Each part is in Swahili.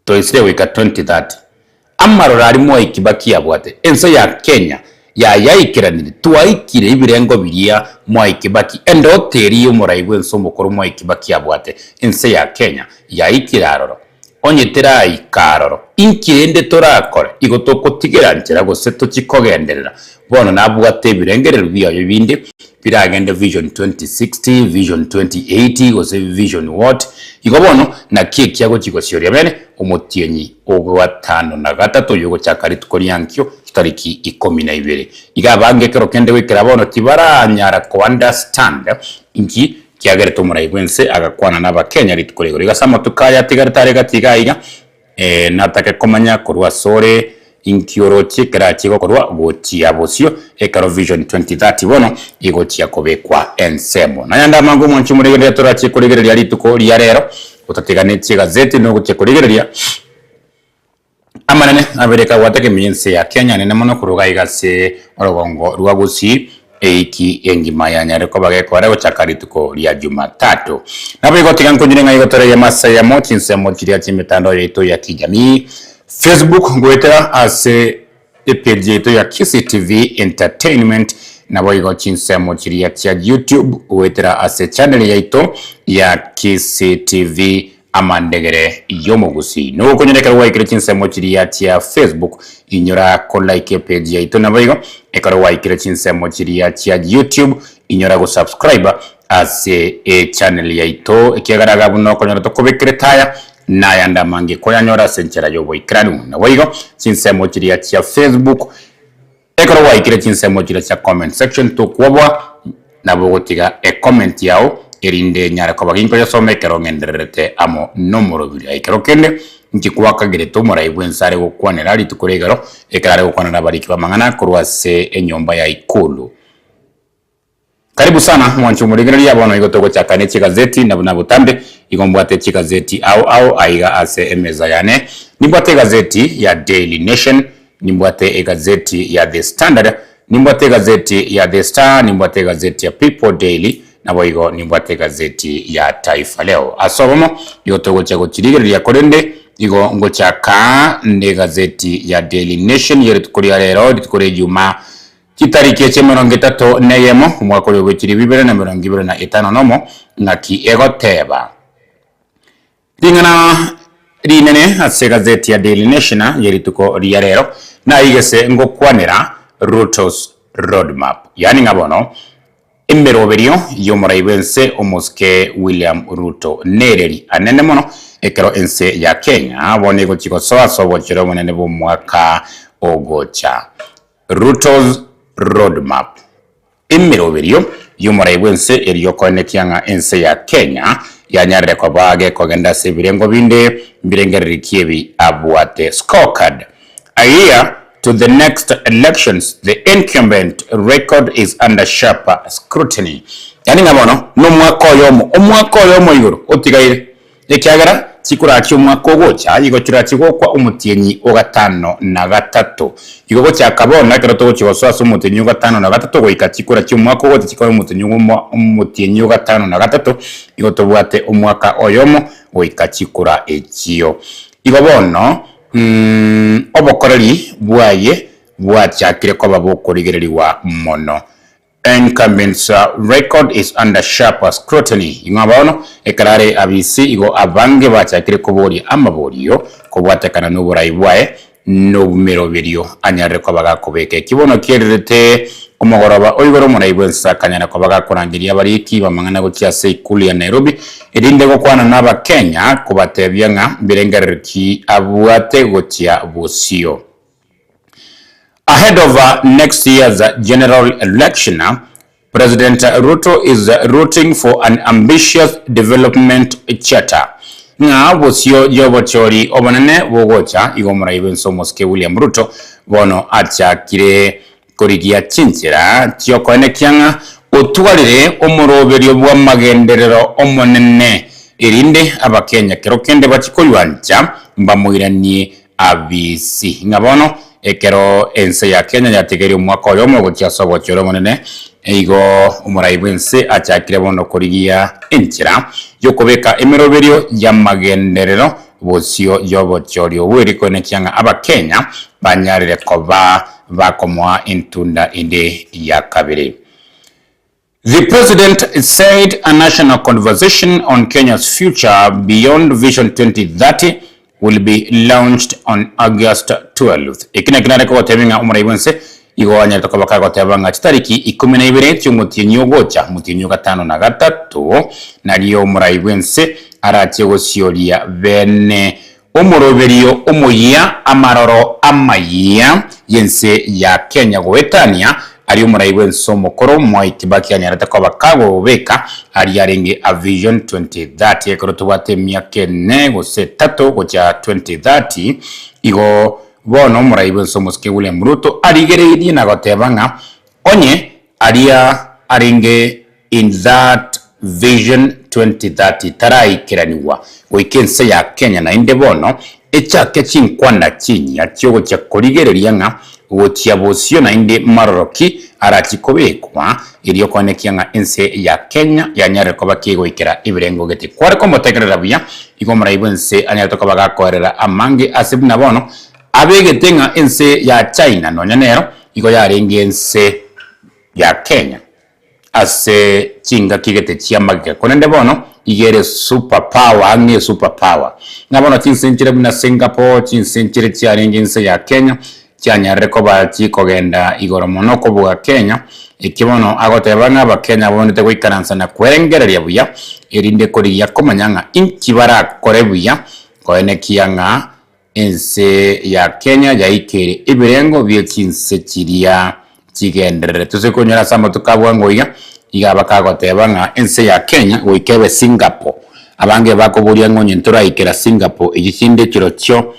toisire wika 2030 amarora ari Mwai Kibaki yabwate ense ya Kenya yayikiranire twaikire ibirengo biria Mwai Kibaki endo teri umuraibwe enso mukuru Mwai Kibaki yabwate ense ya Kenya yayikiraroro onyetera ikaroro inkirende torakore igotoko tigeranjera gose tukikogenderera bono nabwate birengerero biyo bindi biragende vision 2060 vision 2080 gose vision what igobono na kiki yago kigosyoria bene umutienyi ogwa 5 na 3 yugo cyakari tukoriyankyo tariki 12 igabange kero kende wekera bono tibaranyara ko understand inki kiagere tumurayibwense agakwana n'abakenya ritukorego gasama tukaya tigaritare gatiga natake komanya kurwa sore inkioro chikera chiko kurwa gotia bosio ekaro vision 2030 bono igotia kobekwa ensemo nayanda mangu monchi muregerera torachi kuregerera rituko lya rero utategane gazeti no gutekurigerera amanane abereka watake miyense ya Kenya nene mono kuruga igase orogongo rwagusi eiki engima ya nyareko bageko arego chakarituko lya Jumatatu nabwo tiganko nyirenga igotore ya masa ya mochinse mochiria chimitando yeto ya kijamii Facebook ngwetera ase page yeto ya KCTV Entertainment nabo igochinse mochiria cha YouTube ngwetera ase channel yeto ya KCTV amandegere yomugusi no kunyereka waikire chinse mochiria cha Facebook inyora ko like page yeto nabo ekaro waikire chinse mochiria cha YouTube inyora go subscribe ase channel yeto ekigaraga buno konyora to kubekretaya nayanda mange koyanyora senchera yobo ikranu na waigo chinse mochiria cha Facebook ekaro waikire chinse mochiria cha comment section to kwobwa nabo gotiga comment yao erinde nyara ko baginko yasomekero ngenderete amo nomoro biri aikero kende nkikuwaka gireto murayibwensare gukwanera ari tukuregero ekarare gukwanana bariki bamangana kurwase enyomba ya ikulu. Karibu sana mwanchu muregereri yabona igotogo cyakane kigazeti na butambe igombwate kigazeti au aiga ase emeza yane nimbwate gazeti ya Daily Nation nimbwate gazeti ya The Standard nimbwate gazeti ya The Star nimbwate gazeti ya People Daily nabo igo nimbwate gazeti ya Taifa Leo asobomo igotogo cyako kirigereri yakorende igo ngo cyaka nde gazeti ya Daily Nation yere tukuri rero tukuri juma kitariki ya 30 neyemo umwaka wa 2025 nomo ngaki egoteba dingana rinene ase gazeti ya Daily Nation yeri tuko rero na igese ngo kwanera Ruto's roadmap yani ngabono imberoberio yomurayibwense omuske William Ruto nereri anene mono ekero ense ya Kenya abone go chikosoa sobochero monene bo mwaka ogocha Ruto's roadmap imberoberio yomurayibwense eriyo konekianga ense ya Kenya yanyarre ko bage kogenda sebirengo binde birengerikiebi abwate scorecard a year to the next elections, the incumbent record is under sharper scrutiny. Yani ngabono no mwaka yomo yoro otigaire ekyagara chikura cyo mwaka gocha igokira kigokwa umutienyi o 5 na 3 igogo cyakabona kero to kibaswaso umutienyi o 5 na 3 goika chikura cyo mwaka gocha chikora umutienyi o 5 na 3 igotobwate umwaka oyomo goika chikura ekiyo igobono obokoreri bwaye bwachakire ko babokorigereri wa mono incumbents record is under sharper scrutiny ingabono ekarare abisi igo abange bachakire ko bori amaboriyo ko bwatekana n'uburayi bwaye no bumeroberio anyare ko bagakobeke kibono kerete umugoroba oyigoro murayibwensa kanyana ko bagakorangiria bariki bamangana go cyase ikulu ya Nairobi irinde go kwana n'aba Kenya kubatebya nga birengeriki abwate go cya bosio. Ahead of next year's general election, President Ruto is rooting for an ambitious development charter. Nga bosio yobochori obonene bogocha igomurayibwenso moske William Ruto bono achakire korigia chinchira cyokone kyanga otwarire umuroberio bwa magenderero omonene irinde abakenya kero kende bakikoywancha mbamuiranie abisi ngabono ekero ense ya Kenya yategeri umwaka yomo gukyasobo cyoro monene igo umurayibwense achakire bono korigia inchira yo kubeka imiroberio ya magenderero bosio yobo chorio wiri kone kianga aba Kenya banyarire koba bakomwa intunda inde ya kabiri. The president said a national conversation on Kenya's future beyond Vision 2030 will be launched on August 12th. Ikina kinare ko teminga umuraibense igwanya tokabaka ko tebanga tariki 12 cy'umutinyo gocha mutinyo gatano na gatatu nariyo umuraibense aratie gocioria bene umuroberio umuya amaroro amaya yense ya Kenya gwetania ari umuraibense mukoro Mwai Kibaki anyarata ko bakago beka ari arenge a Vision 2030 ekoro tubate myaka 4 gose 3 gocha 2030 igo bono umuraibense muske William Ruto arigereidie na gotebanga onye aria arenge in that Vision 2030 tarai kiraniwa wekense ya Kenya na inde bono echake chinkwana chinya cyogo cya korigereria nga wotia bosio na inde maroroki arakikobekwa iriyo konekia nga ense ya Kenya yanyare ko bakigo ikera ibirengo geti kware ko motekerera buya igo muraibense anyare to bagakorera amange asibna bono abegete nga ense ya China no nyanero igo yarenge ense ya Kenya ase chinga kigete chiamage konende bono igere super power ange super power nabono chinsenchire buna Singapore chinsenchire chiarengense ya Kenya cyanyare ko bakigenda igoro monoko bwa Kenya ikibono agotebanga ba Kenya bonete kwikaransa na kwerengereria buya irinde kuri yakomanyanga inkibara korebuya koene kiyanga ense ya Kenya yaikere ibirengo byo chinsechiria chigendere tusekonyera samo tukabwa ngoya igaba kagotebanga ense ya Kenya goikebe Singapore abange bakoburia ngonye ntura ikera Singapore igikinde kiro cyo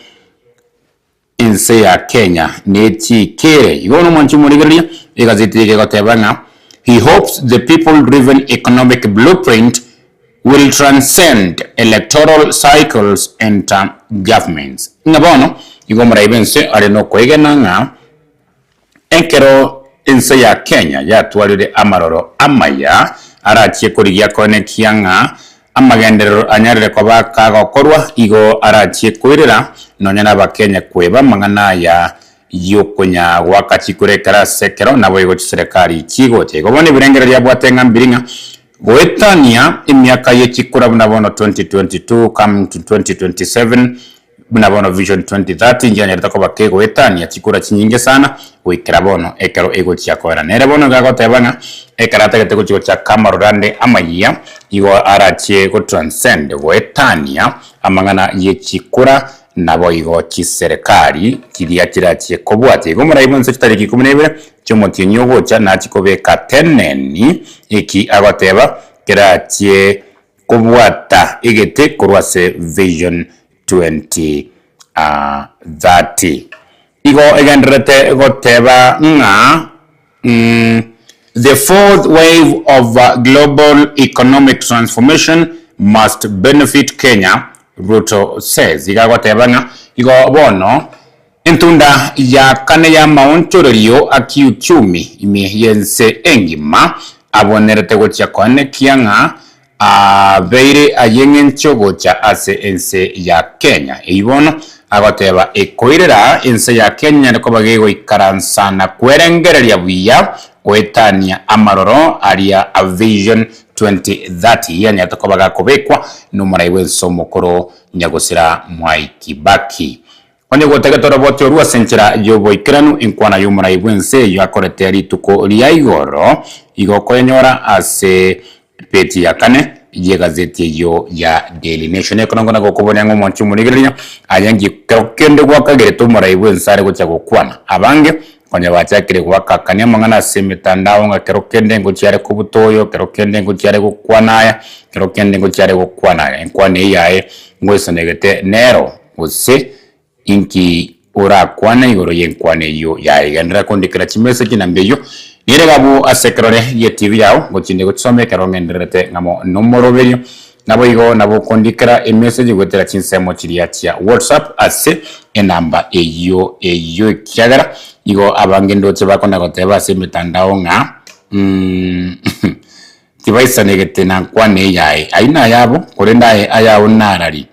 ense ya Kenya neti kere igono manchu murigeria igaziti gotebanga he hopes the people driven economic blueprint will transcend electoral cycles and governments ngabono igomuraibense ari no kwegenanga enkero ense ya Kenya yatwarire amaroro amaya arakie kurigia konekianga amagenderero anyarire ko bakagokorwa igo arakie kwirira nonyana ba Kenya kweba mangana ya yokonya wakachikurekara sekero nabo igo serikali kigote igo bone birengereria bwatenga mbiringa goetania imyaka yekikura bunabono 2022 come to 2027 bunabono Vision 2030 njanya litako bakego etania chikura chinyinge sana wikira bono ekero ego chiakora nere bono gagotebanga ekarata getego chiko cha kamarurande amaya igo arachie go transcend go etania amangana yechikura nabo igo chiserikali kiria kirachie kobwate igo murayibonse tariki 12 cyomotinyo gocha na chikobeka teneni iki agoteba kirachie kobwata igete kurwase Vision 2030 igo egendrete goteba nga the fourth wave of global economic transformation must benefit Kenya, Ruto says. Iga goteba nga igo bono intunda ya kane ya maonchorerio akiuchumi imiyense engima abonerete gocha kone kianga beire ayengen chogocha ase ense ya Kenya ibono agoteba ekoirera ense ya Kenya niko bagego ikaransa na kwerengereria buya kwetania amaroro aria a Vision 2030 yani atakobaga kobekwa numuraiwenso mukoro nyagosira Mwai Kibaki onye gotegetora bote ruwa senchera yobo ikranu inkwana yumuraiwense yakoreteri tuko liaigoro igokoyenyora ase peti ya kane ye gazeti yo ya Daily Nation ekonongo na gokubona ngo monchu murigeria ayangi kende gwakagere to muraiwense ari gocha gokwana abange kwanya bachakire gwakakania mangana semitandao nga kerokende ngo cyare kubutoyo kerokende ngo cyare gukwanaya kerokende ngo cyare gukwanaya enkwane yae ngwese negete nero use inki ora kwana igoro yenkwane yo yae gandra kondikira chimese kinambeyo nire gabu asekrore ye TV yao gochinde gotsome kerongenderete ngamo nomoro belyo nabo igo nabo kondikira message gotera chinsemo chiria chia WhatsApp ase enamba eyo kyagara igo abangendo tse bakona goteba se mitandao nga kibaisa negete na kwane yae aina yabo korenda ayawo narari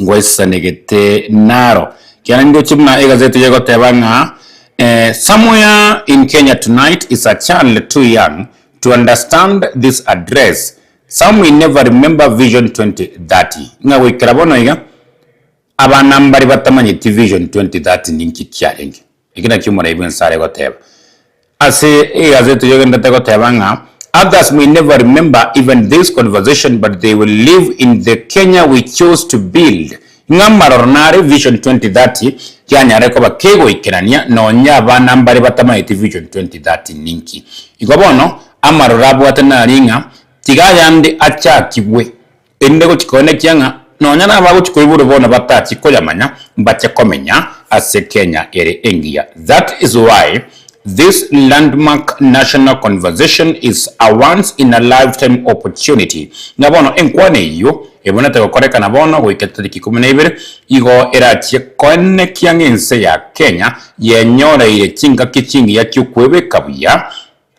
ngwesa negete naro kiana ndio chimna egazeti yego tebanga somewhere in Kenya tonight is a child too young to understand this address. Some will never remember Vision 2030. Nga wikira bono iga abanambari batamanyiti Vision 2030 ninki challenge. Ikina kimura ibn sare goteba. Ase egazeti yego ndatego tebanga others may never remember even this conversation, but they will live in the Kenya we chose to build. Ngamarornare Vision 2030 kyanyare ko bakego ikirania nonya banambare batamaite Vision 2030 ninki igobono amarorabo atanaringa tigayande achakibwe endego kikone kyanga nonya nabago kikoiburo bona batati koyamanya mbache komenya ase Kenya ere engia. That is why this landmark national conversation is a once in a lifetime opportunity. Nabono enkwane iyo ebona te koreka nabono goiketari kikumenebere igo eratie kone kyangense ya Kenya yenyora ile kinga kichingi ya kyukwebe kabuya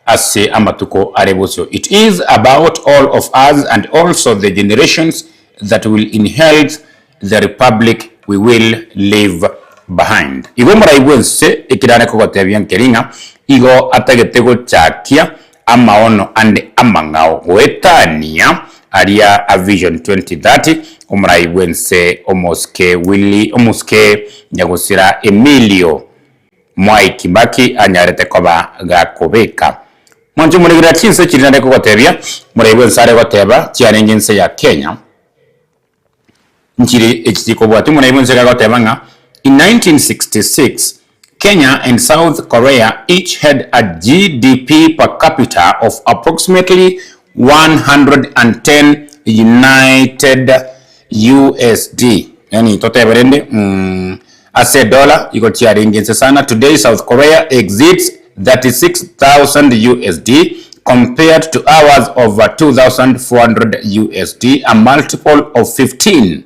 ase amatuko arebosyo. It is about all of us and also the generations that will inherit the republic we will leave behind. Igo muraibwense ikirane ko gotebyan keringa igo atagetego chakia amaono ande amangao wetania aria a Vision 2030 umuraibwense omoske nyagusira Emilio Mwai Kibaki anyarete koba gakobeka mwanju murigira chinse kirane ko gotebya muraibwense are goteba cyane ngense ya Kenya njiri ekitiko bwatu muraibwense gagotebanga. In 1966, Kenya and South Korea each had a GDP per capita of approximately 110 United USD. Yani tote berende ase dollar iko chiaringense sana. Today South Korea exceeds 36,000 USD compared to ours of 2,400 USD, a multiple of 15.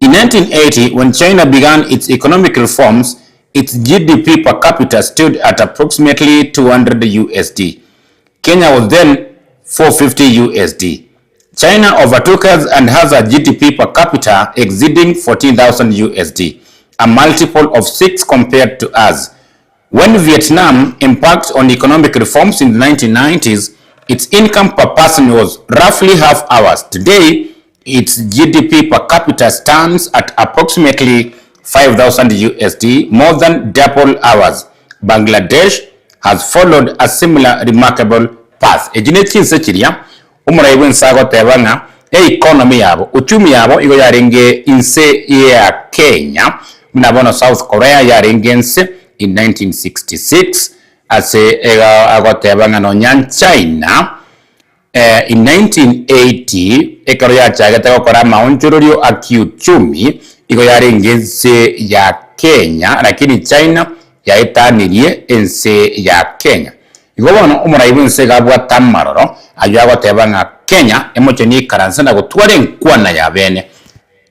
In 1980, when China began its economic reforms, its GDP per capita stood at approximately 200 USD. Kenya was then 450 USD. China overtook us and has a GDP per capita exceeding 14,000 USD, a multiple of 6 compared to us. When Vietnam embarked on economic reforms in the 1990s, its income per person was roughly half ours. Today, its GDP per capita stands at approximately 5,000 USD, more than double ours. Bangladesh has followed a similar remarkable path. Ejineti sechiria umuraibu nsago tebanga economy yabo uchumi yabo igo yarenge inse ya Kenya mnabono South Korea yarenge inse in 1966 ase agotebanga no nyan China. In 1980 ekaro ya chagete gukora maunchururio akiuchumi igo yarengense ya Kenya, lakini China yaitanirie ense ya Kenya. Igo bono umuraibu nse gabwa tamaroro ayo agotebanga Kenya emoche ni karansa na gutware nkwana ya bene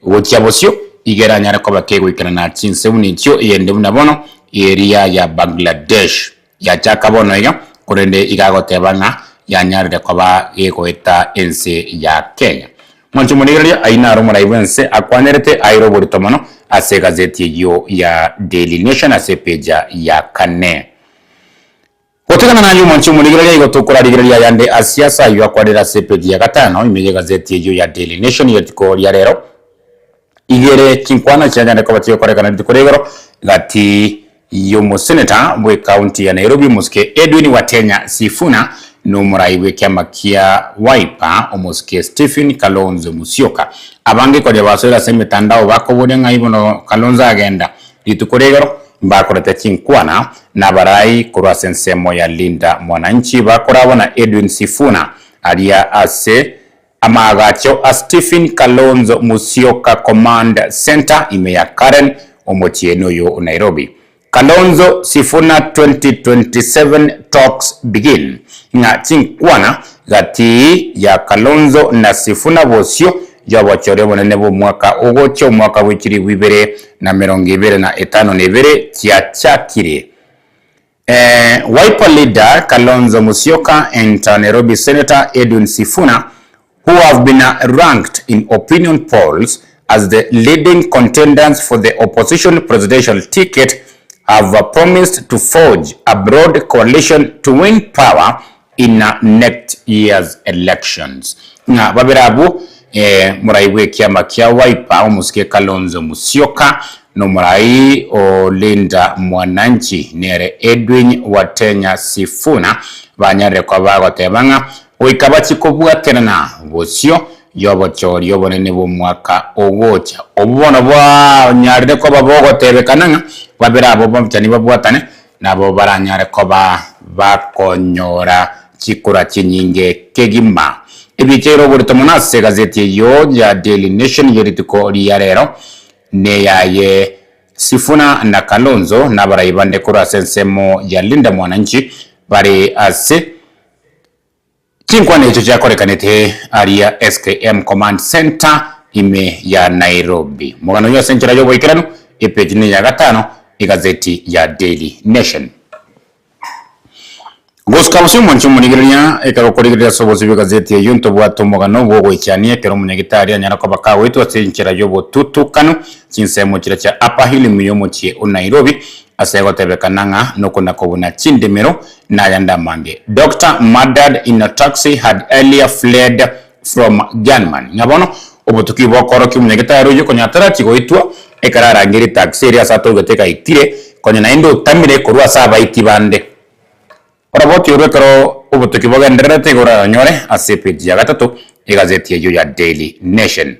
ugotia bosyo igeranya ko bakego ikana chinse unityo yende bunabono area ya Bangladesh ya chakabono yo kurende igagotebanga yanyarire koba yegoeta ense ya Kenya. Mwanchu munigeria aina rumuraibense akwanerete airo buritomono ase gazeti yo ya Daily Nation ase peja ya kane. Kotegana na yu mwanchu munigeria igotokora rigeria yande asiasa yu akwadira ase peja ya gatano imeje gazeti yo ya Daily Nation yotiko ya rero igere kinkwana cyanyane ko batiyo korekana ndikoregero gati yo mu senator mwe county ya Nairobi muske Edwin Watenya Sifuna n'umuraiwe kyamakia Wiper omuske Stephen Kalonzo Musyoka abange ko basora semitandao bakobone ngaibono Kalonzo agenda litukoregero mbakorete kinkwana nabarai kurasensemo ya Linda Mwananchi bakorabona Edwin Sifuna alia ase amagacho a Stephen Kalonzo Musyoka Command Center imeya Karen omotieno yo Nairobi. Kalonzo Sifuna 2027 talks begin. Nga chinkwana gati ya Kalonzo na Sifuna bosyo jabachore bonene mwaka ogocho mwaka wikiri wibere na mirongo ibere na etano nebere chiachakire. Wiper leader Kalonzo Musyoka and Nairobi Senator Edwin Sifuna, who have been ranked in opinion polls as the leading contenders for the opposition presidential ticket have promised to forge a broad coalition to win power in next year's elections. Na babirabu murai kiama kia Wiper omusike Kalonzo Musyoka no murai o Linda Mwananchi nere Edwin Watenya Sifuna banyare kwa bagotebanga oikabati kubwaterana bosyo yobochori yobonene bo mwaka ogocha obubono bwa nyarire ko babogotebekananga babirabo bomchani babwatane nabo baranyare ko bakonyora chikura chinyinge kegima ibichero burito munase gazeti yo ya Daily Nation yerituko liyarero ne yaye Sifuna na Kalonzo na barayibande kura sensemo ya Linda Mwananchi bari ase chinkwane icho chakorekanete aria SKM Command Center ime ya Nairobi. Mugano yo senchera yo boikirano page ni ya 5 igazeti ya Daily Nation. Goskabusi mwanchu munigiria ekakorigiria sobozi bigazeti ya yunto bwato mugano bwo goikyanie kero munyagitari anyara ko bakawe to senchera yo botutukano chinsemo kira cha Upper Hill muyomochie o Nairobi asego tebekananga nokona kobuna chindemero na yanda mange. Dr. murdered in a taxi had earlier fled from gunman. Ngabono obutuki bokoro kimunyagitari yo konyatara kigoitwa ekarara ngiri taxi ria sato goteka itire konya naindo tamire korwa saba itibande. Oraboti urwekero obutuki bogenderete gora nyore asepeti ya 3 igazeti ya Daily Nation.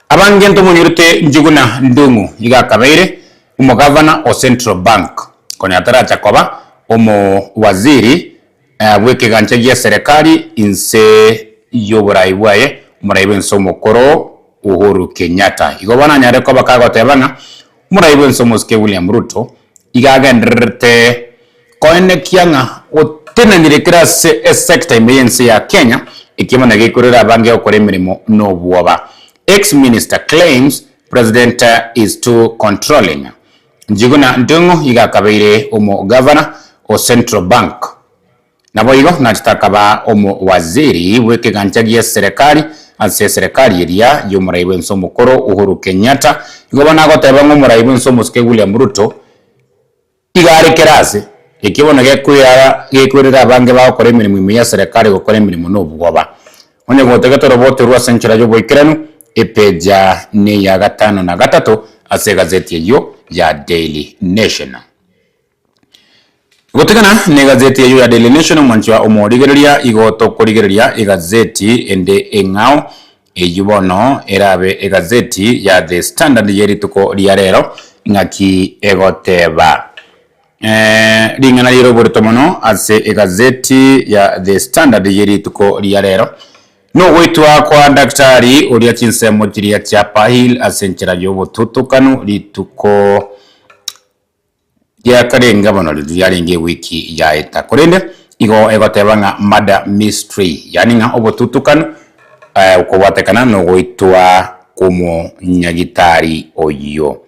Abangento munyurute njuguna ndungu igakabaire umugavana o Central Bank konyatara chakoba omo waziri bwekeganche ya serikali inse yoburaiwaye muraibe nsomo koro Uhuru Kenyatta igobana nyare ko bakagotebana muraibe nsomo ske William Ruto igagendrete koene kianga otenanire krase sector emergency ya Kenya ikimana gikurira bange okore mirimo no bwoba. Ex-minister claims president is too controlling. Njiguna ndungu igakabaire omo governor o Central Bank. Nabo igo nachitakaba omo waziri wekeganchagia serikali ase serikali iria yomuraibe nsomo koro Uhuru Kenyatta igobana goteba ngomuraibe nsomo ske William Ruto igare kerase ikibona gekwirira bange bakore mirimo ya serikali gukora mirimo no bwoba. Onye gotegeta robote rwa senchera yo boikirano epeja ne ya 5 na 3 ase gazeti yo ya Daily Nation. Gotegana ne gazeti yo ya Daily Nation mwanchwa omorigereria igoto korigereria igazeti ende engao eyubono erabe egazeti ya The Standard yerituko liarero ngaki egoteba lingana liro buritomono ase egazeti ya The Standard yerituko liarero no witwa kwa daktari uria chinsemo kiria cha Upper Hill asenchera yo botutukanu lituko ya karenga bono yaringe wiki ya eta korende igo egotebanga murder mystery yani nga obotutukanu uko watekana no witwa kumo nyagitari oyo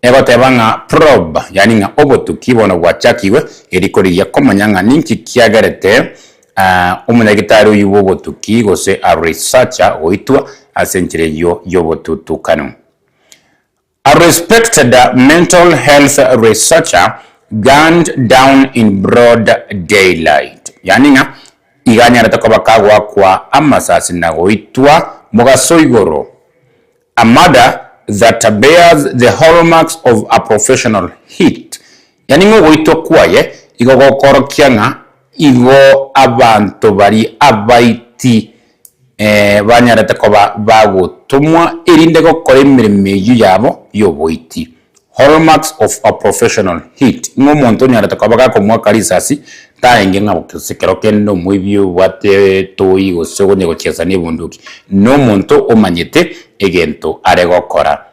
egotebanga probe yani nga obotuki bono gwachakiwe erikoriya komanyanga ninki kiagarete umunyagitari uyu botuki gose a researcher oitwa asenchire yo yobotutukano. A respected mental health researcher gunned down in broad daylight. Yani nga iganyara takobakagwa kwa amasasi na oitwa mugasoigoro. A murder that bears the hallmarks of a professional hit. Yani ngo oitwa kwaye igogokorokianga igo abantu bari abaiti banyarete ko bagutumwa irinde gukora imirimo yabo yoboiti. Hallmarks of a professional hit ngo muntu nyarete ko bagakomwa karisasi taenge ngabukisekero kendo mwibyo wate toyi gosego negocheza nebunduki no muntu omanyete egento aregokora.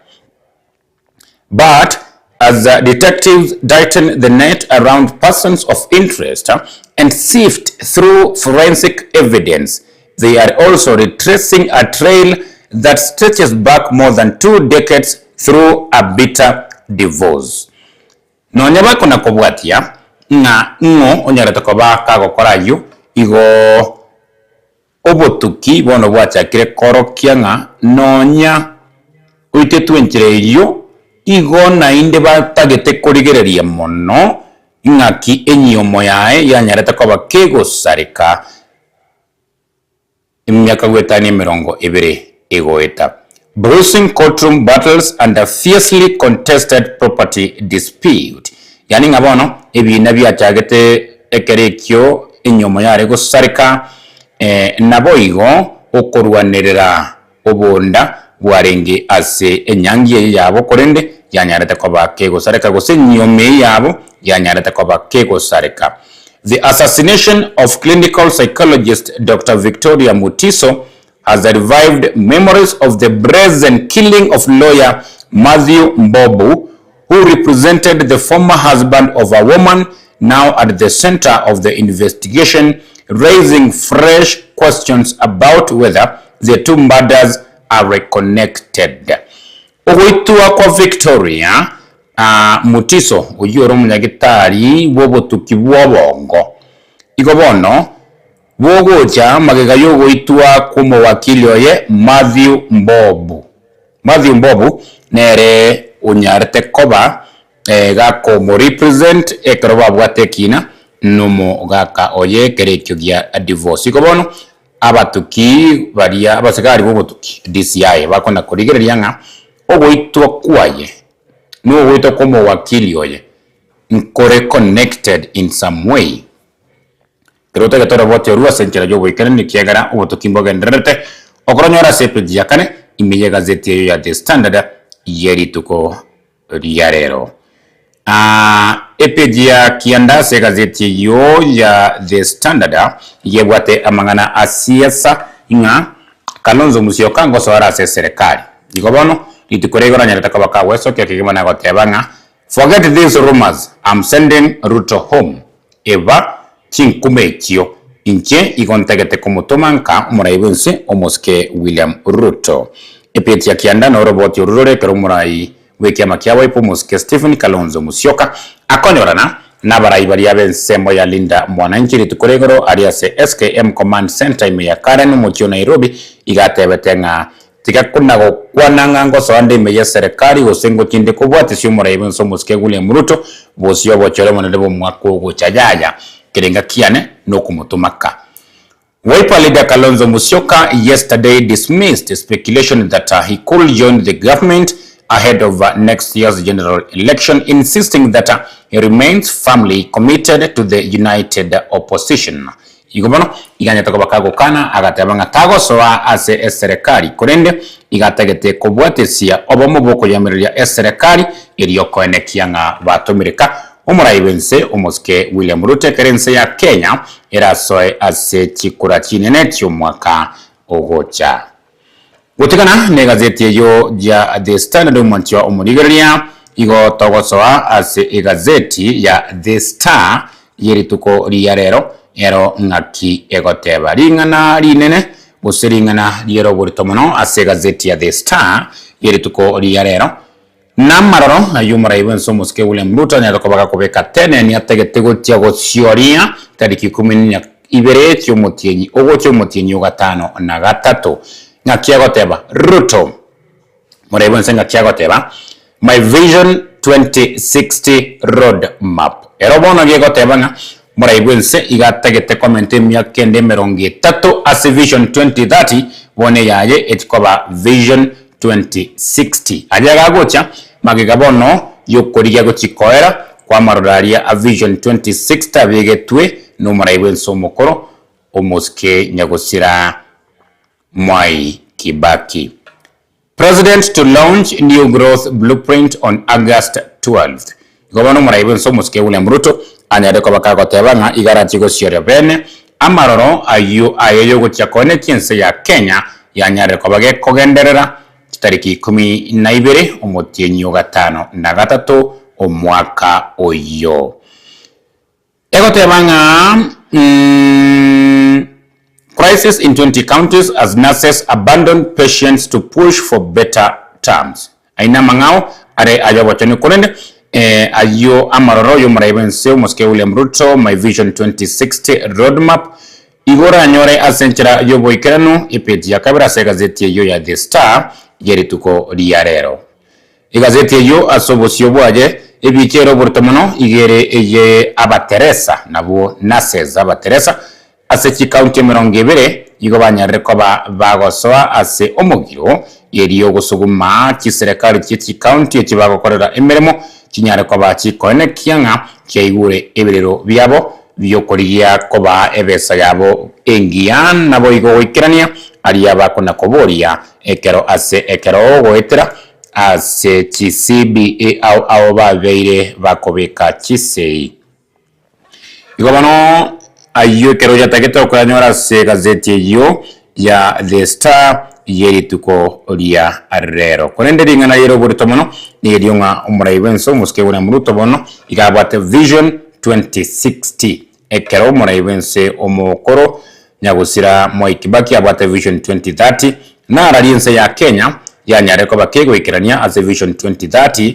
But as detectives tighten the net around persons of interest and sift through forensic evidence, they are also retracing a trail that stretches back more than 2 decades through a bitter divorce. Nonyaba kuna kobwatia nga ngo onyarata koba kagokora yu igo obotuki bono bwachakire korokia nga nonya uite twenchire iyo igo na inde batagete kurigereria mono ngaki enyomo yae yanyareta koba kegosarika imyaka gwetani 20 egoeta. Bruising courtroom battles and a fiercely contested property dispute. Yani ngabono ebina byachagete ekerekyo enyomo yare gosarika naboigo okorwanirira obonda bwarenge ase enyangi yabo korende yanyarete koba kegosarika gose nyome yabo yanyarete koba kegosarika. The assassination of clinical psychologist Dr. Victoria Mutiso has revived memories of the brazen killing of lawyer Matthew Mbobu, who represented the former husband of a woman now at the center of the investigation, raising fresh questions about whether the two murders are reconnected. Ogoitua kwa Victoria Mutiso uyoro munyagitari wobotuki bwobongo igobono bogocha magega yogoitua kumo wakili oye Matthew Mbobu nere unyarte koba gako mo represent ekroba bwatekina numo gaka oye kerekyo gya divorce igobono abatuki baria abasigari bobotuki DCI bakona kurigereria nga ogoitua kwaye no wito como wakili oye nkore connected in some way Kirote que todo bote rua senchera yo boikene ni kiagara obotukimbo genderete okoronyora sepeji yakane imiye gazeti ya The Standard yeri tuko rierero epeji ya kiandase gazeti yo ya The Standard yebwate amangana asiasa inga Kalonzo Musyoka ngosora se serikali ikobono itukorego na nyareta kabaka weso kya kigimana gotebanga forget these rumors I'm sending Ruto home eva chinkumekyo inche igontegete kumutomanka muraibense omoske William Ruto epeti ya kiandana roboti urure kerumurai weki makiawa ipo moske Stephen Kalonzo Musyoka akonyorana na baraibari ya bensemo ya Linda mwananchi litukoregoro aliase SKM Command Center ime ya Karen Muchio Nairobi igatebetenga tika kunago kwananga ngoso ande meya serikali gosengo kinde kubwate sio muraibense omoske William Ruto bosio bochore monelebo mwako gochajaya kirenga kiane no kumutumaka. Wiper leader Kalonzo Musyoka yesterday dismissed speculation that he could join the government ahead of next year's general election, insisting that he remains firmly committed to the united opposition. Igobono iganyata kubakago kana agatabanga tago soa ase serikali kurende igategete kubwatesia obomoboko yamereria serikali iliyoko enekianga batumirika umuraibense omoske William Ruto kerense ya Kenya erasoe ase chikura chinene cy'umwaka ogocha gutikana ne gazeti yo ya The Standard umantwa umurigeria igo togosoa ase gazeti ya The Star yerituko riyarero ero ngaki egoteba ringana rinene usiringana riero buritomono ase gazeti ya The Star yerituko riyarero namaroro ayumara ibenso moske William Ruto ne rokobaga kubeka tene ni ategete gotia gocioria tariki 12 cy'umutienyi ogocho mutienyi gatano na gatatu ngakiagoteba Ruto mura ibenso ngakiagoteba my vision 2060 road map erobono gegoteba nga mura ibenso igategete kommente myakende 30 as vision 2030 bone yaye etikoba vision 2060 ajaga gocha magigabono yokoriya gochikoera kwa marodaria a vision 2060 abegetwe no maraibenso mukoro omoske nyagosira Mwai Kibaki. President to launch new growth blueprint on August 12th. Gobono maraibenso moske William Ruto anyade ko bakago tebanga igarati go siore bene amaroro ayo gochakone kiense ya Kenya yanyare ko bage kogenderera tariki 12 omutienyi gatano na gatatu omwaka oyo egotebanga crisis in 20 counties as nurses abandon patients to push for better terms aina mangao are ayabotoni kurende ayo amaroro yo muraibense moske William Ruto my vision 2060 roadmap igora nyore asenchera yo boikerano ipeti ya kabira se gazeti yo ya The Star yerituko liyarero igazeti yo asobosio bwaje ebikero burtomono igere eye abateresa nabo naseza abateresa ase chikaunti 20 igo banyarre ko bagosoa ase omugiro yeriyo gusuguma kiserekari cy'ikaunti kibagokorera emirimo kinyare ko bakikone kyanga cyayigure ebirero byabo byokoriya ko ba ebesa yabo engian nabo igo wikirania ari abakona koboria ekero ase ekero goetera ase CBA au babeire bakobeka kisei igo bano ayo kero yataketa ko anyora se gazeti yo ya The Star yerituko lya rero konenderinga na yero buritomono ni yonga umuraibenso muske buna murutobono igabate Vision 2060 ekero umuraibense omokoro nyagusira moikibaki abate Vision 2030 na raliense ya Kenya yanyare ko bakego ikirania as Vision 2030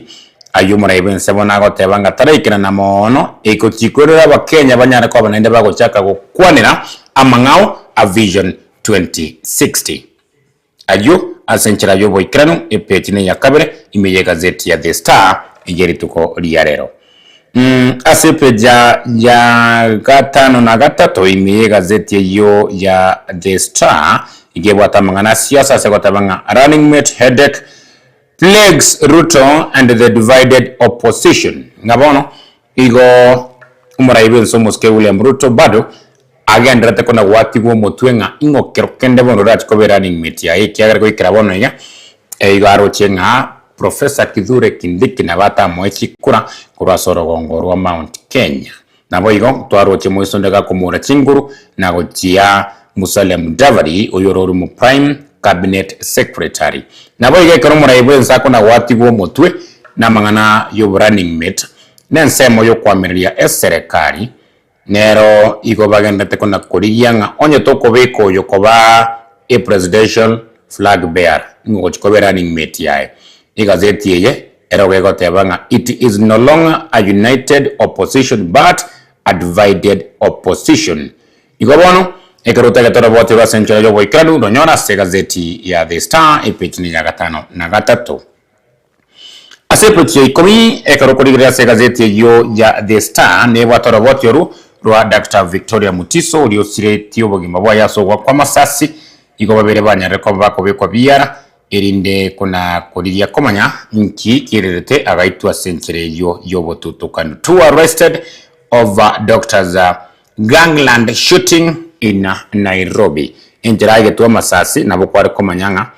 ayo muraibense bona gotebanga taraikira na mono ekotikorera bakenya banyare ko banende bagochaka gukwanira amangao a Vision 2060 ayo asenchira yo boikrano epetine ya kabere imeye gazeti ya The Star igerituko liyarero asepeja ya gatano na gatatu imeye gazeti yo ya The Star igebwata mangana siasa segotabanga running mate headache plagues Ruto and the divided opposition ngabono igo umuraibenso muske William Ruto bado agendrete kona watigo motwenga ingo kerokende bono rat ko running mate ya ikiagar ko ikirabono ya igaro chenga Professor Kithure Kindiki na bata moichi kura kurasoro gongo rwa Mount Kenya nabo igo twaro chemoiso ndaga kumura chinguru na gotia Musalia Mudavadi oyororu mu prime cabinet secretary nabo igo kero muraibensa kona watigo motwe na mangana yo running mate nensemo yo kwamiria eserekari nero igo bagendete kona kuriyanga onye toko beko yokoba a presidential flag bearer ngo chikobe running mate yae igazeti yeye erogego tebanga it is no longer a united opposition but a divided opposition igo bono ekerota gatoro bote wa central yo boikanu donyora se gazeti ya The Star epechini ya gatano na gatatu aseputi ikomi ekerokorigira se gazeti yo ya The Star ne watoro bote yoru rwa Dr. Victoria Mutiso uliosire tiyo bogima bwa yasogwa kwa masasi igo babere banyare ko bakobekwa biyara erinde kuna koriya komanya nki kirerete agaitwa century yo botutukano 2 arrested over doctors gangland shooting in Nairobi injiraige tuwa masasi nabo kwari komanyanga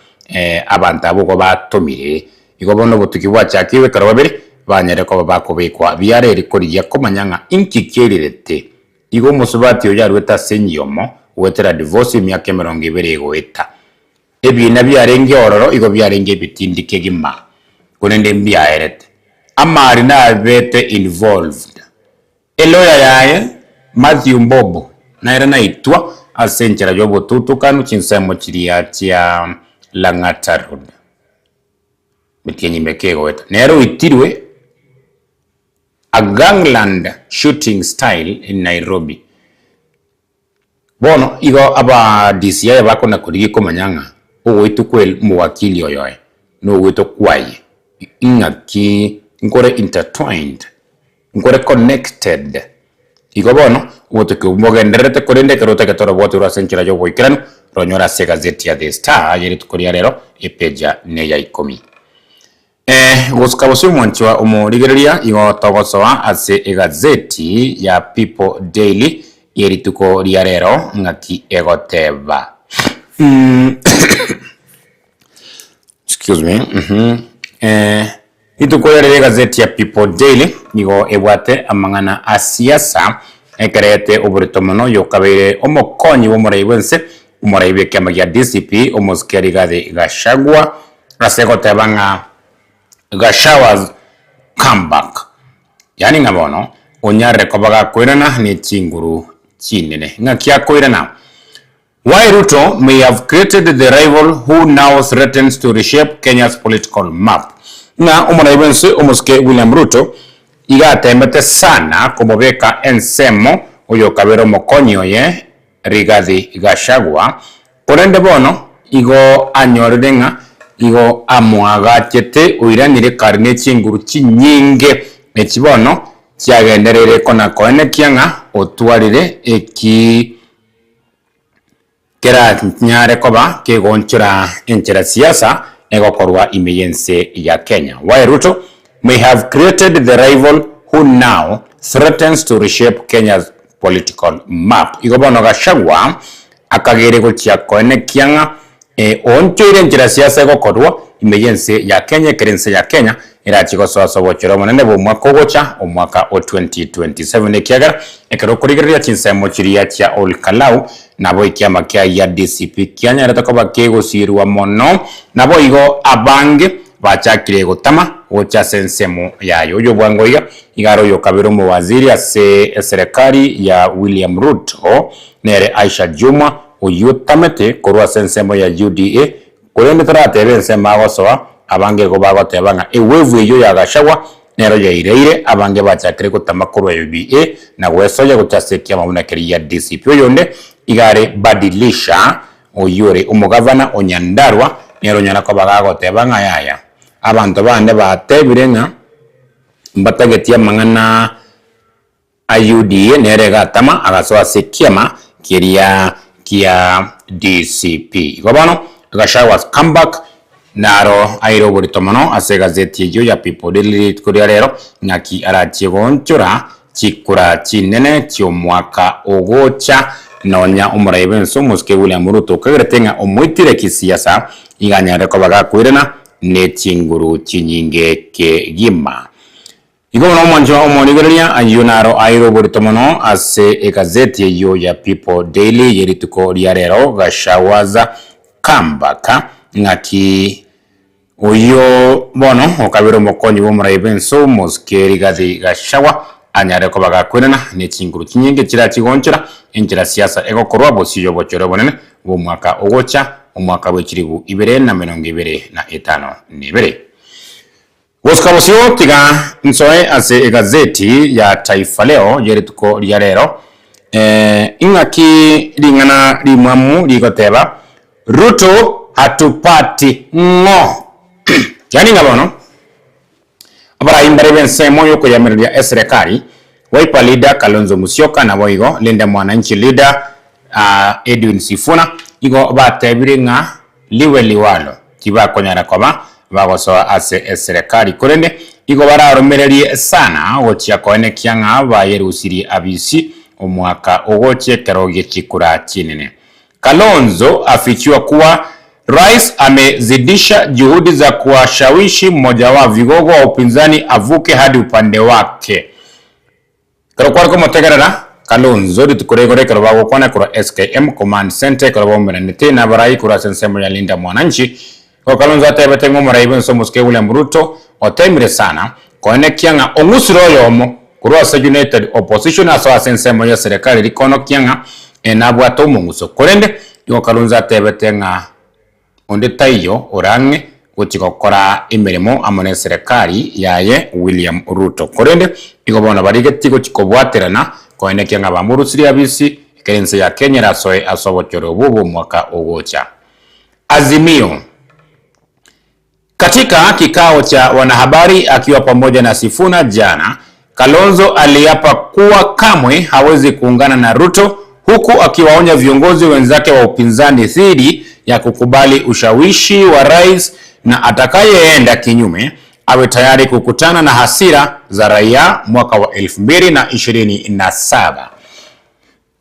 abantu abo batomire igo bono botuki bwachakiwe karo babere banyare ko bakobekwa biyara eri koriya komanyanga inki kirerete igo musubati yo yarweta senyomo wetera divorce myaka 20 goeta ebi na byarenge ororo igo byarenge bitindike gima kunende mbyaerete amari na bete involved eloya yaye Matthew Mbobo na era naitwa asenchera yo botutu kanu chinsemo chiria chia Langata Road bitinyi mekego eta nero itirwe a gangland shooting style in Nairobi bono igo aba DCI bakona kurigi komanyanga owetu kwel muwakili oyoe no wetu kwaye ingaki ngore intertwined ngore connected igo bono wote ko mogenderete korende kerote ketoro bote ura senchira yo boikrano ronyora se gazeti ya The Star yeri tukoria rero epeja ne ya ikomi goskabose mwanchwa omurigereria igo togosoa ase gazeti ya People Daily yeri tukoria rero ngaki egoteba excuse me itukorere gazeti ya People Daily nigo ebwate amangana asiasa ekerete oburitomono yokabere omokonyi wo muraibense umuraibe kama ya DCP omoskeri gade gashagwa rasego tebanga gashawas comeback yani ngabono onyare kobaga koirana ni chinguru chinene ngakia koirana. Why Ruto may have created the rival who now threatens to reshape Kenya's political map. Na umuraibense omoske William Ruto igatemete sana kumobeka ensemo uyo kabero mokonyo ye Rigathi Gachagua porende bono igo anyorenga igo amwagachete oiranire karine chinguru chinyinge echibono chiagenderere kona koene kianga otwarire eki kera nyare koba kegonchura enchera siasa egokorwa imiyense ya Kenya. While Ruto may have created the rival who now threatens to reshape Kenya's political map. Igobono Gachagua akagere gochia koene kianga onchoire enchera siasa egokorwa imiyense ya Kenya kerense ya Kenya irachiko soso bochero monene bo mwaka ogocha omwaka o 2027 ekiagara ekero kurigeria chinsemo chiria cha Olkalau nabo ikiama kia ya DCP kianya retako bakegosirwa mono nabo igo abange bachakire gutama gocha sensemo yayo yo bwangoiga igaro yo kabiro mu waziri ase serikali ya William Ruto nere Aisha Juma uyutamete korwa sensemo ya UDA kurende taratebe nsema gosoa abange go bagotebanga ewevu iyo ya Gachagua nero yaireire abange bachakire gutamakorwa UBA na gwesoya gutasekia mabunakeri ya DCP yonde igare badilisha oyure umugavana onyandarwa nero nyana ko bagagotebanga yaya abantu bande batebirenga mbatagetia mangana UDA nere gatama agasoa sekiama kiria kia DCP gobano Gachagwa's comeback naro airo buritomano ase gazeti yo ya People Daily kuria rero ngaki arachie gonchura chikura chinene chyo mwaka ogocha nonya umuraibe nsomuske William Ruto kageretenga omwitire kisiasa iganyare ko bagakwirena ne chinguru chinyinge ke gima igono mwanjo omonigeria ayunaro airo buritomano ase gazeti yo ya People Daily yerituko ria rero Gachagwa's comeback ngaki uyo bono okabiro mokonyi wo muraibenso moskeri gathi Gachagua anyare ko bagakwirana ne chinguru kinyinge kira kigonchera enjira siasa egokorwa bosiyo bochero bonene bo mwaka ogocha omwaka w'ekirigu 2025 nibere woskabosio tiga nsoe ase gazeti ya Taifa Leo yerituko lya rero ingaki lingana limwamu ligoteba Ruto hatupati ngo yani ngabono abara imbare bense moyo ko yameria serikali Wiper leader Kalonzo Musyoka na boigo Linda Mwananchi leader Edwin Sifuna igo batebiringa liwe liwalo kiba konyara koba bagosoa ase serikali kurende igo bararomererie sana gochia koene kianga bayerusiri abisi omwaka ogoche keroge chikura chinene Kalonzo afichua kuwa rais amezidisha juhudi za kuwashawishi mmoja wa vigogo wa upinzani avuke hadi upande wake. Kwa motegerera Kalonzo litukuregore karobago kwana kura SKM Command Center karoba mbenete na barai kura sensemo ya Linda Mwananchi. Kwa Kalonzo atebete ngomurai benso muske William Ruto otemire sana koene kianga ongusiro yomo kura United Opposition aso sensemo ya serikali likono kianga enabwato munguso korende yo Kalonzo atebete nga onde tayo orange guchikokora imirimo amone serikali yaye William Ruto korende igobona barigeti guchikobwaterana koene kianga bamurusiri abisi kerense ya Kenya rasoe asobochoro bubu mwaka ogocha Azimio. Katika kikao cha wanahabari akiwa pamoja na Sifuna jana, Kalonzo aliapa kuwa kamwe hawezi kuungana na Ruto huku akiwaonya viongozi wenzake wa upinzani dhidi ya kukubali ushawishi wa rais na atakayeenda kinyume awe tayari kukutana na hasira za raia mwaka wa 2027.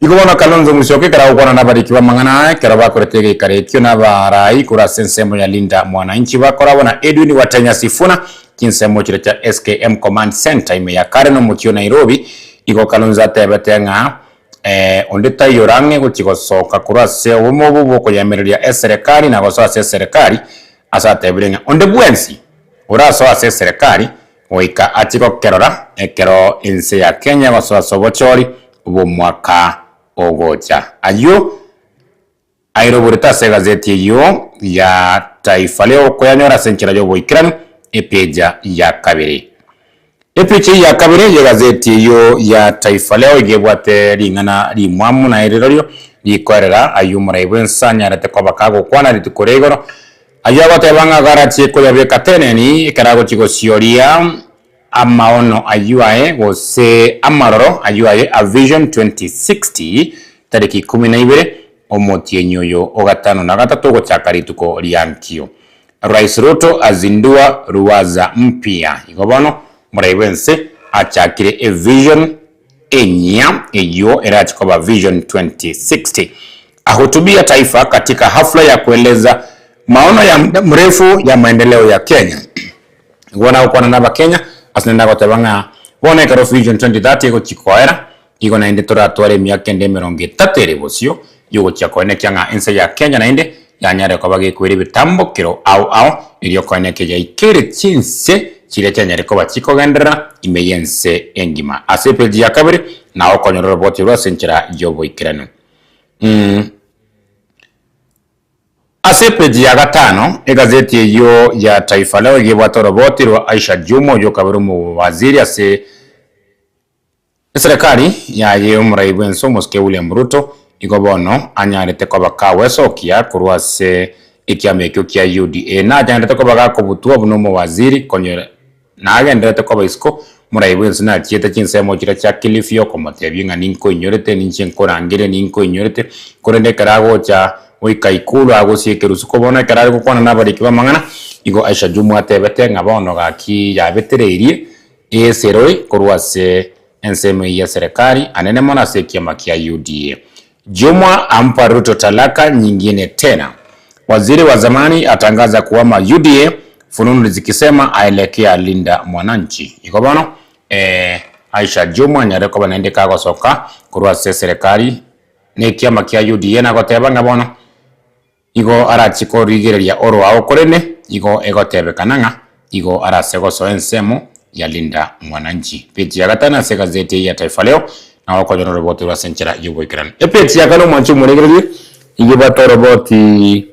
Igobona Kalonzo Musyoka karawukona nabarikiwa mangana karaba kuretege karetyo nabarai kura sensemo ya Linda Mwananchi bakorabona Edwin Watenya Sifuna kinsemo kire cha SKM Command Center ime ya Kareno mutio Nairobi igo Kalonzo atebetenga ondeta yorange guchigosoka kurase umububu ko yamereria serikali na gosoa serikali asatebirenga onde bwensi uraso ase serikali oika atiko kerora ekero inse ya Kenya gosoa sobochori ubu mwaka ogocha ayo airoburita se gazeti yo ya Taifa Leo ko yanyora senchira yo boikirano epeja ya kabiri. Epichi ya kabiri ya gazeti yo ya Taifa Leo igebwate ringana rimwamu na iriroryo likorera ayumura ibwensa nyarate kwa bakago kwana litukoregoro Ayago tebanga garati kuyabe kateneni karago chigo sioria amaono ayuae gose amaroro ayuae a vision 2060 tariki 12 omoti enyoyo ogatano na gatatu gochakarituko liankio. Rais Ruto azindua ruwaza mpya igobono muraibense achakire a vision enya eyo erachikoba vision 2060 ahutubia taifa katika hafla ya kueleza maono ya muda mrefu ya maendeleo ya Kenya. Gwana ukwana naba Kenya asinenda gotebanga bone karo vision 2030 go chikoera igo na inde turatware myaka ende 30 bosio yugo chakone kyanga ense ya Kenya na inde yanyare ko bage kwiri bitambo kiro au iriyo kone ke yaikere chinse chire cyanyare ko bachiko gendera imeyense engima asepeji ya kabiri na okonyoro boti ro senchira yobo ikirano. Asepeji ya gatano egazeti eyo ya Taifa Leo igibwata roboti rwa Aisha Juma yo kabiri mu waziri ase serikali ya yumuraibu enso muske William Ruto igobono anyarete ko bakaweso kia kurwase ikiamekyo kia UDA na anyarete ko bagako butuwa buno mu waziri konyere na agendete ko baisko muraibu enso na chieta chinsemo chira cha Kilifio komotebinga ninko inyorete ninchenkora ninko inyorete korende karago cha wikaikulu agusiekerusu kubona karari gukwana nabariki bamangana igo Aisha Juma atebete ngabono gaki yabetereirie eseroi kurwase enseme ya serikali anene mona sekia makia UDA. Juma ampa Ruto talaka nyingine tena. Waziri wa zamani atangaza kuhama UDA, fununu zikisema aelekea Linda Mwananchi. Iko bano Aisha Juma nyareko banaende kago soka kurwase serikali nekia makia UDA na goteba ngabono igo arachiko rigereria oro ao korene igo egotebe kananga igo arasego so ensemo ya Linda Mwananchi. Peti ya gatana se gazeti ya Taifa Leo na wako jono roboti wa senchera yubo ikiran. Peti ya kano mwanchu mwenegereri igibato roboti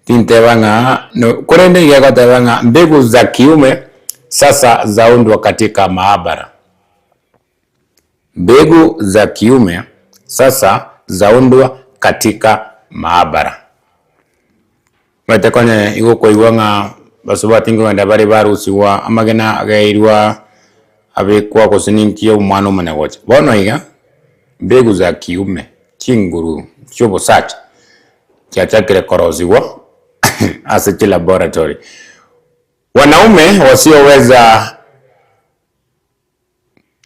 tintebanga no korende igotebanga mbegu za kiume sasa zaundwa katika maabara. Mbegu za kiume sasa zaundwa katika maabara. Wate kwenye igo kwa iwanga basuba tingo wanda bari barusiwa amagena agairwa abekwa kusininkiye umwana umene gocha. Bono iga mbegu za kiume kinguru chobo sacha kiachakire koroziwa ase laboratory. Wanaume wasioweza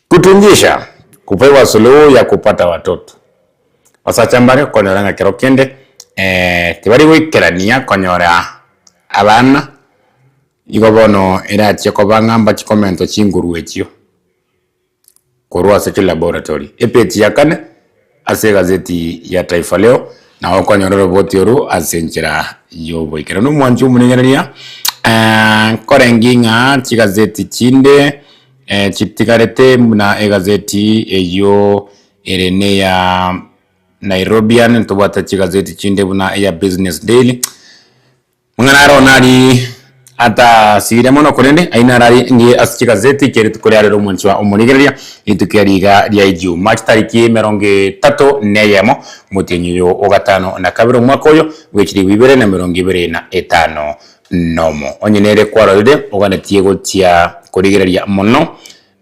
kutungisha kupewa suluhu ya kupata watoto. Wasachambare konyora kero kende tibari wikerania konyora abana igobono era cheko bangamba chikomento chinguru echio korwa se laboratory. Epeti yakane ase gazeti ya Taifa Leo na okonyora roboti oru asenchira yobo ikero no mwanju munengeria korenginga chigazeti chinde chitikarete na egazeti eyo erene ya Nairobian tubata chigazeti chinde buna ya Business Daily mwanaro nari ata sire mono kurende aina rari ngi aschigazeti kere tukoryarero mwanchwa umurigeria itukeriga rya iju March tariki 30 neyemo mutenyo ogatano na kabiro mwakoyo wechiri wibere na 2025 nomo onyinere kwarode oganetie gotia kurigeria mono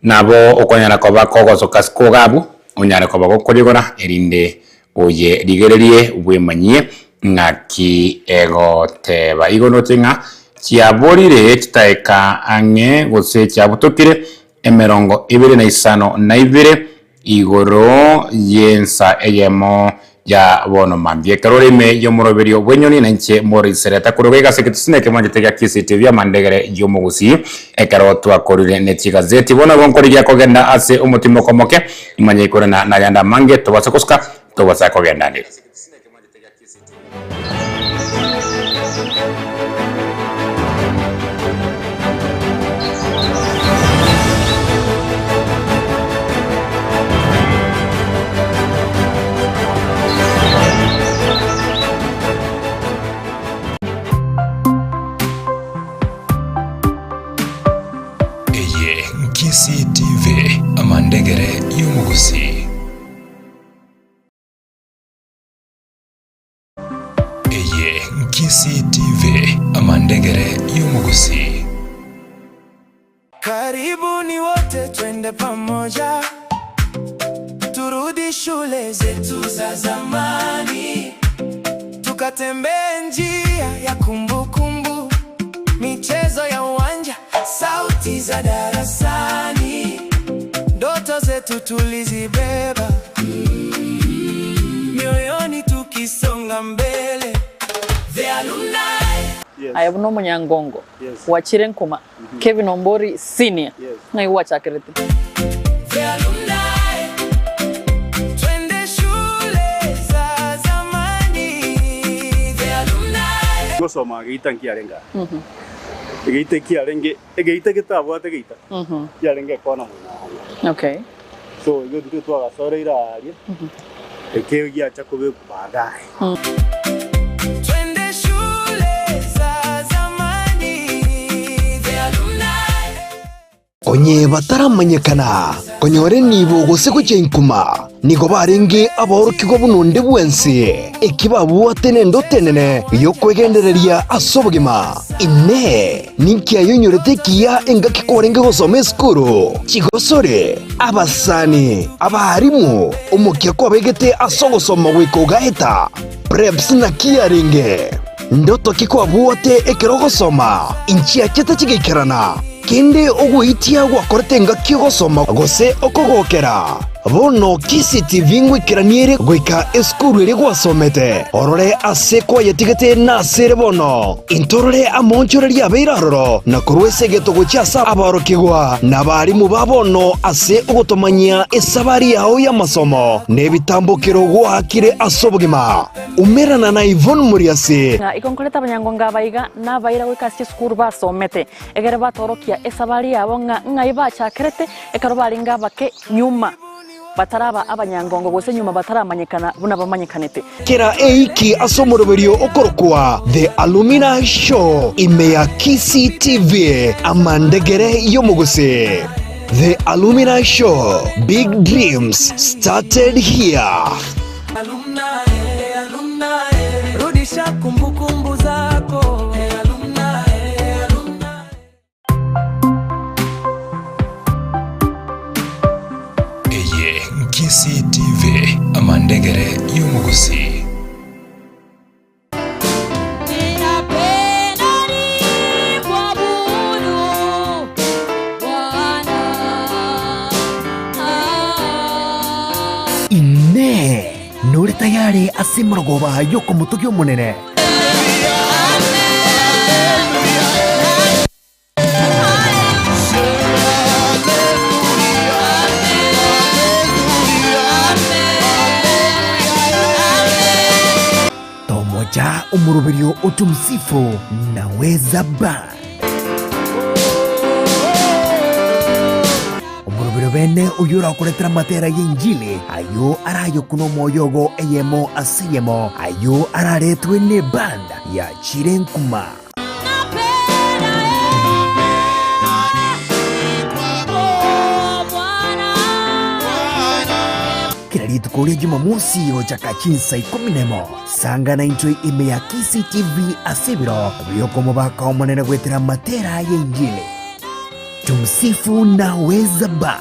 nabo okonyana ko bakogoso kasko gabu onyara ko bakokorigora erinde oye rigererie bwemanyie ngaki ego teba igono tinga chiaborire chitaeka ange gose chiabutokire 25 igoro yensa eyemo ya bono mambie karorime yo moroberio bwenyoni na nche Mourice Seretta kurugega sekitusine kemanjete KCTV amandegere yo mugusi ekarotwa korire netigazeti bona gonkorija kogenda ase umutimo komoke imanye ikorana na yanda mange tobasakoska tobasakogenda ndi KCTV amandegere y'umugusi. Kisii TV, amandegere y'umugusi. Karibuni wote twende pamoja, turudi shule zetu za zamani, tukatembee njia ya kumbukumbu, michezo ya uwanja, sauti za darasani, ndoto zetu tulizibeba mioyoni tukisonga mbele. The alumni. Yes. Ayabuno Munyangongo. Yes. Wachirenkuma. Kevin Ombori Senior. Yes. Na iwa chakirete. The alumni. Twende shule za zamani. The alumni. Gosoma geita nkiarenga. Geita kiarenge, geita kitabu ategeita. Kiarenge kona muna. Okay. So yo ndio twa gasore ira ali. Ekeo ya chakobe baadaye. Twende shule za zamani. The alumni. Konye bataramanyekana konyore nibo goseko cyenkuma niko barenge abarukigo bunonde bwensi ekibabu atene ndotenene yo kwegendereria asobugima ine ninkia yonyorete kiya engaki korenge gosome skuru chigosore abasani abarimu umukia ko begete asogosoma wiko gaeta preps na kiaringe ndoto kiko abuote ekerogosoma inchi akete chigekerana kende oguitia gwakoretenga kigosoma gose okogokera bono Kisii TV ngwikiraniere gwika eskuru iri gwasomete orore ase kwa yetigete nasere bono intorore amonchoreria beiraroro na kurwesegeto guchasa abarokigwa nabarimu babono ase ogotomanyia esabari yao ya masomo nebitambukiro gwakire asobugima umerana na Yvonne Muriasi na ikonkoleta abanyangonga baiga na baira gwikasi skuru basomete egere batorokia esabari yabo ngai bachakirete ekarobaringa bake nyuma bataraba abanyangongo gose nyuma bataramanyekana buna bamanyekanete kera eiki asomoroberio okorokwa The Alumni Show imeya Kisii TV amandegere yomuguse. The Alumni Show, big dreams started here. Alumni, alumni, rudisha kumbukumbu zako. Alumni, alumni. Eye Kisii TV, amandegere y'umugusi. Ine nuri tayari asimrogoba yoko mutokyo munene. Tomoja umurubirio utumsifu naweza ba. Bene uyura kuletera matera y'injili ayo arayo kuno moyogo eyemo asiyemo ayo araretwe ne banda ya Chirenkuma kiraritu kulia Jumamosi ochaka chinsa 10 sangana intwe imeya Kisii TV asibiro biyoko mubaka omonene gwetera matera y'injili tumsifu naweza ba.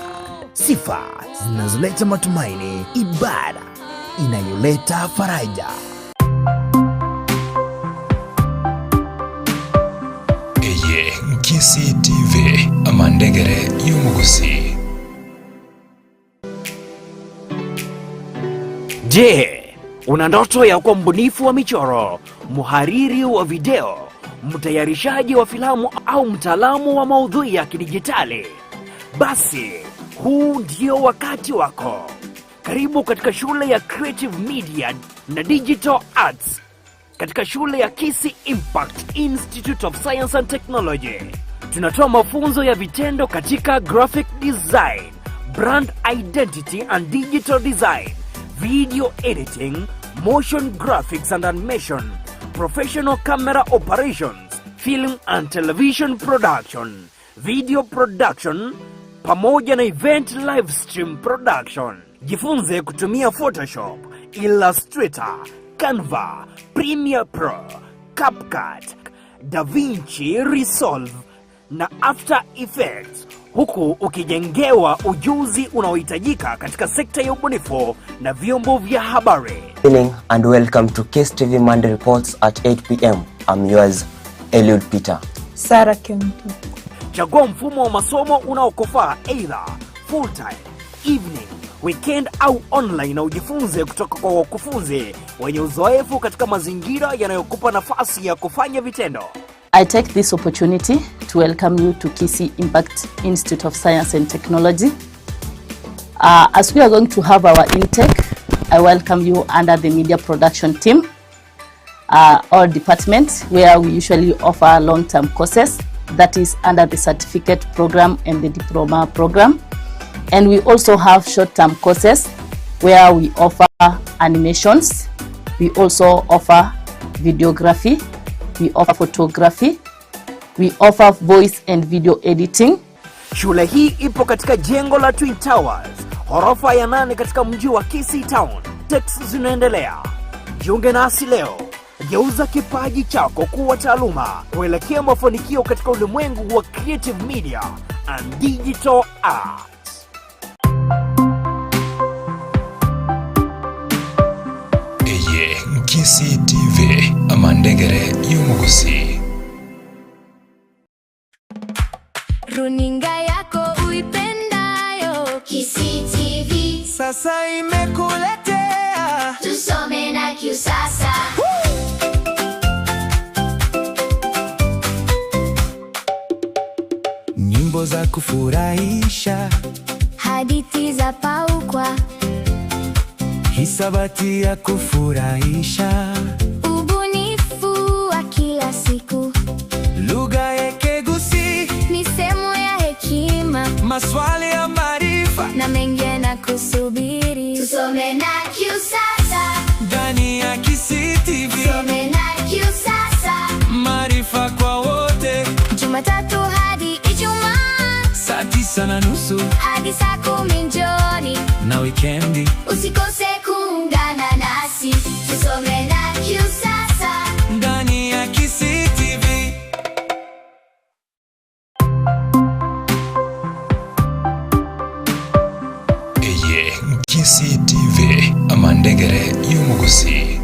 Sifa zinazoleta matumaini, ibada inayoleta faraja. Eye Kisii TV, amandegere y'umugusi. Je, una ndoto ya kuwa mbunifu wa michoro, muhariri wa video, mtayarishaji wa filamu au mtaalamu wa maudhui ya kidijitali? Basi huu ndio wakati wako. Karibu katika shule ya Creative Media na Digital Arts katika shule ya Kisii Impact Institute of Science and Technology. Tunatoa mafunzo ya vitendo katika graphic design, brand identity and digital design, video editing, motion graphics and animation, professional camera operations, film and television production, video production, pamoja na event live stream production. Jifunze kutumia Photoshop, Illustrator, Canva, Premiere Pro, CapCut, DaVinci Resolve na After Effects, huku ukijengewa ujuzi unaohitajika katika sekta ya ubunifu na vyombo vya habari. Evening and welcome to Case TV Monday Reports at 8 p.m. I'm yours, Eliud Peter. Sara Kemtu. Chagua mfumo wa masomo unaokufaa, either full time, evening, weekend au online, na ujifunze kutoka kwa wakufunzi wenye uzoefu katika mazingira yanayokupa nafasi ya kufanya vitendo. I take this opportunity to welcome you to Kisii Impact Institute of Science and Technology. As we are going to have our intake, I welcome you under the media production team, our department, where we usually offer long-term courses, that is under the certificate program and the diploma program. And we also have short-term courses where we offer animations, we also offer videography, we offer photography, we offer voice and video editing. Shule hii ipo katika jengo la Twin Towers, ghorofa ya 8 katika mji wa Kisii Town. Texts zinaendelea. Jiunge nasi leo. Geuza kipaji chako kuwa taaluma kuelekea mafanikio katika ulimwengu wa creative media and digital arts. Eye Kisii TV amandegere y'umugusi. Runinga yako uipendayo, Kisii TV sasa imekuletea tusome na Kiusasa. Nyimbo za kufurahisha, hadithi za paukwa, hisabati ya kufurahisha, ubunifu wa kila siku, lugha ya Kegusi, misemo ya hekima, maswali ya maarifa na mengine na kusubiri. Tusome na Kiusasa ndani ya Kisii TV. Tusome na Kiusasa, maarifa kwa wote. Jumatatu hadi Ijumaa, saa 9:30 hadi saa 10 jioni, na wikendi usikose kuungana nasi. Tusome na Kiusasa ndani ya Kisii TV. Eye Kisii TV amandegere y'umugusi.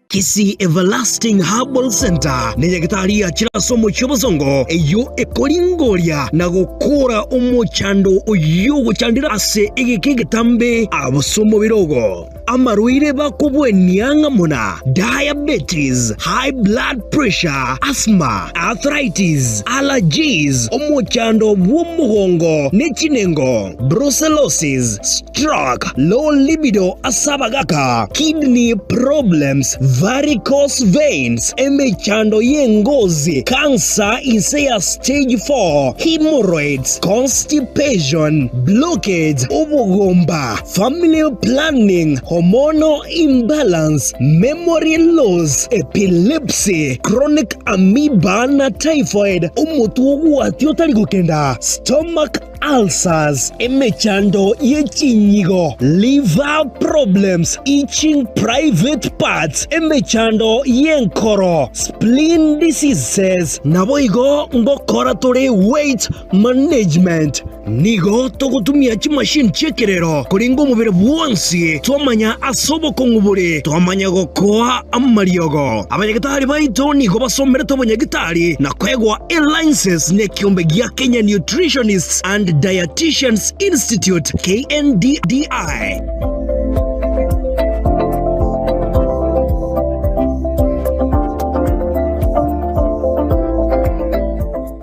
Kisii Everlasting Herbal Center ni nyagitaria kirasomo cy'obozongo eyo ekoringoria na gukura umuchando uyo guchandira ase igikigitambe abosomo birogo amarwire bakubwenianga muna diabetes, high blood pressure, asthma, arthritis, allergies, umuchando bw'umugongo n'ekinengo, brucellosis, stroke, low libido asabagaka, kidney problems, varicose veins, emechando yengozi, cancer isea stage 4, hemorrhoids, constipation, blockage, ubugomba, family planning, hormonal imbalance, memory loss, epilepsy, chronic amoeba na typhoid, umutu watyo tari gukenda, stomach ulcers, emechando yechinyigo, liver problems, itching private parts, emechando yenkoro, spleen diseases, naboigo ngokora tore weight management. Nigo togutumia chimashini chekerero kuringo mubire bwonsi twamanya asoboko ngubure twamanya gokoa amariogo abanyagitari baito nigo basomere tobonyagitari na kwegwa alliances ne kiombe gya Kenya Nutritionists and Dietitians Institute KNDDI.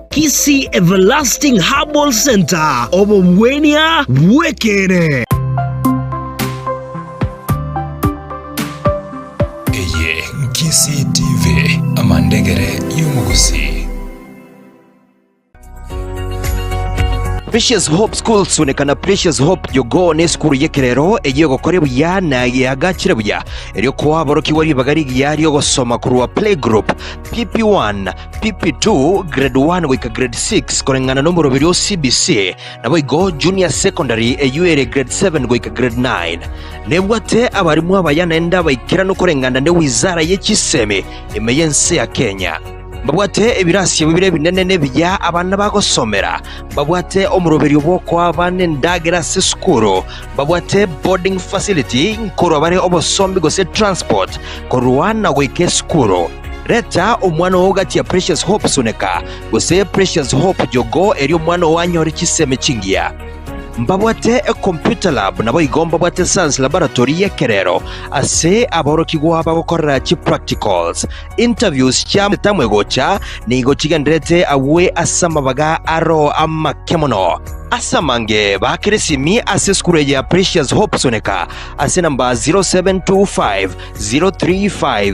Kisii Everlasting Herbal Center obomwenia bwekere. Eye Kisii TV amandegere y'umugusi. Precious Hope Schools onekana Precious Hope Jogo ne skuru yekerero egiye gukore buya na yagakire buya eryo kwa boroki wari bagari yari gusoma kurwa playgroup PP1 PP2 grade 1 wika grade 6 korengana nomero biro CBC nabo igo junior secondary eyuere grade 7 wika grade 9 nebwate abarimu abayana enda bayikira no korengana ne wizara y'ekiseme emeyense ya Kenya babwate ebirasi bibire binene nebya abana bagosomera babwate omuroberi oboko abane ndagira seskuro babwate boarding facility nkoro bare obosombi gose transport korwana weke skuro reta omwana ogati ya Precious Hope soneka gose Precious Hope Jogo eryo mwana wanyori kiseme chingia mbabwate a computer lab nabo igomba bwate science laboratory yekerero ase aboroki gwaba gukora chi practicals interviews cha tamwe gocha nigo chigendrete awe asama baga aro amakemono asamange bakeresimi ase skure ya Precious Hope soneka ase namba 0725 035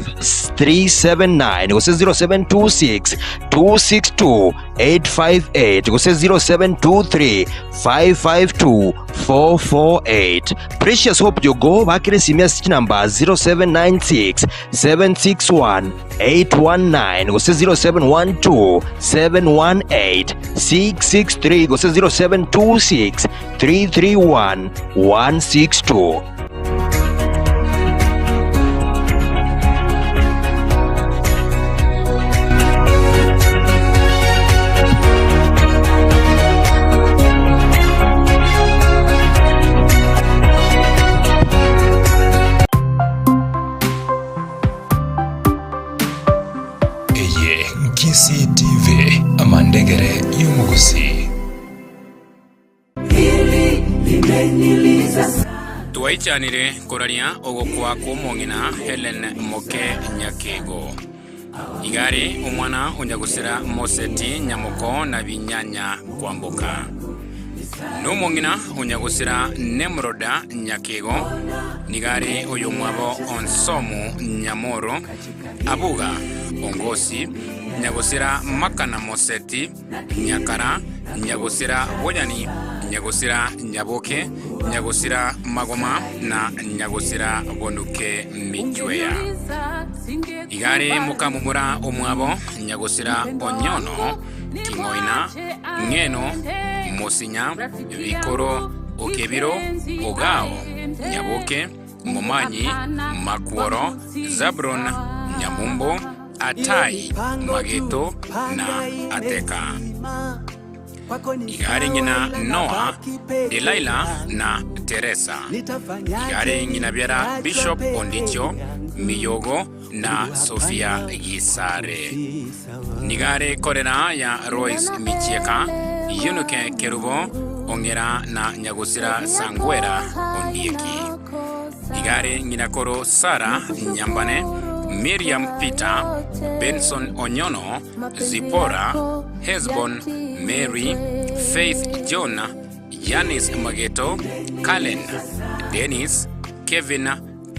379 gose 0726 262 858 gose 0723 552 448 Precious Hope Jogo bakeresimi ase namba 0796 761 819 gose 0712 718 663 gose 0726 331 162 Eye Nkisi TV amandegere y'umugusi. Tuwaichanire koraria ogokwa kumongina Helen Moke Nyakego igari umwana unyagusira Moseti Nyamoko na binyanya kwambuka numongina unyagusira Nemroda Nyakego nigari uyu mwabo Onsomu Nyamoro abuga ongosi nyagusira Makana Moseti Nyakara nyagusira Wonyani nyagusira Nyaboke nyagusira Magoma na nyagusira Bonuke Mijweya igari mukamumura umwabo nyagusira Onyono Kingoina Ngeno Mosinya Vikoro Okebiro Ogao Nyaboke Momanyi Makworo Zabron Nyamumbo Atai Mageto na Ateka igari ngina Noah Delilah na Teresa igari ngina biara Bishop Ondicho Miyogo na Sofia Gisare nigare korena ya Royce Michieka Yunuke Kerubo ongera na nyagusira Sangwera Ondieki igare ngina koro Sara Nyambane Miriam Peter Benson Onyono Zipora Hezbon Mary Faith John Yanis Mageto Kalen Dennis Kevin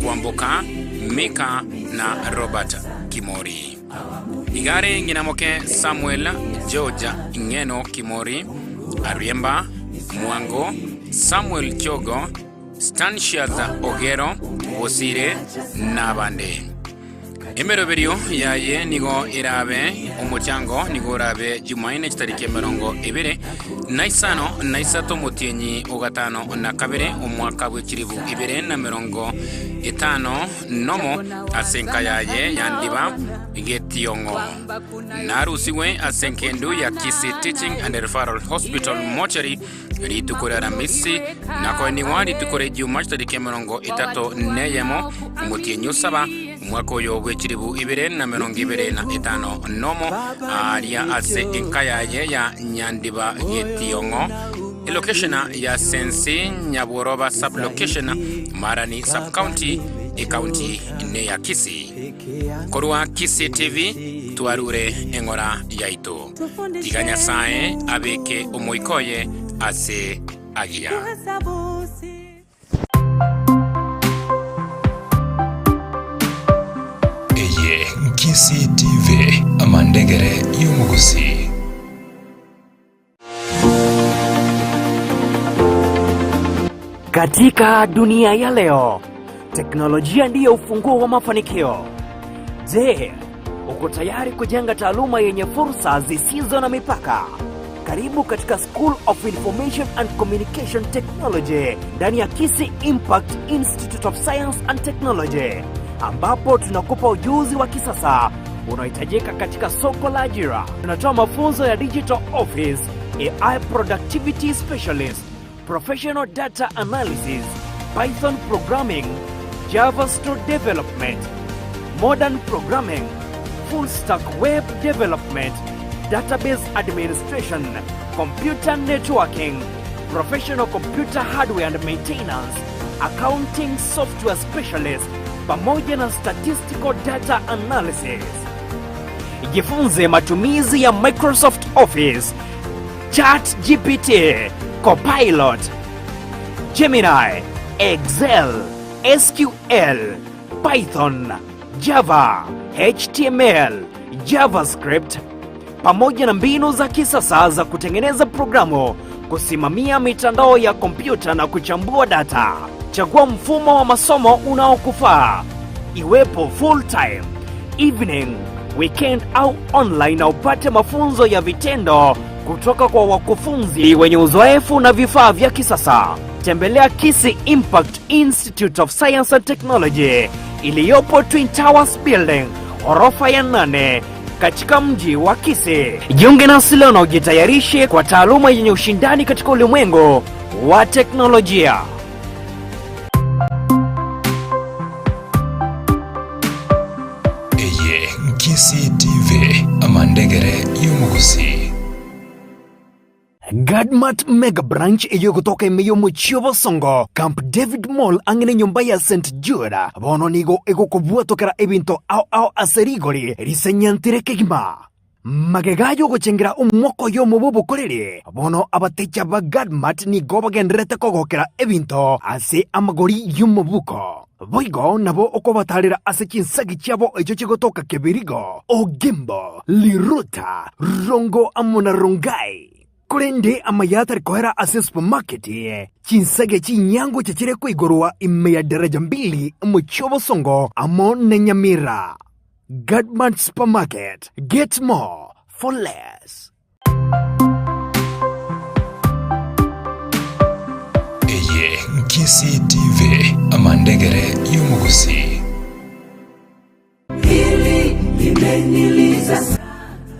Kwamboka Mika na Robert Kimori igare nginamoke Samuel George Ngeno Kimori Ariemba Mwango Samuel Chogo Stanshaz Ogero Wosire Nabande Emeroberio yaye nigo irabe umuryango nigo urabe Jumaine kitarike 20 naisano naisato mutienyi ugatano na kabere umwaka w'ikiribu 2050 nomo asenka yaye yandiba Getiongo narusiwe asenkendu ya Kisi Teaching and Referral Hospital Mortuary ritukorera misi nako ni wadi tukore Juma kitarike 30 neyemo mutienyi usaba mwaka uyo w'ikiribu 2025 nomo aria ase enkayaye ya Nyandiba Getiongo location ya Sensi Nyaboroba sub location Marani sub county county ne ya Kisi korwa Kisi TV tuarure engora yaito tiganya sae abeke omoikoye ase agia Eye Nkisi TV amandegere y'umugusi. Katika dunia ya leo, teknolojia ndiyo ufunguo wa mafanikio. Je, uko tayari kujenga taaluma yenye fursa zisizo na mipaka? Karibu katika School of Information and Communication Technology ndani ya Kisii Impact Institute of Science and Technology, ambapo tunakupa ujuzi wa kisasa unaohitajika katika soko la ajira. Tunatoa mafunzo ya Digital Office, AI Productivity Specialist, Professional Data Analysis, Python Programming, Java Store Development, Modern Programming, Full Stack Web Development, Database Administration, Computer Networking, Professional Computer Hardware and Maintenance, Accounting Software Specialist, pamoja na Statistical Data Analysis. Jifunze matumizi ya Microsoft Office, ChatGPT, Copilot, Gemini, Excel, SQL, Python, Java, HTML, JavaScript, pamoja na mbinu za kisasa za kutengeneza programu, kusimamia mitandao ya kompyuta na kuchambua data. Chagua mfumo wa masomo unaokufaa, iwepo full time, evening, weekend au online, na upate mafunzo ya vitendo kutoka kwa wakufunzi wenye uzoefu na vifaa vya kisasa. Tembelea Kisii Impact Institute of Science and Technology iliyopo Twin Towers Building, ghorofa ya 8 katika mji wa Kisii. Jiunge nasi leo na ujitayarishe kwa taaluma yenye ushindani katika ulimwengu wa teknolojia. Eye Kisii TV amandegere y'umuguzi. Gadmat Mega Branch iyo kutoka imeyo Muchiobo Songo Camp David Mall angene nyumba ya St. Jude bono nigo ego kubuatokera ebinto au aserigori risenyantire kegima magegayo gochengera umwoko yo mububu korere bono abatecha ba Gadmat nigo bagendrete kogokera ebinto ase amagori yumubuko boigo nabo okobatarira ase chinsagi chiabo echo chigotoka kebirigo ogimbo liruta rongo amona rongai kurende amayata kohera ase supermarket chinsage chinyango chachire kuigorwa imeya daraja 2 Muchiobo Songo amon nenyamira. Gadman Supermarket, get more for less. Eye Kisii TV amandegere y'umuguzi.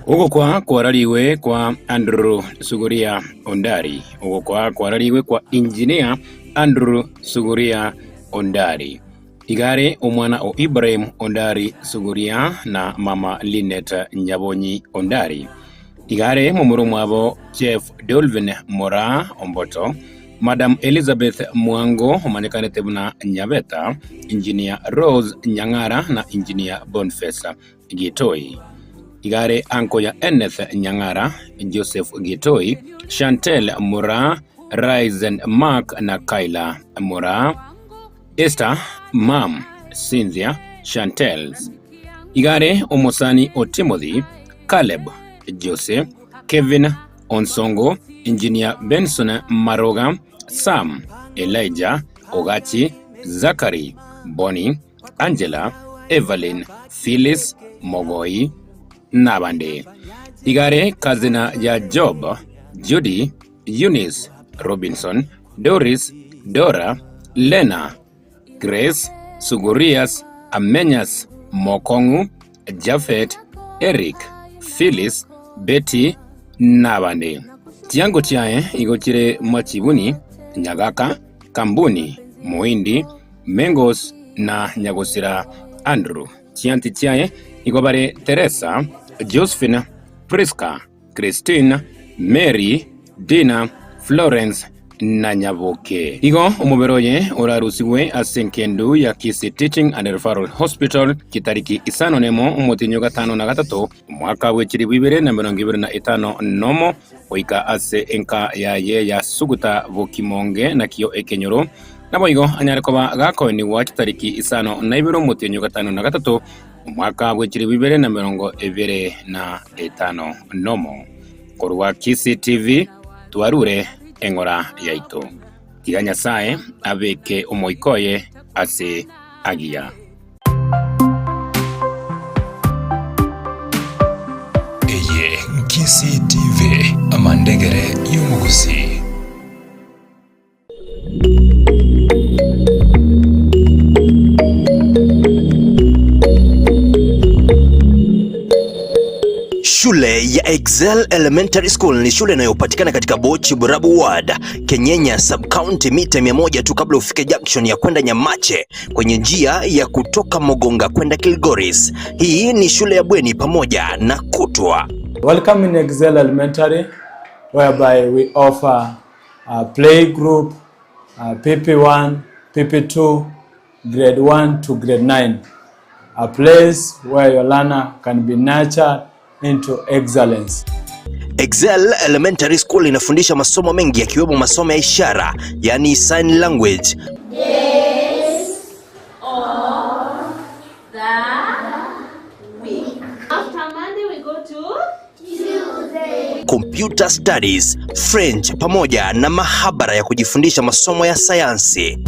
Ugo kwa kwarariwe kwa Andrew Suguria Ondari. Ugo kwa kwarariwe kwa Engineer Andrew Suguria Ondari. Igare umwana o Ibrahim Ondari Suguria na mama Linet Nyabonyi Ondari. Igare mumurumu abo Chef Dolvin Mora Omboto, Madam Elizabeth Mwango omanyekane tebuna Nyabeta, Engineer Rose Nyangara na Engineer Boniface Gitoi. Igare anko ya Enneth Nyangara, Joseph Gitoi, Chantel Mura, Ryzen Mark na Kyla Mura, Esther Mam, Cynthia, Chantels. Igare omosani o Timothy, Caleb, Jose, Kevin Onsongo, Engineer Benson Maroga, Sam, Elijah, Ogachi, Zachary, Bonnie, Angela, Evelyn, Phyllis, Mogoi, Nabande. Igare kazina ya Job, Judy, Eunice, Robinson, Doris, Dora, Lena, Grace, Sugurias, Amenyas, Mokongu, Jafet, Eric, Phyllis, Betty, Nabande. Tiango tiae igochire Machibuni, Nyagaka, Kambuni, Muindi, Mengos na Nyagosira Andrew. Tianti tiae igobare Teresa, Josephine, Priska, Christine, Mary, Dina, Florence na Nyaboke. Igo umuberoye urarusiwe asenkendu ya Kisii Teaching and Referral Hospital kitariki isano nemo umutinyo 5 na 3 mwaka wechiri 2025 nomo oika ase enka ya ye ya suguta vokimonge na kio ekenyoro nabo igo anyarekoba gako ni wa kitariki isano na 2 umutinyo 5 na 3 mwaka wechiri 2025 nomo korwa Kisii TV tuarure engora yaito. tiga Nyasaye abeke omoikoye ase agia. Eye Nkisi TV amandegere y'umugusi. Shule ya Excel Elementary School ni shule inayopatikana katika Bochi Burabu Ward, Kenyenya Sub-County, mita 100 tu kabla ufike junction ya kwenda Nyamache kwenye njia ya kutoka Mogonga kwenda Kilgoris. Hii ni shule ya bweni pamoja na kutwa. Welcome in Excel Elementary, whereby we offer a play group, PP1, PP2, grade 1 to grade 9. A place where your learner can be nurtured into excellence. Excel Elementary School inafundisha masomo mengi yakiwemo masomo ya ishara, yani sign language. Days of the week. After Monday we go to Tuesday. Computer studies, French pamoja na mahabara ya kujifundisha masomo ya sayansi.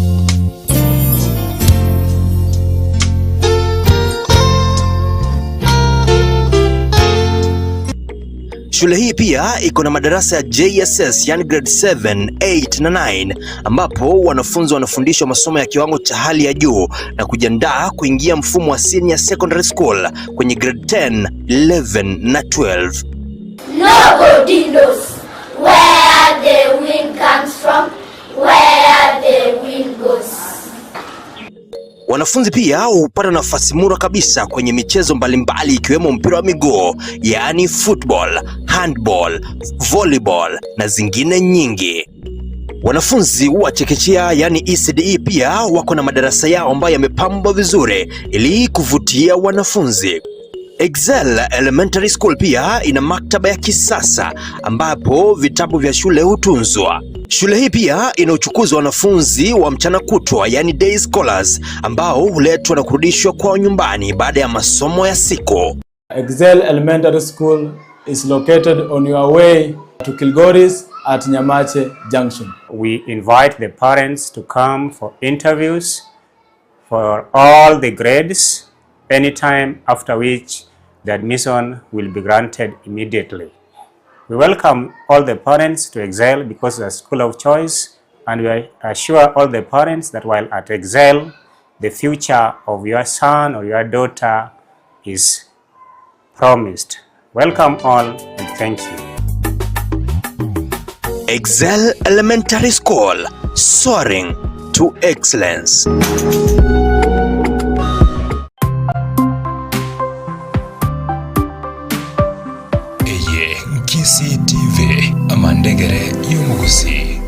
Shule hii pia iko na madarasa ya JSS, yani grade 7, 8 na 9, ambapo wanafunzi wanafundishwa masomo ya kiwango cha hali ya juu na kujiandaa kuingia mfumo wa senior secondary school kwenye grade 10, 11 na 12. Nobody knows where the wind comes from, where the wind goes. Wanafunzi pia hupata nafasi mura kabisa kwenye michezo mbalimbali ikiwemo mpira wa miguu, yani football, handball, volleyball na zingine nyingi. Wanafunzi wa chekechea yani ECDE pia wako na madarasa yao ambayo yamepambwa vizuri ili kuvutia wanafunzi. Excel Elementary School pia ina maktaba ya kisasa ambapo vitabu vya shule hutunzwa. Shule hii pia ina uchukuzi wa wanafunzi wa mchana kutwa yani day scholars ambao huletwa na kurudishwa kwa nyumbani baada ya masomo ya siku. Excel Elementary School is located on your way to Kilgoris at Nyamache Junction. We invite the parents to come for interviews for all the grades anytime, after which the admission will be granted immediately. We welcome all the parents to Excel because it's a school of choice, and we assure all the parents that while at Excel, the future of your son or your daughter is promised. Welcome all and thank you. Excel Elementary School, soaring to excellence. Eye Nkisi TV amandegere y'umugusi.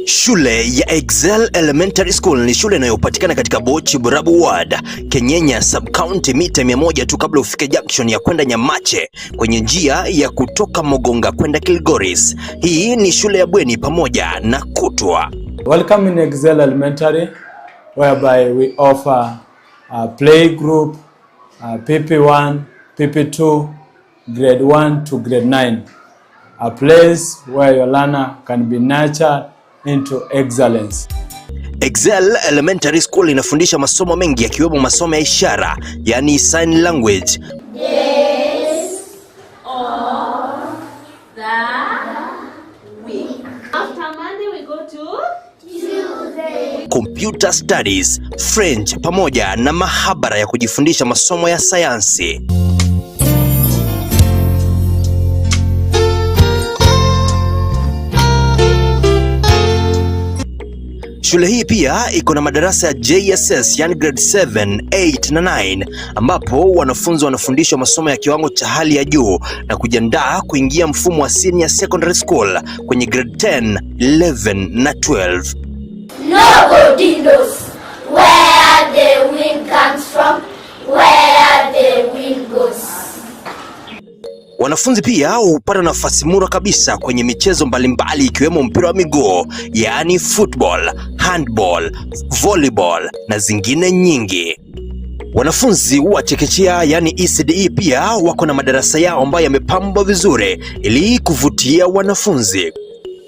Shule ya Excel Elementary School ni shule inayopatikana katika Bochi Burabu Ward, Kenyenya Sub-County, mita 100 tu kabla ufike junction ya kwenda Nyamache kwenye njia ya kutoka Mogonga kwenda Kilgoris. Hii ni shule ya bweni pamoja na kutwa. Welcome in Excel Elementary, whereby we offer a play group, PP1, PP2, grade 1 to grade 9. A place where your learner can be nurtured into excellence. Excel Elementary School inafundisha masomo mengi yakiwemo masomo ya ishara, yani sign language. Days of the week. After Monday we go to Tuesday. Computer studies, French pamoja na mahabara ya kujifundisha masomo ya sayansi. Shule hii pia iko na madarasa ya JSS, yani grade 7, 8 na 9, ambapo wanafunzi wanafundishwa masomo ya kiwango cha hali ya juu na kujiandaa kuingia mfumo wa senior secondary school kwenye grade 10, 11 na 12. Nobody knows where the wind comes from, where the wind goes. Wanafunzi pia hupata nafasi mura kabisa kwenye michezo mbalimbali ikiwemo mpira wa miguu, yani football, handball, volleyball na zingine nyingi. Wanafunzi wa chekechea yani ECDE pia wako na madarasa yao ambayo yamepambwa vizuri ili kuvutia wanafunzi.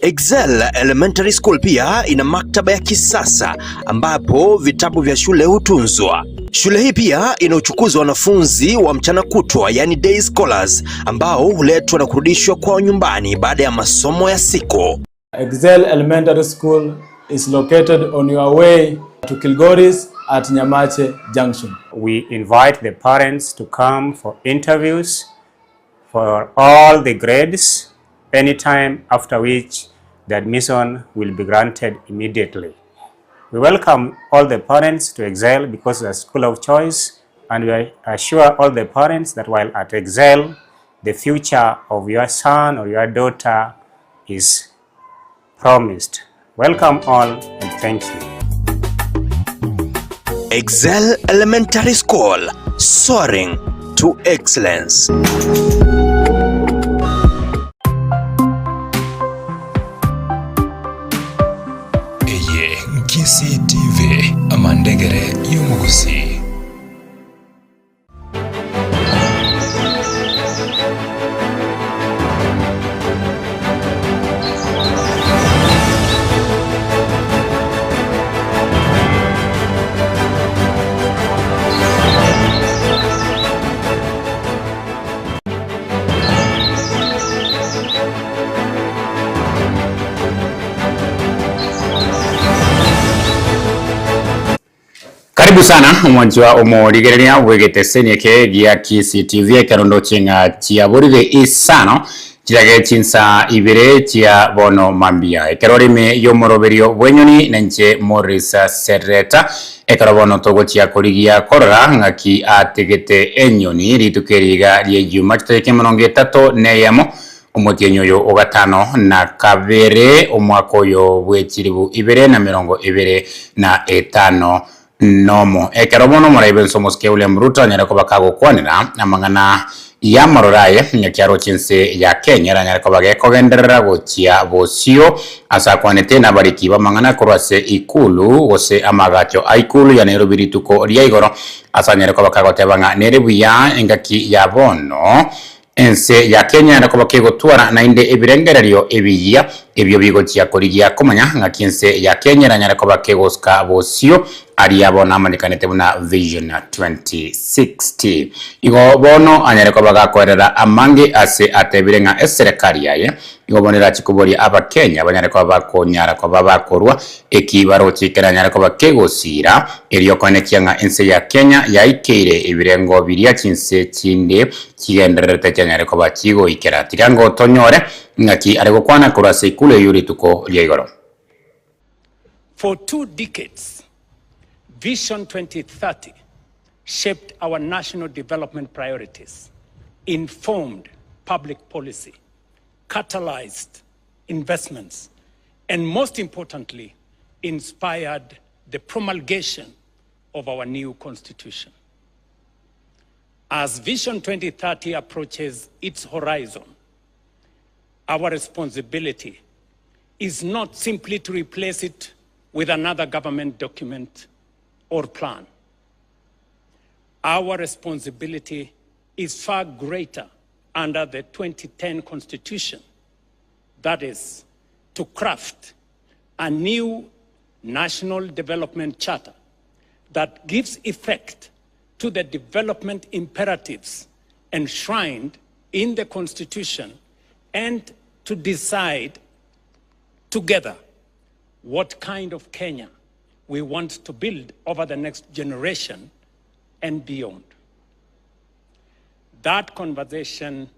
Excel Elementary School pia ina maktaba ya kisasa ambapo vitabu vya shule hutunzwa. Shule hii pia ina uchukuzi wa wanafunzi wa mchana kutwa yani day scholars ambao huletwa na kurudishwa kwao nyumbani baada ya masomo ya siku. Excel Elementary School is located on your way to Kilgoris at Nyamache Junction. We invite the parents to come for interviews for all the grades anytime, after which the admission will be granted immediately. We welcome all the parents to Excel because it's a school of choice, and we assure all the parents that while at Excel, the future of your son or your daughter is promised. Welcome all and thank you. Excel Elementary School, soaring to excellence. Eye Nkisi TV amandegere y'umugusi. Karibu sana umwanjwa umurigereria wegete senyeke gia KCTV karondo chinga chia borire isano kirage chinsa ibere chia bono mambia ekarorime yo moroberio bwenyoni nenche Mourice Seretta ekarobono togo chia korigia korora ngaki ategete Enyoni ritukeriga lie juma kiteke mononge tato neyamo umutenyo yo ogatano na kabere omwakoyo bwechiribu ibere na mirongo ibere na etano nomo ekerobono moraiben somos ke William Ruto nyara ko bakago kwanira amangana ya maroraye nyakyaro chinse ya Kenya nyara ko bage ko genderera gochia bosio asa kwanete na bariki bamangana korase ikulu gose amagacho aikulu ya Nairobi rituko ria igoro asa nyara ko bakago tebanga nerebuya engaki ya bono ense ya Kenya na ko bakego twara na inde ebirengererio ebiya ebyo bigochia korigia komanya ngakinse ya Kenya nyara ko bakego ska bosio ariabona manikanete buna Vision 2060 igo bono anyare ko bagakorera amange ase atebirenga eserikali yaye igo bonera chikubori aba Kenya banyare ko bakonyara ko babakorwa ekibaro chikera nyare ko bakegosira eriyo konekianga ense ya Kenya yaikeire ibirengo biria chinse chinde kigenderete cyanyare ko bakigo ikera tirango tonyore ngaki arego kwana kurase ikule yuri tuko liegoro. For 2 decades Vision 2030 shaped our national development priorities, informed public policy, catalyzed investments, and most importantly, inspired the promulgation of our new constitution. As Vision 2030 approaches its horizon, our responsibility is not simply to replace it with another government document or plan. Our responsibility is far greater under the 2010 Constitution. That is, to craft a new national development charter that gives effect to the development imperatives enshrined in the Constitution and to decide together what kind of Kenya we want to build over the next generation and beyond. That conversation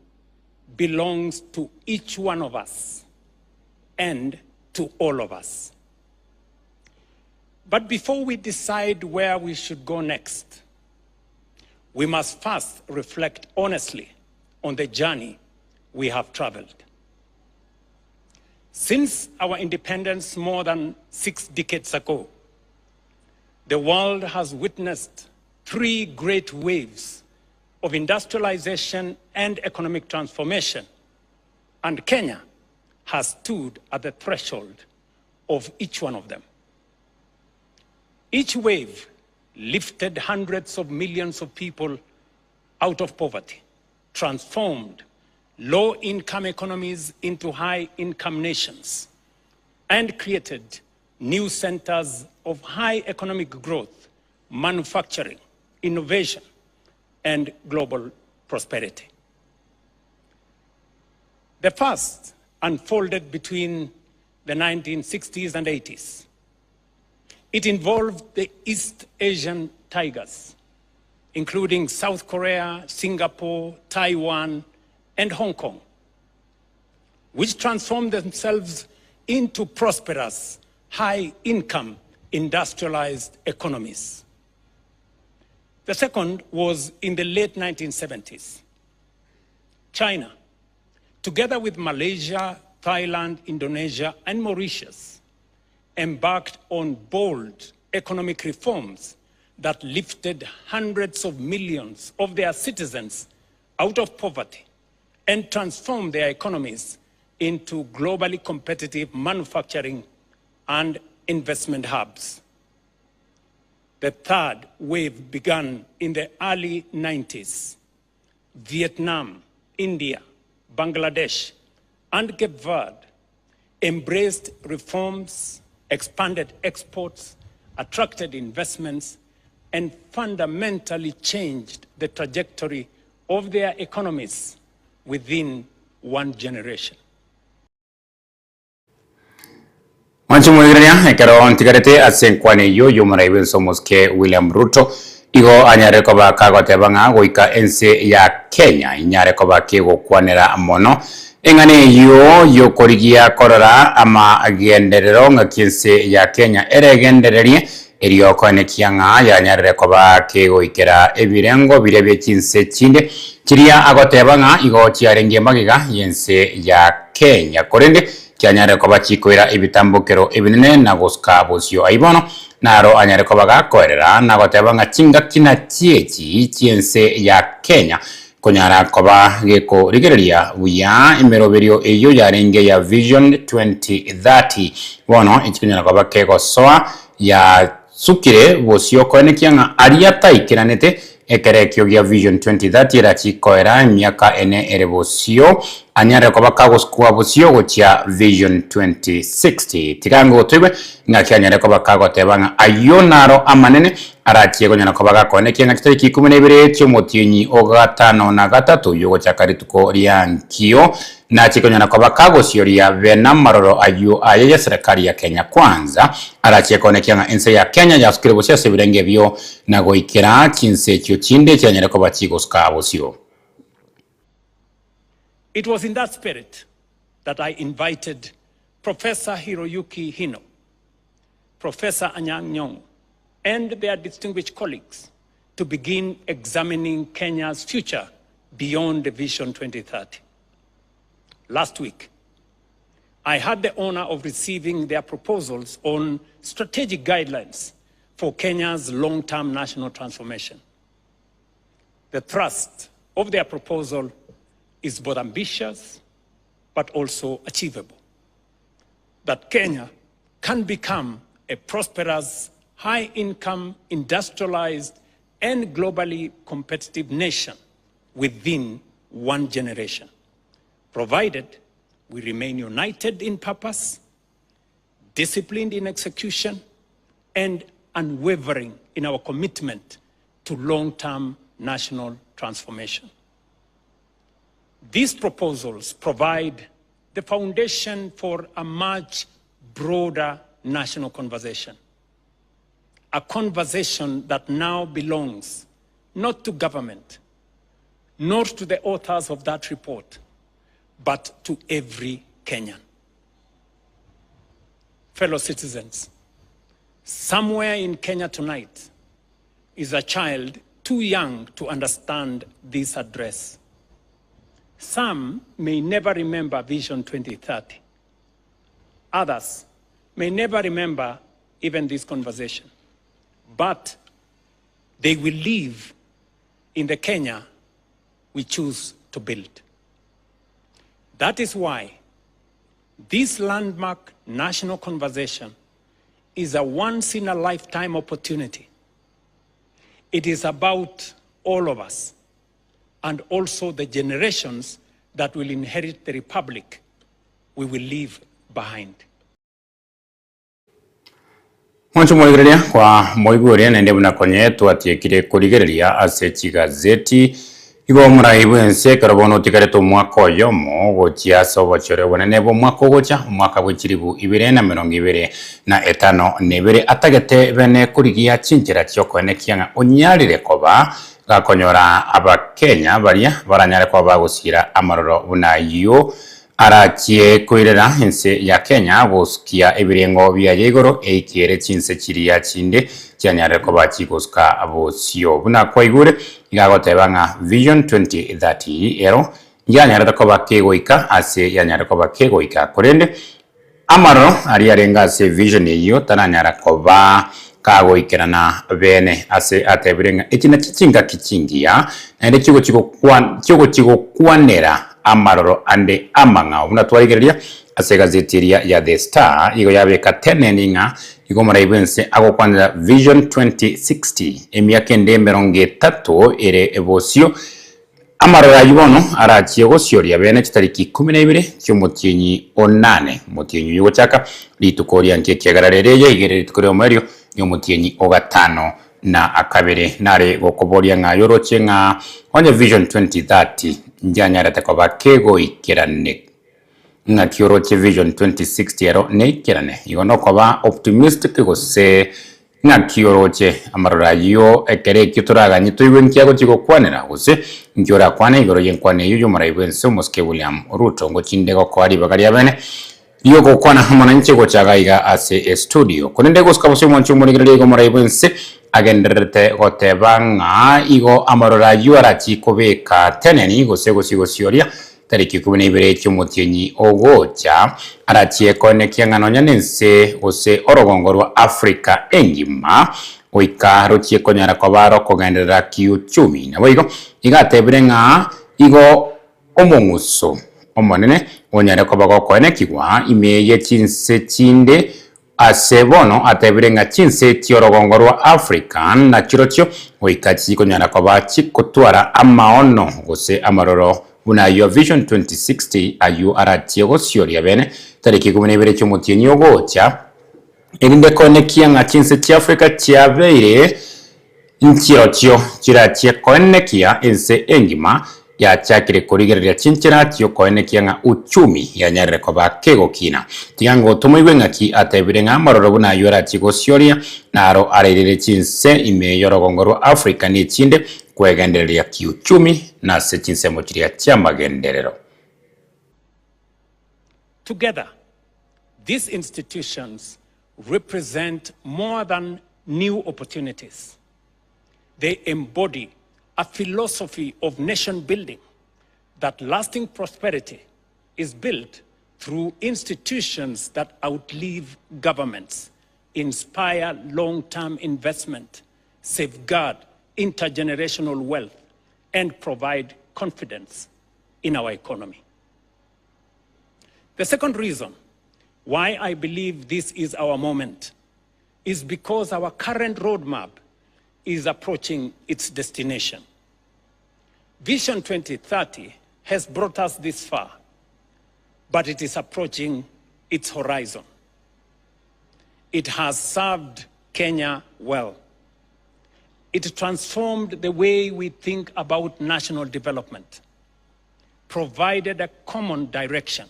belongs to each one of us and to all of us. But before we decide where we should go next, we must first reflect honestly on the journey we have traveled. Since our independence more than 6 decades ago, the world has witnessed 3 great waves of industrialization and economic transformation, and Kenya has stood at the threshold of each one of them. Each wave lifted hundreds of millions of people out of poverty, transformed low-income economies into high-income nations, and created new centers of high economic growth, manufacturing, innovation, and global prosperity. The first unfolded between the 1960s and 80s. It involved the East Asian tigers, including South Korea, Singapore, Taiwan, and Hong Kong, which transformed themselves into prosperous, high-income, industrialized economies. The second was in the late 1970s. China, together with Malaysia, Thailand, Indonesia, and Mauritius, embarked on bold economic reforms that lifted hundreds of millions of their citizens out of poverty and transformed their economies into globally competitive manufacturing and investment hubs. The third wave began in the early 90s. Vietnam, India, Bangladesh, and Cape Verde embraced reforms, expanded exports, attracted investments, and fundamentally changed the trajectory of their economies within one generation. Manchi mwigirania ekero ontigarete asenkwane yo maraiben somos ke William Ruto igo anyare koba kagotebanga goika ense ya Kenya inyare koba ke gokwanera mono engane yo korigia korora ama agenderero ngakinse ya Kenya eregendererie eriyo konekianga yanyare koba ke goikera ebirengo birebye kinse kinde kiria agotebanga igo chiarenge magiga yense ya Kenya korende kyanyare koba chikoira ibitambukero ibinene na goska bosio aibono naro anyare koba gakorera na gotebanga chinga kina chiechi chiense ya Kenya konyara koba geko rigereria buya imeroberio eyo yarenge ya Vision 2030 bono ichinyara koba kego soa ya sukire bosio konekianga ariata ikiranete ekerekyo gya Vision 2030 rachikoera miaka ene erebosio anyare koba kagos kwa bosio gocha Vision 2060 tikango twibe ngakyanyare koba kagotebanga ayonaro amanene arachie gonyana koba gakoneke ngakitariki 12 cy'umutinyi ogatano na gatatu yogo chakarituko ryankio na chikonyana koba kagosio ria bena maroro ayu ayeye serikali ya Kenya kwanza arachie koneke nga ense ya Kenya yaskire bosio sebirenge byo na goikera kinse cyo chinde cyanyare koba chigoska bosio. It was in that spirit that I invited Professor Hiroyuki Hino, Professor Anyang' Nyong'o, and their distinguished colleagues to begin examining Kenya's future beyond the Vision 2030. Last week, I had the honor of receiving their proposals on strategic guidelines for Kenya's long-term national transformation. The thrust of their proposal is both ambitious but also achievable. That Kenya can become a prosperous, high-income, industrialized, and globally competitive nation within one generation, provided we remain united in purpose, disciplined in execution, and unwavering in our commitment to long-term national transformation. These proposals provide the foundation for a much broader national conversation, a conversation that now belongs not to government, not to the authors of that report, but to every Kenyan. Fellow citizens, somewhere in Kenya tonight is a child too young to understand this address. Some may never remember Vision 2030. Others may never remember even this conversation. But they will live in the Kenya we choose to build. That is why this landmark national conversation is a once-in-a-lifetime opportunity It is about all of us and also the generations that will inherit the republic we will leave behind. Mwancho mwigireria kwa moiguria nende bunakonye twatiekire kurigereria ase chigazeti igo muraibu ense karobono tikareto mwaka oyomo gochia sobochore bonene bo mwaka gocha mwaka bwechiribu 2025 nebere atagete bene kurigia chinjira chiokone kianga onyarire koba gakonyora abakenya baria baranyare kwa bagusira amaroro bunayo arachie koirera ense ya Kenya guskia ebirengo bya yegoro eikiere chinse chiria chinde cyanyare ko bachikoska abosio buna kwaigure igagotebanga Vision 2030 ero yanyare ko bakegoika ase yanyare ko bakegoika korende amaro ari arenga se vision iyo tananyara ko ba kagoikerana bene ase atebirenga ekina kichinga kichingia ende chigo kwanera amaroro ande amanga una twaigereria ase gazetiria ya The Star igo yabeka teneninga igo maraibense ago kwanza Vision 2060 emiake ndemberonge 3 ere ebosio amarora yubono arachie gocioria bene chitariki 12 cy'umutinyi onane mutinyi yugo chaka litukoria nke kiegararereye igere litukoria omerio y'umutinyi ogatano na akabere nare gokoboria nga yoroche nga onye Vision 2030 njanyara takoba kego ikirane nga kioroche Vision 2060 ero ne ikirane igono koba optimistic gose nga kioroche amarora yo ekere kituraga nyitoiwe nkiago chiko kwanera gose nkiora kwane igoro yenkwane yuyo maraibense Muske William Ruto ngo chindego ko ari bagaria bene iyo gokwana mwananchi gochagaiga ase studio kunende goskabose mwanchu murigerere igo maraibense agenderete gotebanga igo amarora yuarachi kobeka teneni igo sigocioria tariki 12 cy'umutinyi ogocha arachie kone kiangano nyanense ose orogongo rwa Afrika engima oika rochie konyara kobaro kogenderera kiuchumi nabo igo igatebirenga igo omonguso omonene onyare kobago kone kigwa imeye chinse chinde asebono atebirenga chinse tiorogongo rwa African na chirochio oikachi konyara koba chikotwara amaono gose amaroro una yo Vision 2060 ayu aratie gocioria bene tariki 12 cy'umutinyi ogocha erinde kone kianga chinse ti Africa chiabeire nchirochio chirachie kone kia ense engima ya chakire kurigereria chinchira tio koene kianga uchumi ya nyare koba kego kina tiango tomoibenga ki atebirenga maroro buna yora chigocioria naro arerere chinse ime yorogongoro Africa ni chinde kwegendereria kiuchumi na se chinse mochiria chiamagenderero. Together, these institutions represent more than new opportunities. They embody a philosophy of nation building, that lasting prosperity is built through institutions that outlive governments, inspire long-term investment, safeguard intergenerational wealth, and provide confidence in our economy. The second reason why I believe this is our moment is because our current roadmap is approaching its destination. Vision 2030 has brought us this far, but it is approaching its horizon. It has served Kenya well. It transformed the way we think about national development, provided a common direction,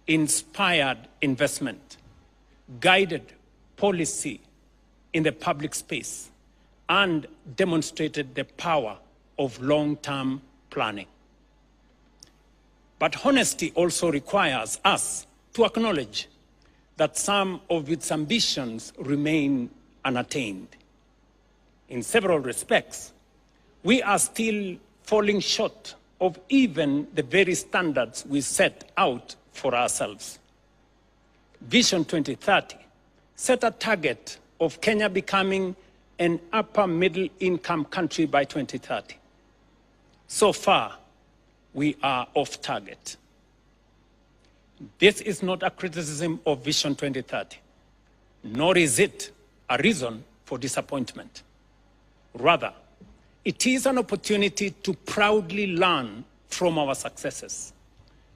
inspired investment, guided policy in the public space, and demonstrated the power of long-term planning. But honesty also requires us to acknowledge that some of its ambitions remain unattained. In several respects, we are still falling short of even the very standards we set out for ourselves. Vision 2030 set a target of Kenya becoming an upper middle income country by 2030. So far, we are off target. This is not a criticism of Vision 2030, nor is it a reason for disappointment. Rather, it is an opportunity to proudly learn from our successes,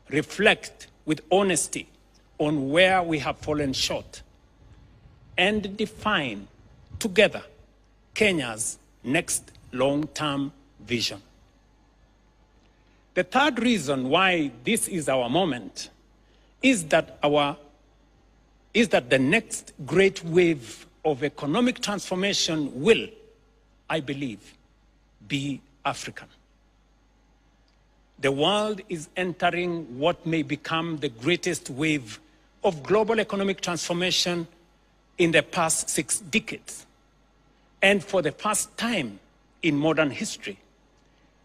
reflect with honesty on where we have fallen short, and define together Kenya's next long-term vision. The third reason why this is our moment is that the next great wave of economic transformation will, I believe, be African. The world is entering what may become the greatest wave of global economic transformation in the past 6 decades. And for the first time in modern history,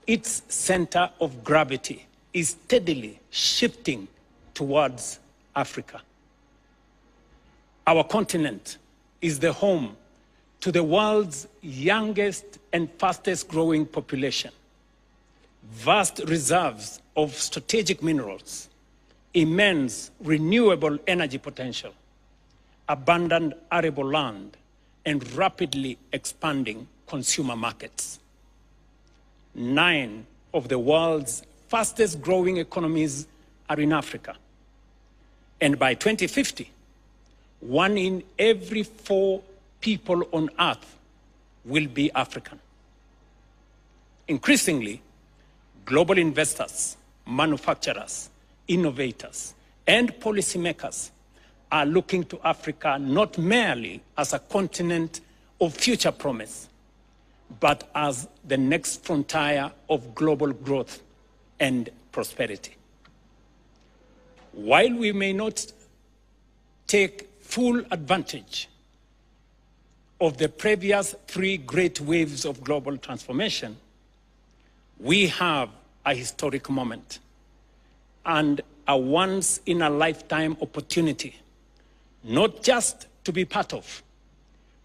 its center of gravity is steadily shifting towards Africa. Our continent is the home to the world's youngest and fastest growing population, vast reserves of strategic minerals, immense renewable energy potential, abundant arable land, and rapidly expanding consumer markets. 9 of the world's fastest growing economies are in Africa. And by 2050, 1 in every 4 people on Earth will be African. Increasingly, global investors, manufacturers, innovators, and policymakers are looking to Africa not merely as a continent of future promise, but as the next frontier of global growth and prosperity. While we may not take full advantage of the previous 3 great waves of global transformation, we have a historic moment and a once-in-a-lifetime opportunity, not just to be part of,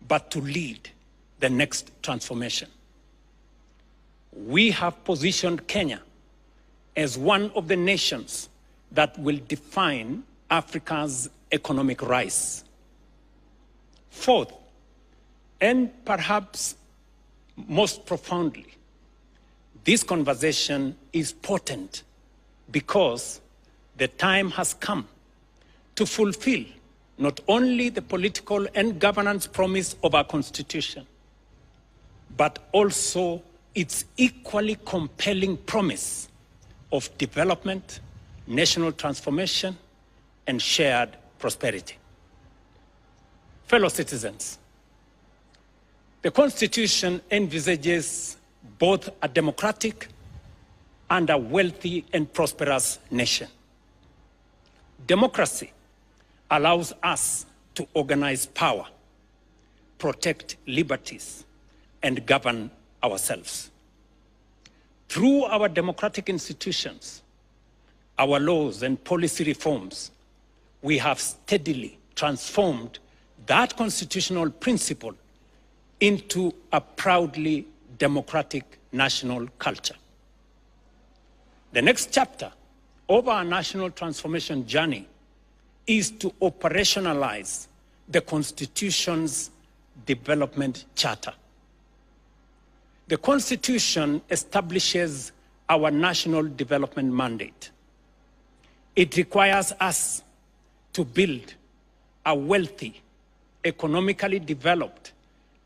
but to lead the next transformation. We have positioned Kenya as one of the nations that will define Africa's economic rise. Fourth, and perhaps most profoundly, this conversation is potent because the time has come to fulfill not only the political and governance promise of our Constitution, but also its equally compelling promise of development, national transformation, and shared prosperity. Fellow citizens, the Constitution envisages both a democratic and a wealthy and prosperous nation. Democracy allows us to organize power, protect liberties, and govern ourselves. Through our democratic institutions, our laws and policy reforms, we have steadily transformed that constitutional principle into a proudly democratic national culture. The next chapter of our national transformation journey is to operationalize the Constitution's development charter. The Constitution establishes our national development mandate. It requires us to build a wealthy, economically developed,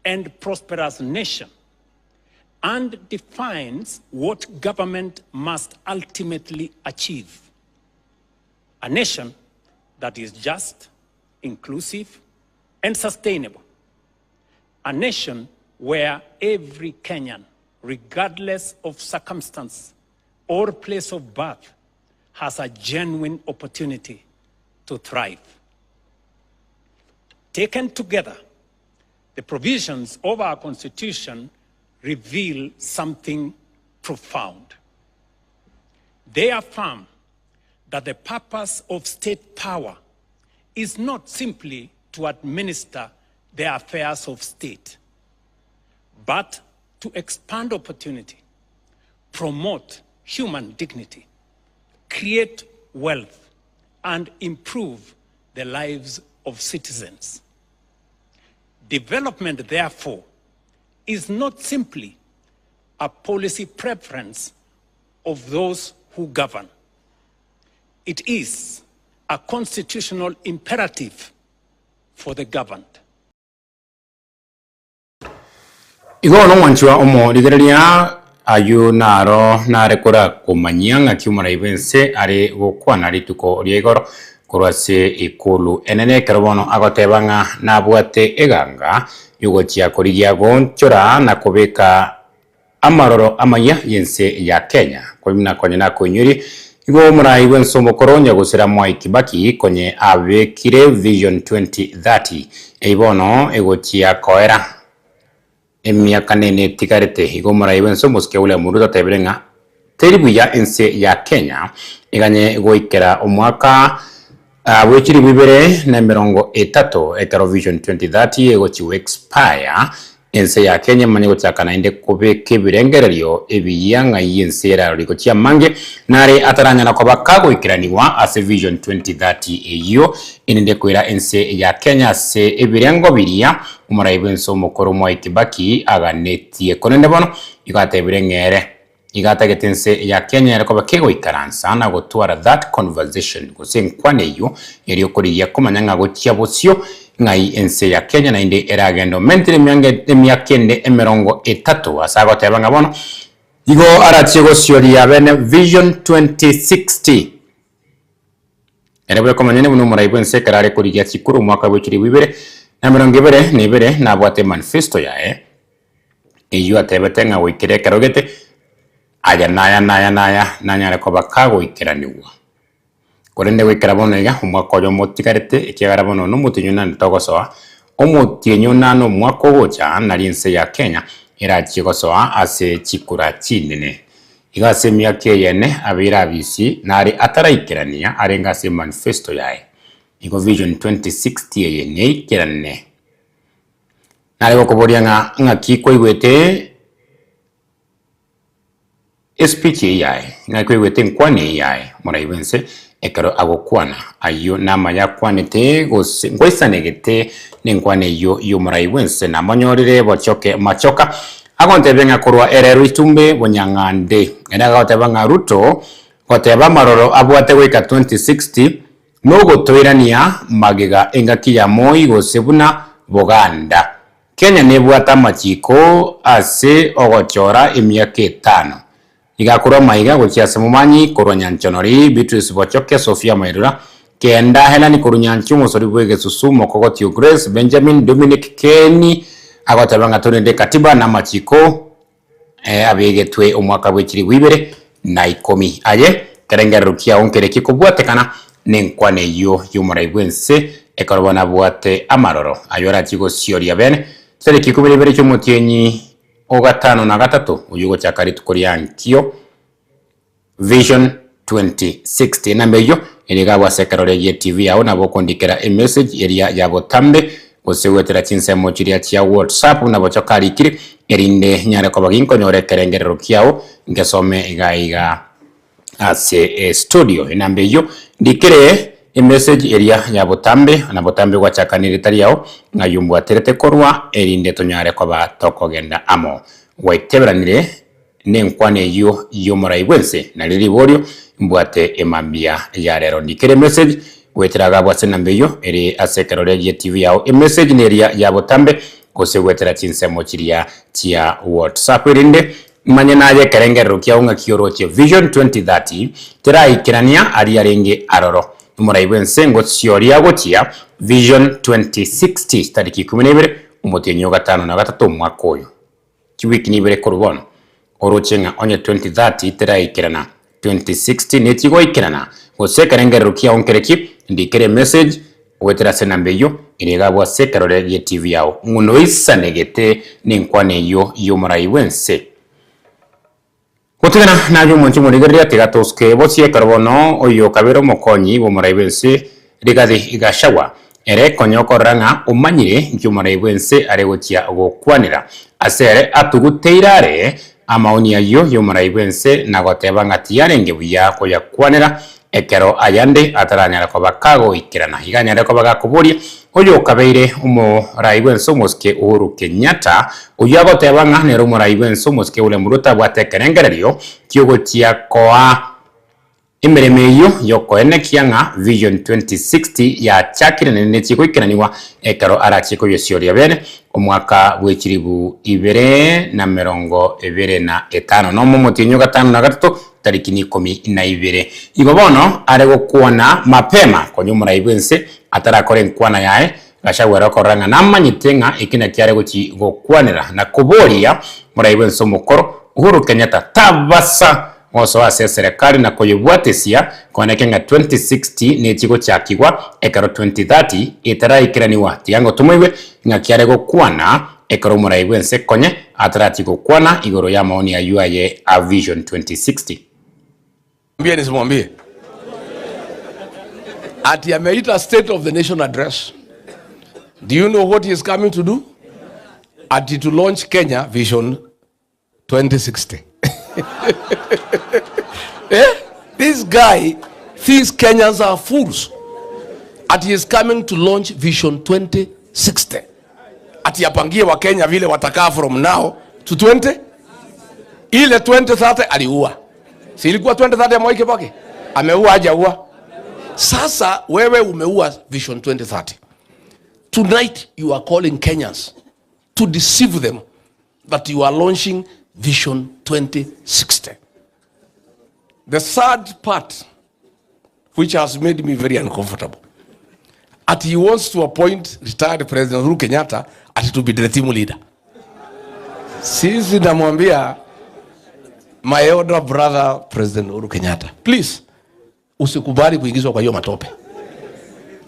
and prosperous nation, and defines what government must ultimately achieve. A nation that is just, inclusive, and sustainable. A nation where every Kenyan, regardless of circumstance or place of birth, has a genuine opportunity to thrive. Taken together, the provisions of our Constitution reveal something profound. They affirm that the purpose of state power is not simply to administer the affairs of state, but to expand opportunity, promote human dignity, create wealth, and improve the lives of citizens. Development, therefore, is not simply a policy preference of those who govern. It is a constitutional imperative for the governed. Igono wanchwa omo ligerelia ayu naro narekora kumanyanga kiumara ibense ari gukwana rituko riegoro kurwase ikulu enene karobono agotebanga nabwate eganga yugochia korigia gonchora na kubeka amaroro amaya yense ya Kenya kwimna konye na konyuri igo mura ibenso mokoronya gusira Mwai Kibaki konye abekire Vision 2030 eibono egochia koera emyaka nene tikarete igo mura ibenso muske ule muruta teberenga teribuya ense ya Kenya iganye goikera omwaka wechiri bibere na mirongo etatu ekaro Vision 2030 egochi expire ense ya Kenya manyo chakana inde kubeke birengererio ebiyanga yense era riko chia mange nare ataranya na kwabaka goikiraniwa ase Vision 2030 eyo inde kwera ense ya Kenya se ebirengo biria umara ibenso mukoro Mwai Kibaki aganetie konende bono igate birengere igata getense ya Kenya yakoba kego ikaransa na gutwara that conversation gusenkwane yo yari okuri yakomanyanga gochia bosio ngai ense ya Kenya na inde eragendo mentire myakende emerongo etatu asago tebanga bono igo arachego siori ya bene Vision 2060 erebe komanyene buno muraibo ense karare kuri ya chikuru mwaka wikiri wibere na mirongo ibere ni ibere na bwate manifesto yae iyo atebetenga wikire karogete aya nanya reko bakago ikiraniwa korende wikira bono iga umwaka yo motikarete ikigara bono no mutinyu na ntogosoa omutinyu nano mwaka gocha nari ense ya Kenya ira chigosoa ase chikura chinene igase myake yene abira bisi nari ataraikirania arenga se manifesto yae igo Vision 2060 yene ikirane nari gokoboria nga kiko igwete speech yae ngakwe wete nkwane yae muraibense ekaro agokwana ayo nama yakwanete ngoisanegete nenkwane yo muraibense na monyorire bochoke machoka agontebenga kurwa erero itumbe bonyangande ena gotebanga Ruto goteba maroro abwate weka 2060 no gotoirania magega engaki ya Moi gosebuna Buganda Kenya nebwata machiko ase ogochora emyake 5 igakura maiga gochiase mumanyi koronyanchonori Beatrice Bochoke Sofia Mairura kenda helani korunyanchu musori bwege susumo kokotio Grace Benjamin Dominic Kenny agotabanga tonende katiba na machiko abegetwe omwaka wechiri wibere na 10 aye kerengerukia onkereki kubwatekana nenkwane yo yumuraibwense ekorobana bwate amaroro ayora chigo sioria bene sereki kubere cy'umutienyi ogatano na gatatu uyugo chakari tukoriankio Vision 2060 na meyo eligabwa sekarore ye TV yao na bokondikera a message area ya botambe gosewetera chinse mochiria chia WhatsApp na bochokari kiri erinde nyare ko baginko nyore kerengerero kiao ngesome igaiga ase studio inambe yo ndikire a message area ya botambe na botambe kwa chakanire tari yao ngayumbwa terete korwa erinde tonyare ko batokogenda amo waiteberanire nenkwane yo muraibwense na lili borio mbwate emambia ya rero ndikire message weteraga bwase nambe yo eri asekerore ye TV yao e message neria ya botambe kose wetera chinsemo chiria chia WhatsApp rinde manye naje kerengero kia unga kioroche Vision 2030 tera ikirania ari arenge aroro muraibwense ngo sioria gotia Vision 2060 tariki 12 umutenyo gatano na gatatu mwaka oyo kiwiki nibere korubono orochenga onye 2030 tera ikirana 2060 netigo ikirana gosekerengero kia onkereki ndikere message wetera senambeyo iregabwa sekarore ye TV yao nguno isanegete nenkwane yo muraiwense Kotegana nayo moncho murigeria tigatoske bosie karbono oyo kabero mokonyi bo muraiwense rigadi igashawa ere konyoko ranga umanyire nkyo muraiwense aregotia gokwanira asere atuguteirare amaoni yo muraiwense nagoteba ngati yarenge buya ko yakwanira ekero ayande ataranyara ko bakago ikirana higanyara ko bagakuburia uyu ukabeire umurai bwenso muske Uhuru Kenyatta uyu agoteba ng'anero umurai bwenso muske ule muruta bwatekerengererio kyogotia koa imirimo iyo yokoenekia ng'a Vision 2060 ya chakire nene chikoikeraniwa ekero arachiko yosyoria bene omwaka bwekiribu 2025 no mutinyo gatano na gatatu tariki 12 igo bono are gokuona mapema konyo murai bwense atarakore nkwana yae gashagwera koranga namanyite ng'a ikina kyare gochi gokwanira na kuboria murai bwense mukoro Uhuru Kenyatta tabasa oso wa serikali na koyobwatesia koneke nga 2060 ne chigo chakigwa ekaro 2030 itaraikiraniwa tigango tumwiwe nga kyare gokwana ekaro murai bwense konye atarati gokwana igoro ya maoni ya UIA a Vision 2060. Mwambie nisimwambie ati ameita State of the Nation address. Do you know what he is coming to do? Ati to launch Kenya Vision 2060. This guy thinks Kenyans are fools. Ati he is coming to launch Vision 2060. Ati apangie wa Kenya vile watakaa from now to 20. Ile 2030 aliua. Si ilikuwa 2030 ya Mwai Kibaki? Ameua hajaua? Sasa wewe umeua Vision 2030. Tonight you are calling Kenyans to deceive them that you are launching Vision 2060. The third part, which has made me very uncomfortable, at he wants to appoint retired President Uhuru Kenyatta at to be the team leader. Sisi namwambia my elder brother President Uhuru Kenyatta, please usikubali kuingizwa kwa hiyo matope.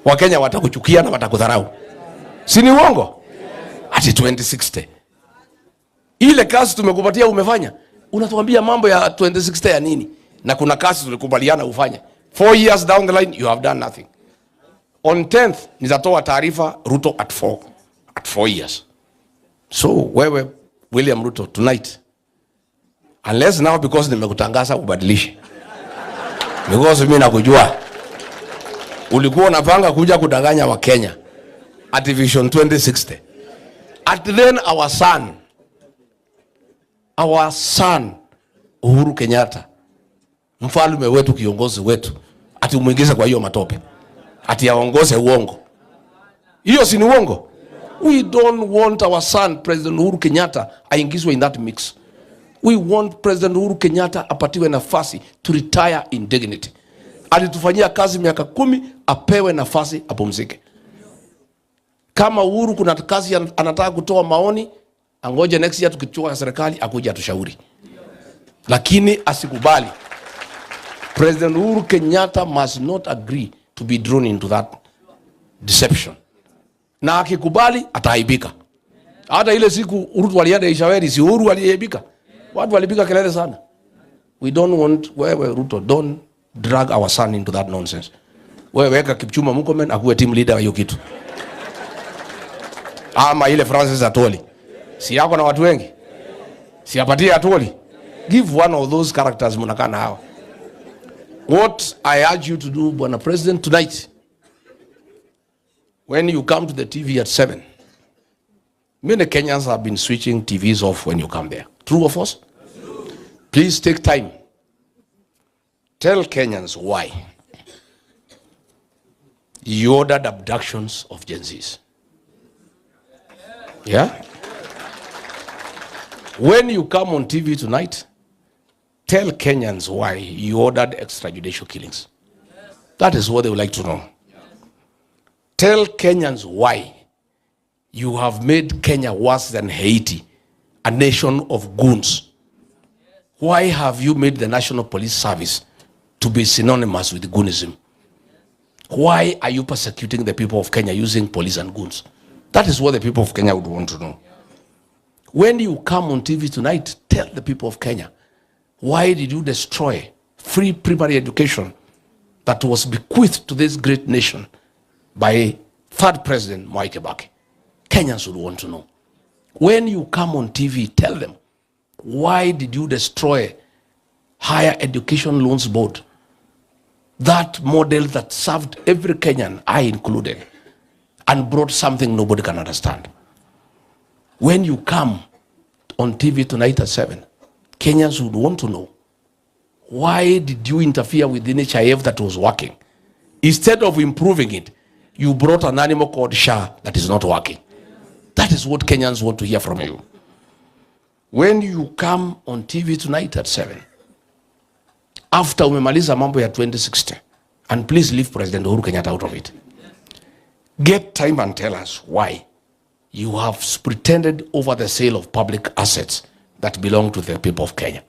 Wakenya watakuchukia na watakudharau. Si ni uongo? Ati 2060. Ile kazi tumekupatia umefanya. Unatuambia mambo ya 2060 ya nini? Na kuna kazi tulikubaliana ufanye. 4 years down the line you have done nothing. On 10th nitatoa taarifa Ruto at 4 years. So wewe William Ruto tonight, unless now because nimekutangaza ubadilishe. Because mimi nakujua ulikuwa unapanga kuja kudanganya wa Kenya at Vision 2060. At then our son Uhuru Kenyatta, mfalme wetu, kiongozi wetu, ati umuingize kwa hiyo matope, ati aongoze uongo. Hiyo si ni uongo? We don't want our son President Uhuru Kenyatta aingizwe in that mix. We want President Uhuru Kenyatta apatiwe nafasi to retire in dignity. Alitufanyia kazi miaka 10, apewe nafasi apumzike. Kama Uhuru kuna kazi anataka kutoa maoni, angoje next year tukichukua serikali akuja atushauri. Lakini asikubali. President Uhuru Kenyatta must not agree to be drawn into that deception. Na akikubali ataaibika. Hata ile siku Ruto alienda Ishaweri, si Uhuru aliaibika. Watu walipiga kelele sana. We don't want, wewe Ruto, don't drag our son into that nonsense. Wewe weka Kipchumba Murkomen akuwe team leader wa hiyo kitu. Ama ile Francis Atoli. Si yako na watu wengi? Si apatie Atoli? Give one of those characters mnakana hawa. What I urge you to do, Bwana President, tonight, when you come to the TV at 7, many Kenyans have been switching TVs off when you come there. True or false? Please take time. Tell Kenyans why you ordered abductions of Gen Zs. Yeah? When you come on TV tonight, tell Kenyans why you ordered extrajudicial killings. That is what they would like to know. Tell Kenyans why you have made Kenya worse than Haiti, a nation of goons. Why have you made the National Police Service to be synonymous with goonism? Why are you persecuting the people of Kenya using police and goons? That is what the people of Kenya would want to know. When you come on TV tonight, tell the people of Kenya, why did you destroy free primary education that was bequeathed to this great nation by third president Mwai Kibaki? Kenyans would want to know. When you come on TV, tell them, why did you destroy Higher Education Loans Board that model that served every Kenyan, I included, and brought something nobody can understand. When you come on TV tonight at 7, Kenyans would want to know, why did you interfere with the NHIF that was working? Instead of improving it, you brought an animal called SHA that is not working. That is what Kenyans want to hear from you. When you come on TV tonight at 7, after umemaliza mambo ya 2060, and please leave President Uhuru Kenyatta out of it, get time and tell us why you have pretended over the sale of public assets that belong to the people of Kenya.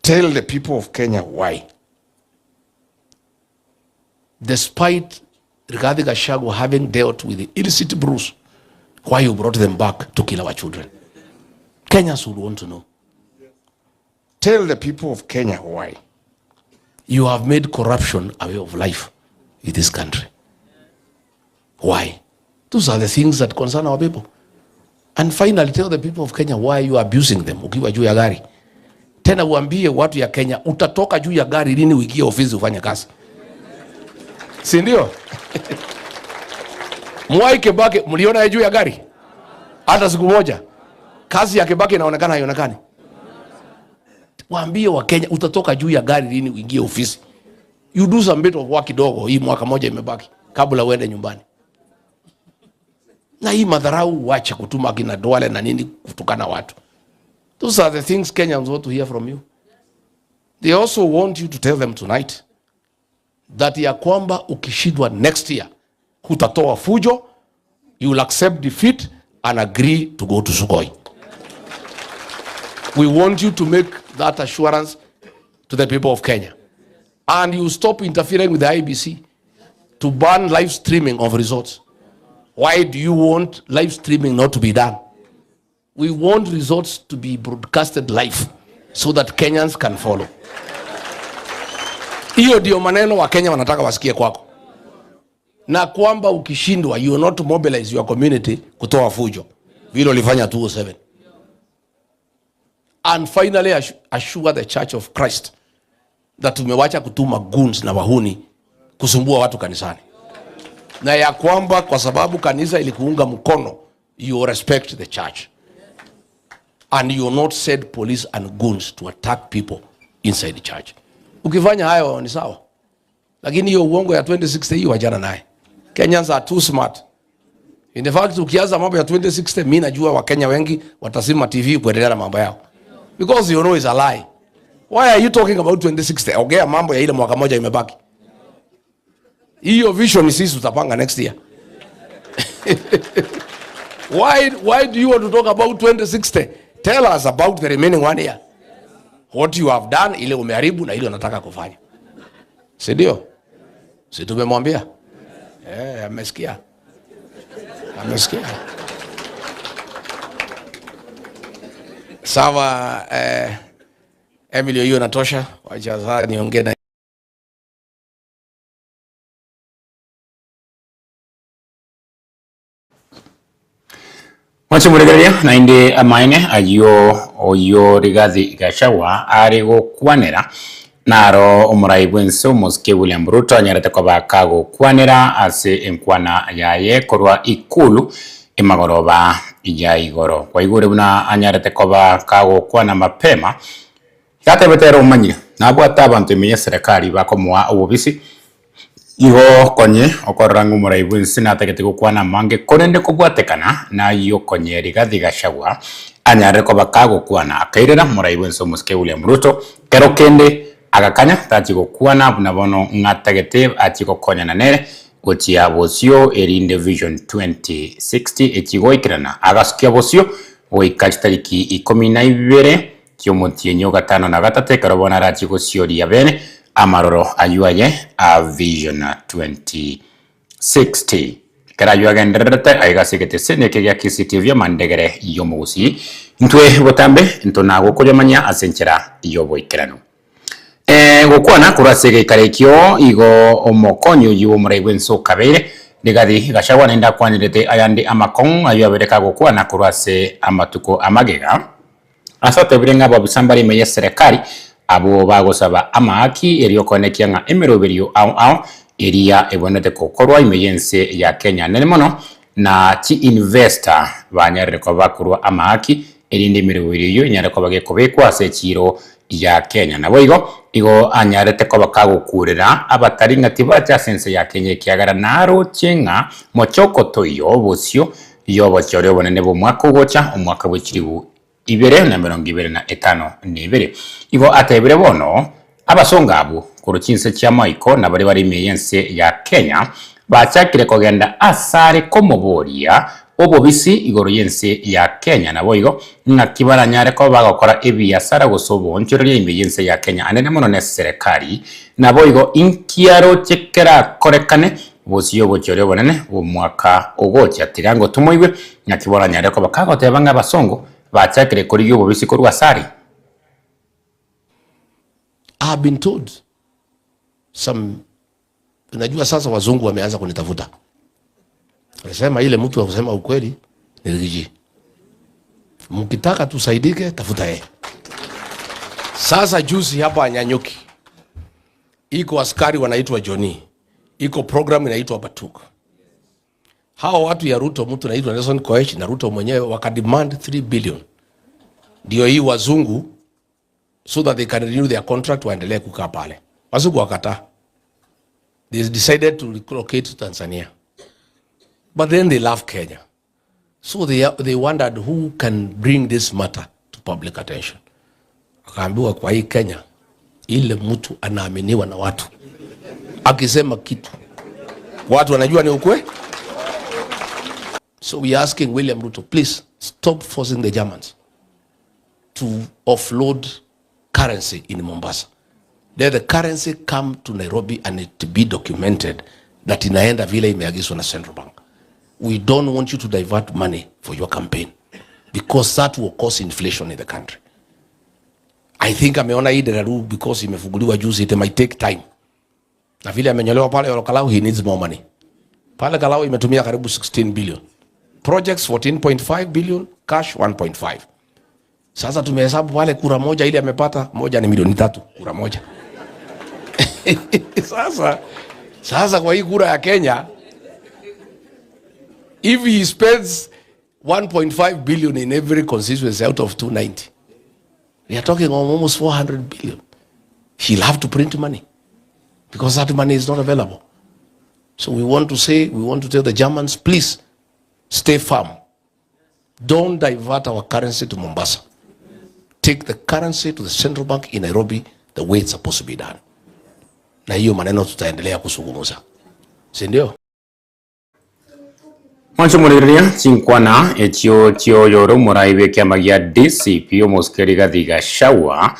Tell the people of Kenya why. Despite Rigathi Gachagua having dealt with the illicit brews, why you brought them back to kill our children? Kenyans would want to know. Tell the people of Kenya why you have made corruption a way of life in this country. Why? Those are the things that concern our people. And finally, tell the people of Kenya why you are abusing them. Ukiwa juu ya gari. Tena uambie watu ya Kenya, utatoka juu ya gari lini uingie ofisi ufanye kazi. Si ndio? Mwai Kibaki, mliona juu ya gari? Hata siku moja. Kazi ya Kibaki inaonekana haionekani. Waambie wa Kenya, utatoka juu ya gari lini uingie ofisi. You do some bit of work kidogo, hii mwaka moja imebaki kabla uende nyumbani. Na hii madharau wacha kutuma kina Duale na nini kutukana watu. Those are the things Kenyans want to hear from you. They also want you to tell them tonight that ya kwamba ukishindwa next year, hutatoa fujo, you will accept defeat and agree to go to Sugoi. We want you to make that assurance to the people of Kenya. And you stop interfering with the IBC to ban live streaming of results. Why do you want live streaming not to be done? We want results to be broadcasted live so that Kenyans can follow. Hiyo ndio maneno wa Kenya wanataka wasikie kwako. Na kwamba ukishindwa, you will not mobilize your community kutoa fujo. Vile ulifanya 2007. And finally, assure the Church of Christ that tumewacha kutuma goons na wahuni kusumbua watu kanisani. Na ya kwamba kwa sababu kanisa ilikuunga mkono, you respect the church. And you will not send police and goons to attack people inside the church. Ukifanya hayo ni sawa. Lakini hiyo uongo ya 2060 hiyo wajana naye. Kenyans are too smart. In fact, ukianza mambo ya 2060, mimi najua Wakenya wengi watazima TV kuendelea na mambo yao. Because you know it's a lie. Why are you talking about 2060? Ongea mambo ya ile mwaka moja imebaki. Hiyo vision sisi tutapanga next year. Why do you want to talk about 2060? Tell us about the remaining 1 year. What you have done, ile umeharibu na ile unataka kufanya. Si ndio? Si tumemwambia? Amesikia. Amesikia. Sawa, Emilio hiyo natosha. Wacha sasa niongee na Wacha muregeria na inde amaine ayo oyo Rigathi Gachagua ari gukwanira naro omuraibu ense Muske William Ruto anyarete kwabaka gukwanira ase enkwana yaye korwa ikulu imagoroba ija igoro kwa igure buna anyarete kwabaka gukwana mapema yatebetero umanyire nabwo atabantu imenye serikali bakomwa obubisi igo konye okorangu muraibu ense nategete gukwana mange korende kugwatekana na iyo konye Rigathi Gachagua anyarete kwabaka gukwana akairera muraibu ense Muske William Ruto kero kende agakanya tati gukwana buna bono ngategete atiko konya na nere gotia bosio erinde vision 2060 etigoikirana agasikia bosio oikashtariki 12 kyomotienyo gatano na gatate karobona rati gosiori ya bene amaroro ayuaye a vision 2060 karayo agenderete aigasigete seneke ya KCTV mandegere yomugusi ntwe botambe ntonago kujamanya asenchera yoboikirano gukwana kurasege karekyo igo omokonyo yiwo muraibu enso kabere Rigathi Gachagua nenda kwanirete ayandi amakon ayobereka gukwana kurase amatuko amagega asate birenga babusambari meye serikali abo bagosaba amaki eriokonekia ng'a emeroberio ao eria ebonete kokorwa imeyense ya Kenya nene mono na chi investor banyarire ko bakurwa amaki erinde emeroberio inyare ko bagekobekwa ase chiro ya Kenya nabo igo anyarete ko bakagukurira abatari ng'ati bacha sense ya Kenya kiagara naro chenga mochoko toyo bosio yobo chore bonene bo mwaka gocha omwaka bw'ekiribu 2025 igo atebire bono abasongabu kuruchinse chia maiko na bari bari meyense ya Kenya bachakire kogenda asare komoboria obobisi igoro yense ya Kenya nabo igo ng'akibara nyare ko bagokora ebiasara gosobo nchorere imeyense ya Kenya anene mono ne serikali nabo igo inkiaro chekera korekane bosio bochore bonene omwaka ogocha tirango tumoiwe ng'akibara nyare ko bakagoteba ng'abasongo bachakire kuri yobo bisi korwa sari. I have been told unajua sasa wazungu wameanza kunitafuta. Wanasema ile mtu wa kusema ukweli ni Rigiji. Mkitaka tusaidike tafuta yeye. Sasa juzi hapa Nyanyuki iko askari wanaitwa Johnny. Iko program inaitwa Batuk. Hao watu ya Ruto, mtu anaitwa Nelson Koech na Ruto mwenyewe wakademand 3 billion. Ndio hii wazungu so that they can renew their contract waendelee kukaa pale. Wazungu wakata. They decided to relocate to Tanzania. But then they love Kenya. So they wondered who can bring this matter to public attention. Wakaambiwa kwa hii Kenya, ile mtu anaaminiwa na watu. Akisema kitu, watu wanajua ni ukweli. So we are asking William Ruto, please stop forcing the Germans to offload currency in Mombasa. Let the currency come to Nairobi and it to be documented that inaenda vile imeagizwa na Central Bank. We don't want you to divert money for your campaign because that will cause inflation in the country. I think ameona hii deraru because imefunguliwa juzi, it might take time. Na vile amenyolewa pale Kalau, he needs more money. Pale Kalau imetumia karibu 16 billion. Projects 14.5 billion, cash 1.5. Sasa tumehesabu wale kura moja ile amepata, moja ni milioni 3 kura moja. Sasa kwa hii kura ya Kenya, if he spends 1.5 billion in every constituency out of 290, we are talking almost 400 billion. He'll have to print money because that money is not available. So we want to tell the Germans, please stay firm. Don't divert our currency to Mombasa. Take the currency to the Central Bank in Nairobi the way it's supposed to be done. Na hiyo maneno tutaendelea kusungumuza. Si ndio? Mwancho muriria chinkwana echio yoro muraibe kiamagia DCP omoskeri gathiga shawa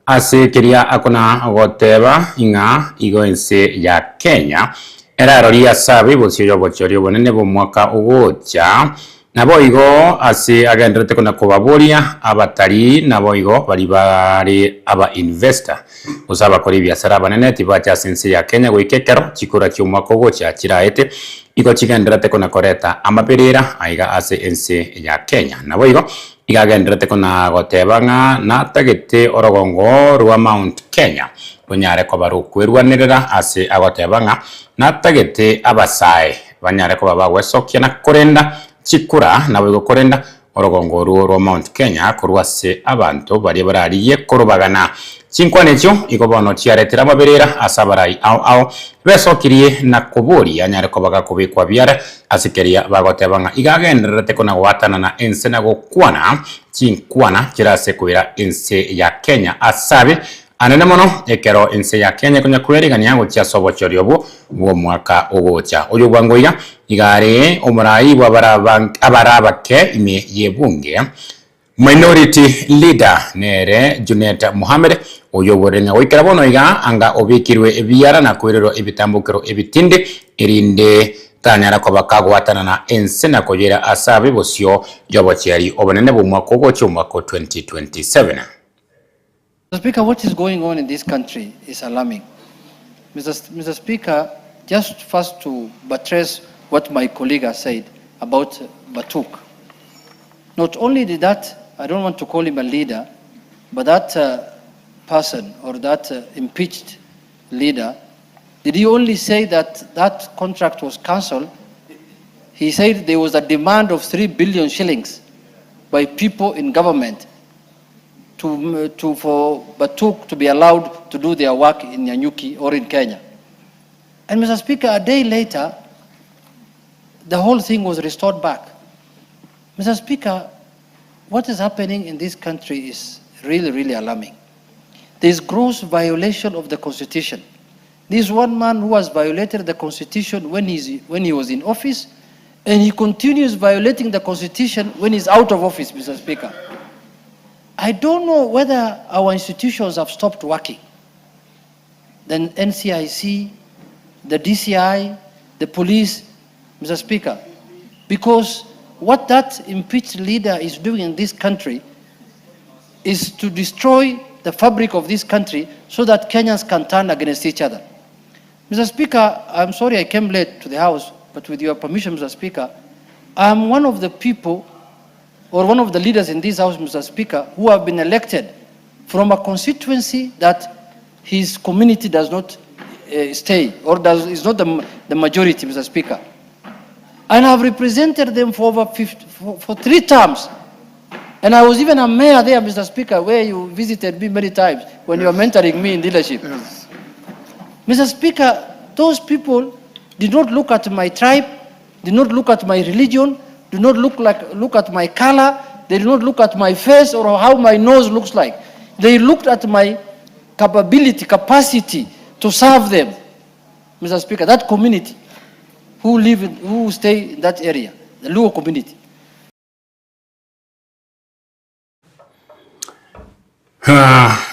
ase keria akona goteba inga igoense ya Kenya eraroria sabe bosio yobochorio bonene bo mwaka ugocha nabo igo ase agendrete kona kobaboria abatari nabo igo bari aba investor usaba kori biashara banene tibacha sense ya Kenya goikekero chikura cyumwaka ugocha kiraete igo chigendrete kona koreta amaperera aiga ase ense ya Kenya nabo igo igagendrete kona gotebanga na tagete orogongo rwa Mount Kenya runyare ko barukwerwanirira ase agotebanga na tagete abasae banyare ko babagwesokia na korenda chikura na bwo korenda orogongo rwa Mount Kenya kurwase abantu bari barariye korubagana chinkwanecho igobono chiaretera maberera asabarai au besokirie na kuburi anyare ko bagakubikwa byara asikeria bagotebanga igagenderete kona gwatana na ense na gokwana chinkwana kirase kwira ense ya Kenya asabe anene mono ekero ense ya Kenya kunya kwerigania ngo chia sobochorio bwo mwaka ugocha uyu gwangoiga igare omurai bwa abarabake ime yebunge minority leader nere Junet Mohamed uyu borenga wikira bono iga anga obikirwe ebiara na kwirero ebitambukiro ebitinde irinde tanyara ko bakagwatana na ense na kogera asabe bosio yobocheri obonene bwo mwaka ugocha mwaka 2027. Mr. Speaker, what is going on in this country is alarming. Mr. Speaker, just first to buttress what my colleague has said about Batuk. Not only did that, I don't want to call him a leader, but that person or that impeached leader, did he only say that that contract was cancelled? He said there was a demand of 3 billion shillings by people in government for Batuk to be allowed to do their work in Nyanyuki or in Kenya. And Mr. Speaker, a day later, the whole thing was restored back. Mr. Speaker, what is happening in this country is really, really alarming. There is gross violation of the Constitution. This one man who has violated the Constitution when he was in office, and he continues violating the Constitution when he's out of office, Mr. Speaker. I don't know whether our institutions have stopped working. The NCIC, the DCI, the police, Mr. Speaker, because what that impeached leader is doing in this country is to destroy the fabric of this country so that Kenyans can turn against each other. Mr. Speaker, I'm sorry I came late to the House, but with your permission, Mr. Speaker, I'm one of the people or one of the leaders in this House, Mr. Speaker, who have been elected from a constituency that his community does not stay or is not the majority, Mr. Speaker. And I've represented them for over 3 terms. And I was even a mayor there, Mr. Speaker, where you visited me many times when you were mentoring me in leadership. Yes. Mr. Speaker, those people did not look at my tribe, did not look at my religion, did not look at my color, they did not look at my face or how my nose looks like. They looked at my capacity to serve them. Mr. Speaker, that community who stay in that area, the Luo community.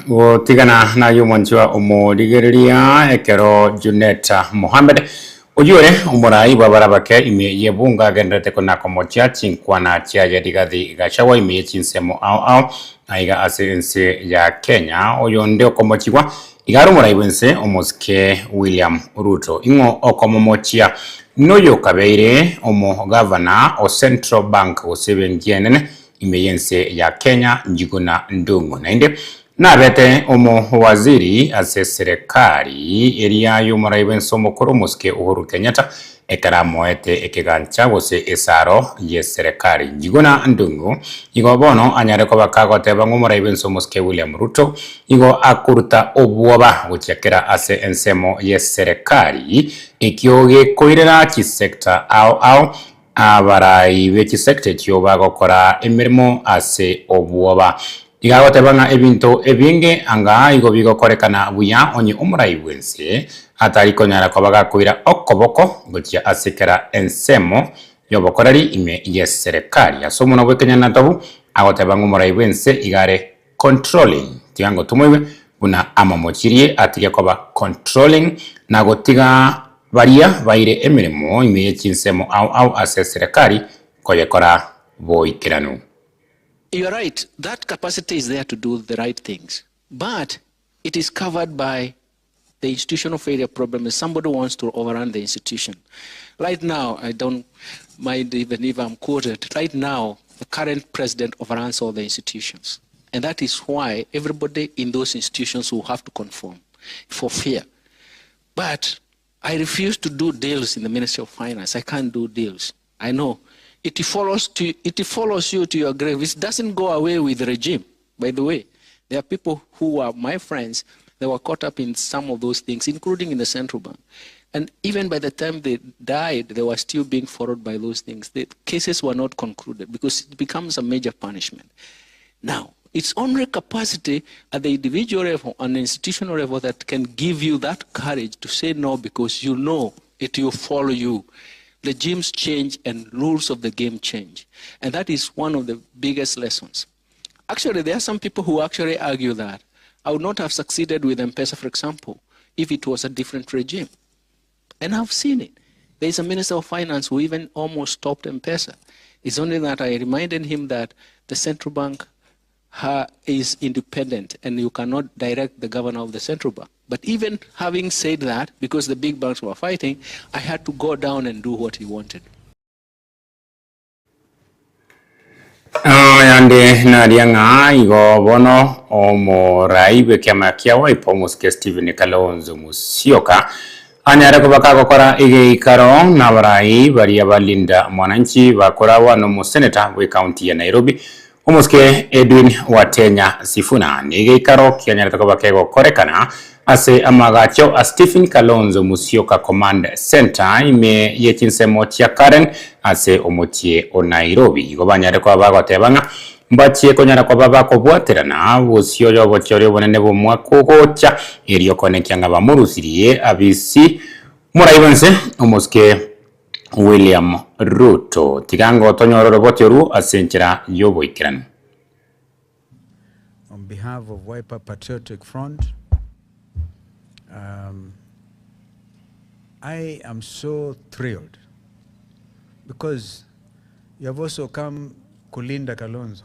Gutigana na yumonchwa umurigereria ekero Juneta Mohammed ujure umurai babarabake ime yebunga gendrete kona komocha chinkwana chia yadigathi gashawa ime chinsemo au aiga asense ya Kenya oyo ndio komochiwa igaru murai wense omoske William Ruto ingo okomomochia noyo kabeire omo governor o Central Bank osebengienene imeyense ya Kenya njiguna ndungu nainde na bete omo waziri ase serikali eria yumurai somo koromuske Uhuru Kenyatta ekaramoete ekegancha wose esaro ye serikali njiguna ndungu igo bono anyare ko bakagote bangumurai somoske William Ruto igo akurta obwoba guchekera ase ensemo ye serikali ekioge koirera ki sector au abarai beki sector cyoba gukora emirimo ase obwoba igagote banga ebinto ebinge anga igo bigokorekana buya onye umurai wense atari konyara ko bagakwira okoboko gutia asekera ensemo yobokorari ime ye serikali asomo no Kenya natabu agote banga umurai wense igare controlling tiango tumwe kuna amamochirie atiga koba controlling na gotiga baria baire emirimo ime ye chinsemo au ase serikali koyekora boikiranu. You're right, that capacity is there to do the right things, but it is covered by the institutional failure problem if somebody wants to overrun the institution. Right now, I don't mind even if I'm quoted, right now, the current president overruns all the institutions. And that is why everybody in those institutions will have to conform for fear. But I refuse to do deals in the Ministry of Finance. I can't do deals. I know. It follows you to your grave. It doesn't go away with the regime, by the way. There are people who are my friends, they were caught up in some of those things, including in the central bank. And even by the time they died, they were still being followed by those things. The cases were not concluded because it becomes a major punishment. Now, it's only capacity at the individual level and the institutional level that can give you that courage to say no because you know it will follow you. Regimes change and rules of the game change. And that is one of the biggest lessons. Actually, there are some people who actually argue that I would not have succeeded with M-Pesa, for example, if it was a different regime. And I've seen it. There is a Minister of Finance who even almost stopped M-Pesa. It's only that I reminded him that the central bank is independent and you cannot direct the governor of the central bank. But even having said that, because the big banks were fighting, I had to go down and do what he wanted. nande na rianga igo bono omorai bekiama kia waipo muske Stephen Kalonzo Musyoka anyara kubaka gukora igeikaro na barai baria balinda mwananchi bakora wano mu senator we county ya Nairobi umuske Edwin Watenya Sifuna igeikaro kianyara kubaka gukorekana ase amagacho a Stephen Kalonzo Musyoka Command Center ime yechinsemo tia Karen ase omotie o Nairobi igo banyare kwa bagotebanga mbachie konyara kwa baba kobwaterana busio yo bochore bonene bomwa kugocha iriyo konekyanga bamurusirie abisi muraibanse omoske William Ruto tigango tonyororo boteru asenchera yoboikirana. On behalf of Wiper Patriotic Front, I am so thrilled because you have also come kulinda Kalonzo.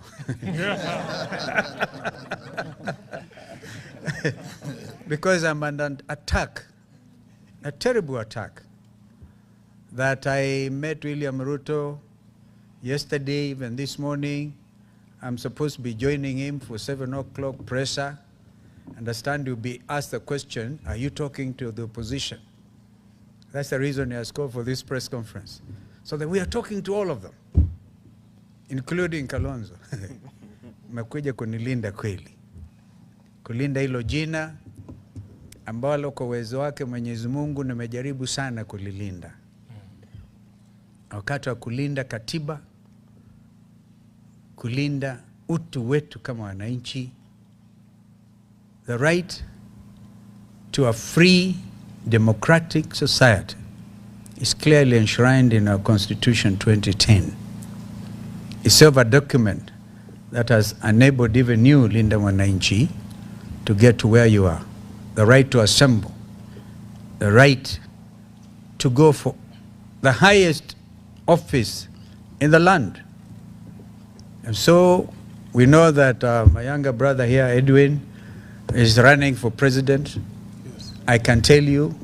Because I'm under an attack, a terrible attack, that I met William Ruto yesterday, even this morning. I'm supposed to be joining him for 7 o'clock presser. Understand you'll be asked the question, are you talking to the opposition? That's the reason he has called for this press conference. So that we are talking to all of them, including Kalonzo. Mekuja kunilinda kweli. Kulinda hilo jina ambalo kwa uwezo wake Mwenyezi Mungu nimejaribu sana kulilinda. Wakati wa kulinda katiba, kulinda utu wetu kama wananchi, the right to a free democratic society is clearly enshrined in our Constitution 2010. Itself a document that has enabled even you, Linda Wananchi, to get to where you are. The right to assemble, the right to go for the highest office in the land. And so we know that my younger brother here, Edwin, is running for president. Yes. I can tell you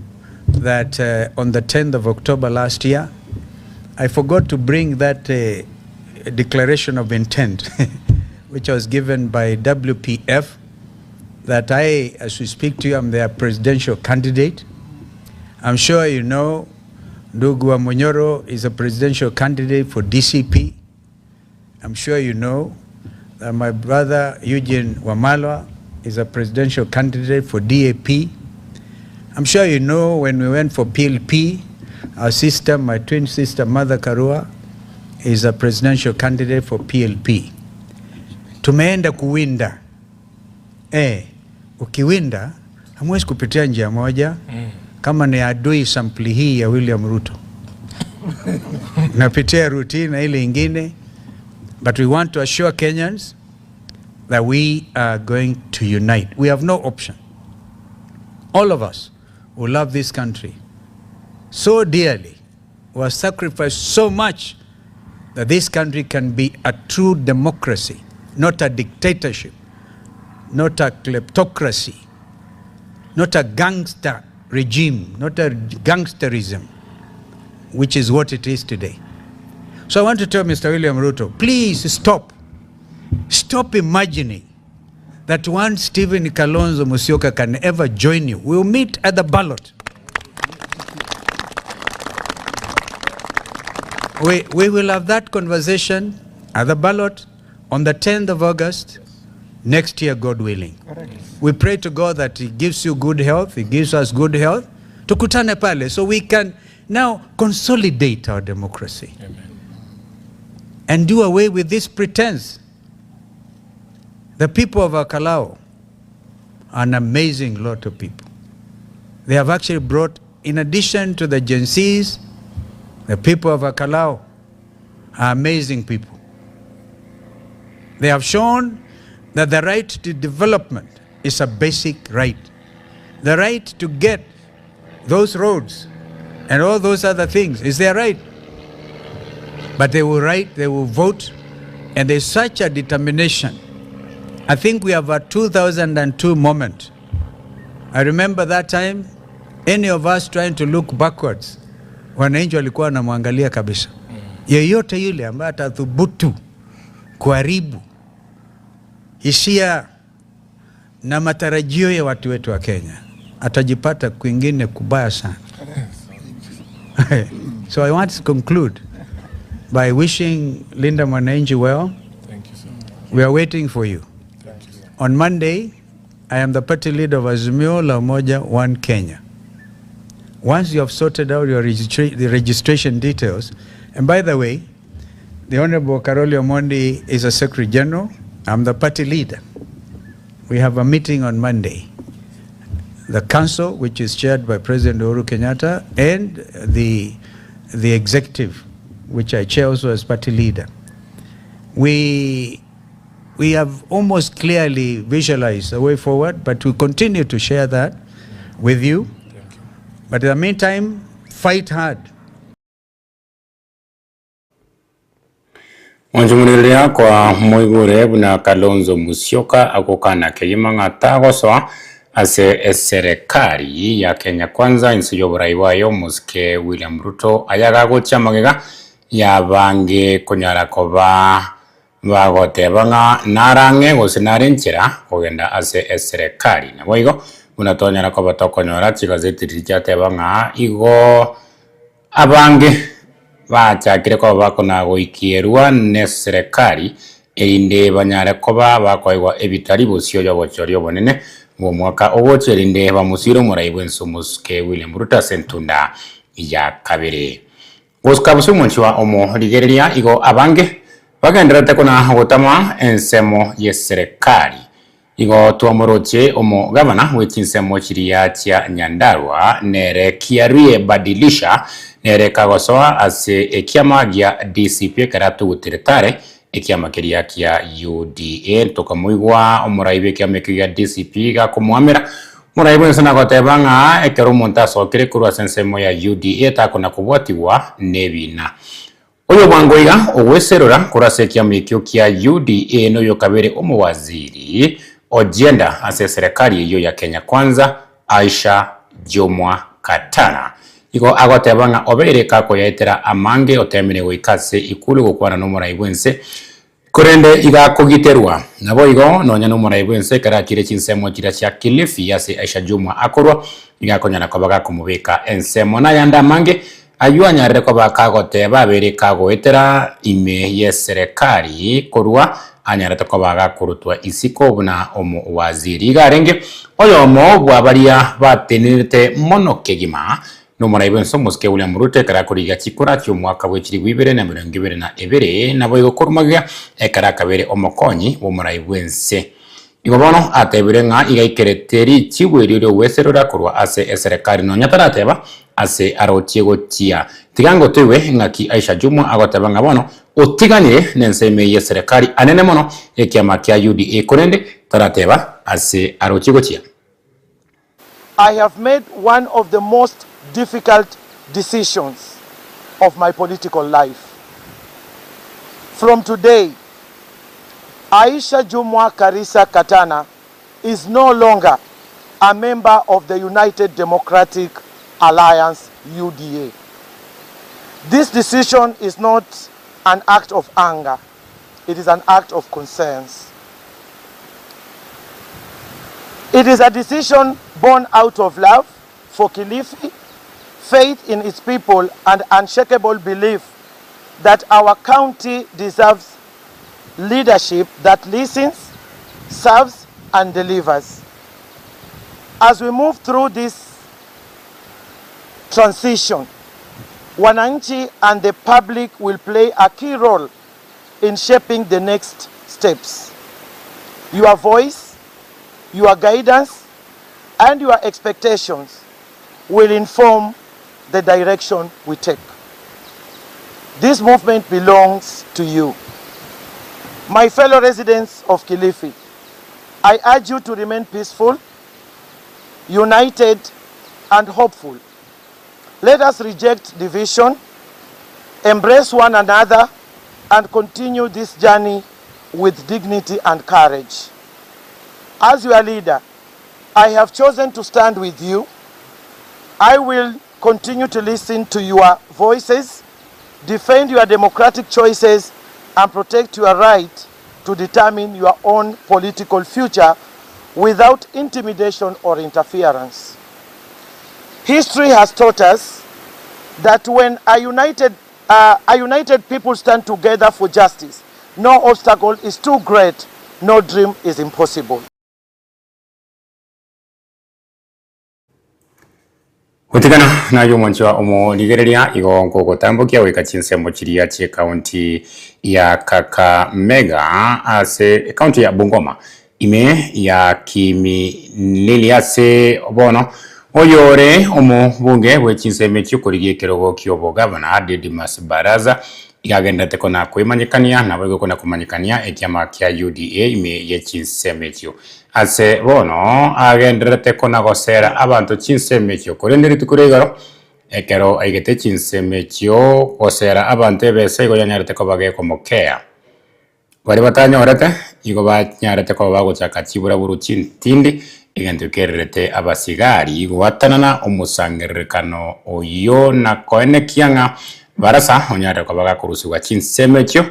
that on the 10th of October last year, I forgot to bring that declaration of intent, which was given by WPF, that I, as we speak to you, I'm their presidential candidate. I'm sure you know Ndugu wa Munyoro is a presidential candidate for DCP. I'm sure you know that my brother Eugene Wamalwa is a presidential candidate for DAP. I'm sure you know when we went for PLP, our sister, my twin sister, Mother Karua, is a presidential candidate for PLP. Tumeenda kuwinda. Ukiwinda, hamwezi kupitia njia moja. Kama ni adui sampli hii ya William Ruto. Napitia routine na ile ingine. But we want to assure Kenyans that we are going to unite. We have no option. All of us who love this country so dearly, who have sacrificed so much that this country can be a true democracy, not a dictatorship, not a kleptocracy, not a gangster regime, not a gangsterism, which is what it is today. So I want to tell Mr. William Ruto, please stop. Stop imagining that one Stephen Kalonzo Musyoka can ever join you. We'll meet at the ballot. We will have that conversation at the ballot on the 10th of August next year, God willing. Correct. We pray to God that He gives you good health, He gives us good health, tukutane pale, so we can now consolidate our democracy. Amen. And do away with this pretense. The people of Akalao are an amazing lot of people. They have actually brought, in addition to the Gen Zs, the people of Akalao are amazing people. They have shown that the right to development is a basic right. The right to get those roads and all those other things is their right. But they will write, they will vote, and there's such a determination. I think we have a 2002 moment. I remember that time, any of us trying to look backwards, wananchi walikuwa wanamwangalia kabisa. Yeyote yule ambaye atathubutu kuharibu hisia na matarajio ya watu wetu wa Kenya, atajipata kwingine kubaya sana. So I want to conclude by wishing Linda Mwananchi well. Thank you, sir. We are waiting for you. Thank you, sir. On Monday, I am the party leader of Azimio La Umoja One Kenya. Once you have sorted out your the registration details, and by the way, the Honorable Karoli Omondi is a Secretary General. I'm the party leader. We have a meeting on Monday. The council, which is chaired by President Uhuru Kenyatta, and the executive, which I chair also as party leader. We have almost clearly visualized the way forward, but we continue to share that with you. But in the meantime, fight hard. Wanjumuliria kwa Muigure buna Kalonzo Musyoka akukana keyimanga tagosoa ase serikali ya Kenya Kwanza insi yoburai wayo Muske William Ruto ayaga gocha magega ya bange kunyara koba bagotebanga narange gosenarenchera kugenda ase serikali na boigo unatonyara koba tokonyora chigazeti rijatebanga igo abange bachakire ko bakona goikierwa ne serikali inde banyare koba bakoigwa ebitari busyo yobochorio bonene mu mwaka ogocherinde bamusiro muraibwenso Muske William Ruto sentunda ya kabere goskabuso monchwa omo ligereria igo abange bagenderete kuna gotama ensemo ye serikali igo tuamoroche omo gavana wechinsemo chiria chia Nyandarua nere kiarie badilisha nere kagosoa ase ekiama gya DCP karatu gutiritare ekiama kiria kia UDA tokamuigwa omuraibe kiama kia DCP ga kumwamira muraibe nsana gotebanga ekero montaso kire kurwa sensemo ya UDA takona kubwatiwa nebina oyo bangoiga ogweserora kurase kiama kyo kia UDA no yokabere omwaziri ojenda ase serikali iyo ya Kenya Kwanza Aisha Jumwa Katana iko agotebanga obere kako yaitera amange otemene goikase ikulu gukwana no muraibwense kurende iga kugiterwa nabo igo nonya no muraibwense karakire chinsemo kira cia Kilifi ase Aisha Jumwa akorwa iga konyana kobaga kumubika ensemo na yanda mange ayuanyare kobaga goteba bere kago etera ime ye serikali korwa anyarata kobaga kurutwa isiko buna omu waziri garenge oyo mo bwabaria batenirite mono kegima no muraibenso Muske William Ruto karakuriga chikura cyo mwaka w'ekiri gwibere na 2022 nabo igokurumaga ekarakabere omokonyi wo muraibense igobono atebire nga igaikereteri chigweriro weserora kurwa ase serikali no nyatarateba ase arochiego tia tigango tewe ngaki Aisha Jumwa agoteba ngabono otiganire nenseme ye serikali anene mono ekiama kya UDA kurende tarateba ase arochiego tia. I have made one of the most difficult decisions of my political life. From today, Aisha Jumwa Karisa Katana is no longer a member of the United Democratic Alliance, UDA. This decision is not an act of anger. It is an act of conscience. It is a decision born out of love for Kilifi, faith in its people, and unshakable belief that our county deserves leadership that listens, serves, and delivers. As we move through this transition, Wananchi and the public will play a key role in shaping the next steps. Your voice, your guidance, and your expectations will inform the direction we take. This movement belongs to you. My fellow residents of Kilifi, I urge you to remain peaceful, united, and hopeful. Let us reject division, embrace one another, and continue this journey with dignity and courage. As your leader, I have chosen to stand with you. I will continue to listen to your voices, defend your democratic choices, and protect your right to determine your own political future without intimidation or interference. History has taught us that when a united people stand together for justice, no obstacle is too great, no dream is impossible. Utikana na yumonchwa omo ligereria igongo gotambukia weka chinsemo chiria chie kaunti ya Kakamega ase kaunti ya Bungoma ime ya kimi lili ase bono oyore omo bunge we chinsemo chukurigie kirogo kyobo governor Didimas Baraza igagenda tekona kwimanyikania na bwo kona kumanyikania ekyama kya UDA ime ye chinsemo chyo ase bono agenderete kona gosera abantu chinsemo chyo kurenderi tukuregaro ekero aigete chinsemo chyo gosera abantu bese igo yanyarete ko bage komokea bari batanyorete igo banyarete ko bagochaka chibura buru chintindi igende kererete abasigari gwatanana omusangerekano oyo na koene kianga barasa onyare ko bagakurusiwa chinsemo chyo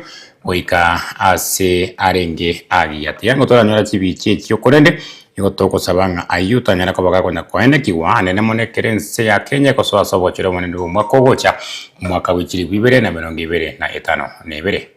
oika ase arenge agiyati yango toranyora chibiche chyo korende igo tokosabanga ayuta nyara ko bagakonya koene kiwa nene monekerense ya Kenya ko soaso bochero monene mwaka gocha mwaka wikiri 2025 nebere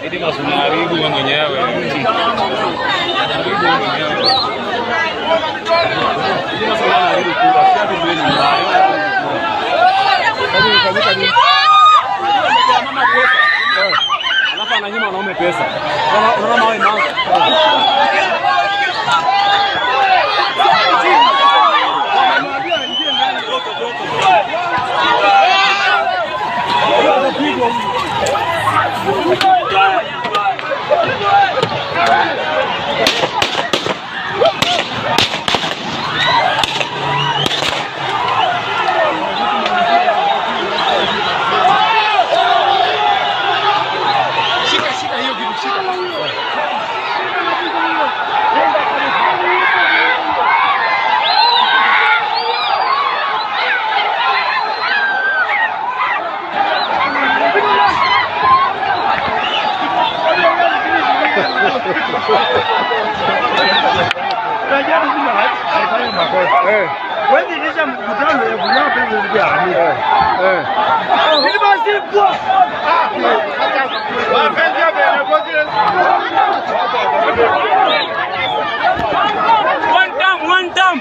Ini masuk haribu mwenyewe. Ini masuk haribu kwa sababu ndio ni mbaya. Alafu ananyima wanaume pesa. Unaona wewe mama. One time.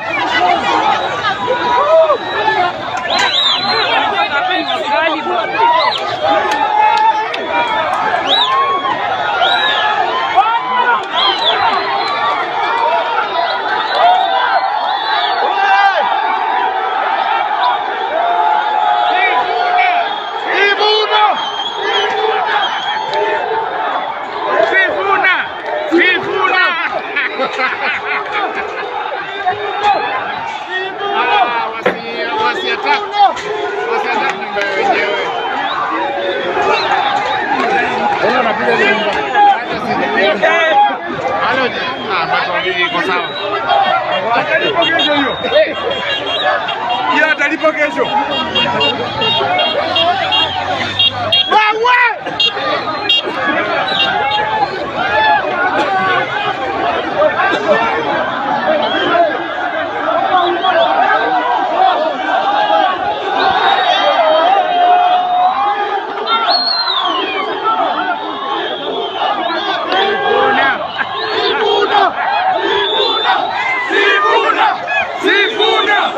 Sifuna!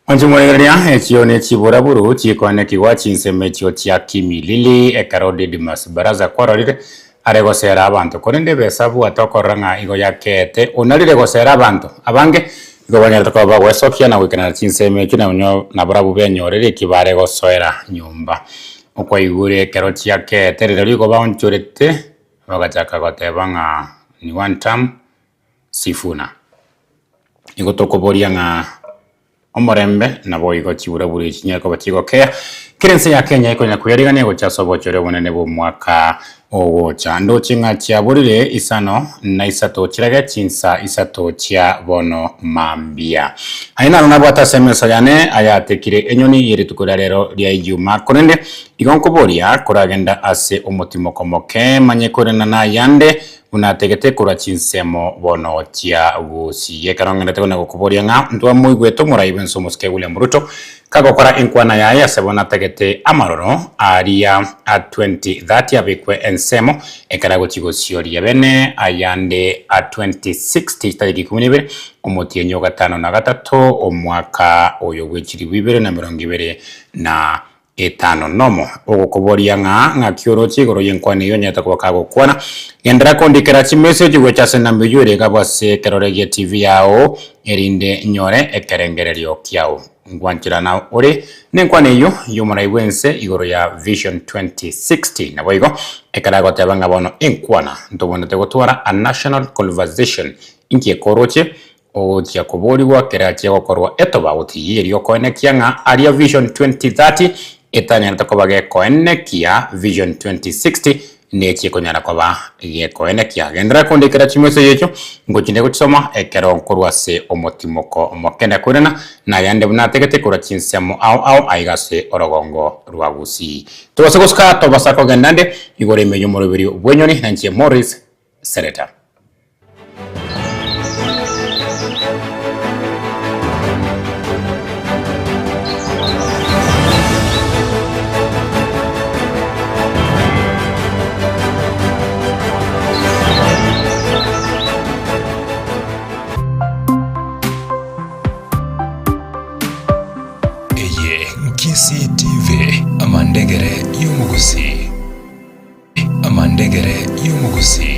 Onjumwereria echione chibura buru chikone kiwa chinseme chio chia kimilili ekarode dimas baraza kwarorire arego sera abantu korende besabu atokoranga igo yakete onarire go sera abantu abange igo banyarta ko bagwe sokia na wikana chinseme chuna nyo na burabu benyorere kibare go soera nyumba okwa igure kero chia kete rero igo baonchorete bagachaka gotebanga ni one time sifuna igo tokoboria nga omorembe na boigo chibura buri chinyako batigo kea kirense ya Kenya iko nyakuyarigane go chasobo chore bunene bo mwaka ogo chando chinga chia burire isano na isato chirage chinsa isato chia bono mambia aina runa bwata semesa yane ayatekire enyoni yeri tukura rero ria ijuma konende igonko boria kuragenda ase omotimo komoke manyekorena na yande unategete kura chinsemo bono chia gusi yekarongenda tegona gokuboria nga ndwa muigweto muraiben somoske William Ruto kagokora enkwana yaya sebona tegete amaroro aria a 2030 abekwe ensemo ekarago chigosio bene ayande a 2060 tariki 12 omotienyo gatano na gatatu omwaka oyo gwechiri 2025 na etano nomo ogokoboria nga kiorochi goro yenkwane yo nyata kwa kago kwana gendera kondikera chi message gwechase na mbiyure gabase kerorege TV yao erinde nyore ekerengererio kyao ngwanchira na ore nenkwane yo yomora iwense igoro ya Vision 2060 na boigo ekarago tabanga bono enkwana ntobona tegotwara a national conversation inkie koroche o tia kobori wa kerache gokorwa etoba uti yerio koenekia nga aria Vision 2030 etanya ntakobage koenekia Vision 2060 nechi konyara koba ye koenekia gendra kondikera chimese yecho ngochinde kutsoma ekero nkorwa se omotimoko mokenda kurena na yande bunategete kura chinsemo au aigase orogongo rwagusi tobase guska tobasa ko gendande igore menyo morobiri bwenyoni nanchie Mourice Seretta. KCTV amandegere y'umugusi amandegere y'umugusi.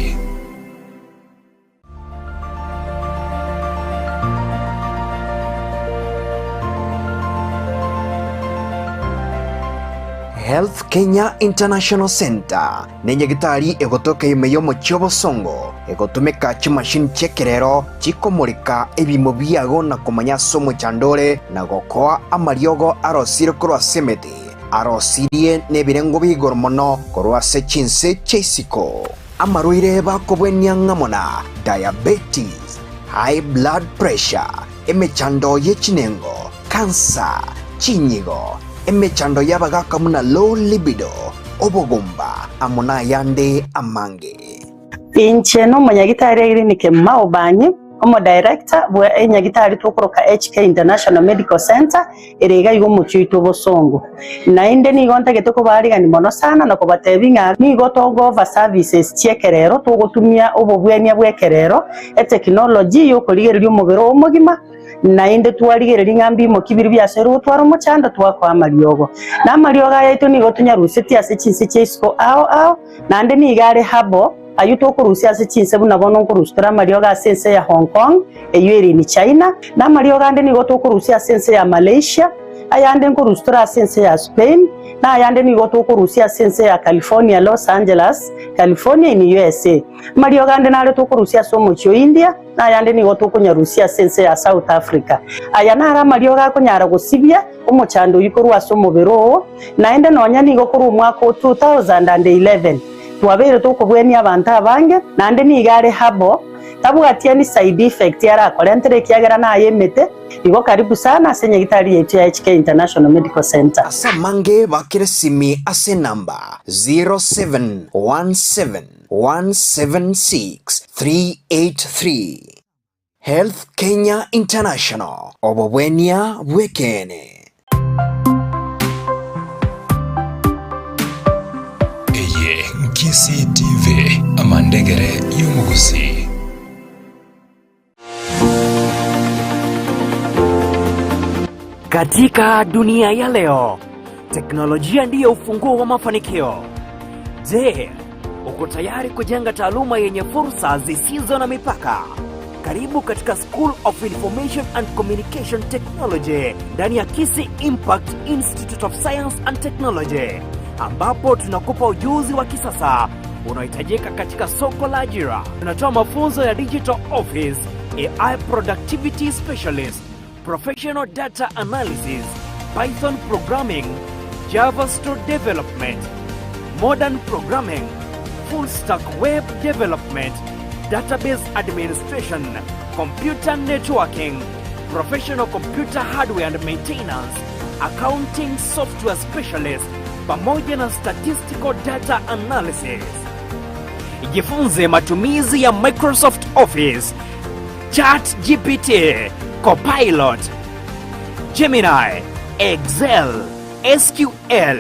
Health Kenya International Center nenye gitari egotoka imeyo mochobo songo egotumeka chimashini chekerero chikomurika ebimo biago na kumanya somo chandore na gokoa amariogo arosire korwa semete arosirie nebirengo bigormono korwa sechinse chesiko amaruire bakobwenya ngamona diabetes high blood pressure emechando yechinengo cancer chinyigo emechando yabagaka muna low libido obogomba amuna yande amange inche no manyagitari clinic maobanyi omo director bwa enyagitari tokoroka HK International Medical Center erega igo muchito bosongo na inde ni gonta getoko bari gani mono sana na kobatebinga ni gotongo over services chekerero togotumia obobwenia bwekerero e technology yo koligererio mugero omugima na inde twarigereri ngambi mo kibiri byasero twaro mochanda twakwa amariogo na amarioga yetu ni gotunya ruseti ase chinse chesko ao na inde ni gare habo ayuto kurusia ase chinse buna bono kurustura marioga sense ya Hong Kong eyeri ni China na marioga inde ni goto kurusia sense ya Malaysia ayande kurustura sense ya Spain na ayande ni goto kurusia sense ya California Los Angeles California in USA marioga inde na to kurusia somo cho India na ayande ni goto kunyarusia sense ya South Africa ayana ara marioga kunyara gusibia umuchando yikorwa somo bero na inde nonya ni gokuru mwaka 2011 twabere tokobwenia abantu abange nande nigare habo tabugatia ni side effect yara kolentere kiagera na yemete igo karibu sana senye gitari yetu ya HK International Medical Center asamange bakire simi ase namba 0717176383 Health Kenya International obobwenia bwekene. KCTV amandegere y'umugusi. Katika dunia ya leo, teknolojia ndiyo ufunguo wa mafanikio. Je, uko tayari kujenga taaluma yenye fursa zisizo na mipaka? Karibu katika School of Information and Communication Technology ndani ya Kisii Impact Institute of Science and Technology, ambapo tunakupa ujuzi wa kisasa unaohitajika katika soko la ajira. Tunatoa mafunzo ya Digital Office, AI Productivity Specialist, Professional Data Analysis, Python Programming, Java Store Development, Modern Programming, Full Stack Web Development, Database Administration, Computer Networking, Professional Computer Hardware and Maintenance, Accounting Software Specialist, pamoja na Statistical Data Analysis. Jifunze matumizi ya Microsoft Office, ChatGPT, Copilot, Gemini, Excel, SQL,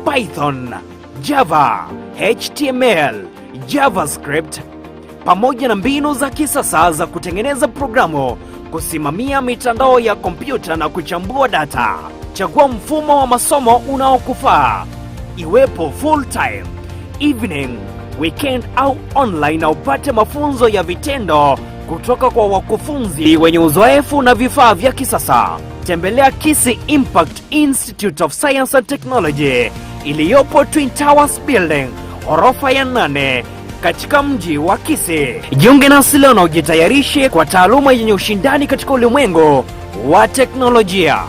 Python, Java, HTML, JavaScript, pamoja na mbinu za kisasa za kutengeneza programu, kusimamia mitandao ya kompyuta na kuchambua data. Chagua mfumo wa masomo unaokufaa, iwepo full time, evening, weekend au online, na upate mafunzo ya vitendo kutoka kwa wakufunzi wenye uzoefu na vifaa vya kisasa. Tembelea Kisii Impact Institute of Science and Technology iliyopo Twin Towers Building, ghorofa ya 8 katika mji wa Kisii. Jiunge nasi leo na ujitayarishe kwa taaluma yenye ushindani katika ulimwengu wa teknolojia.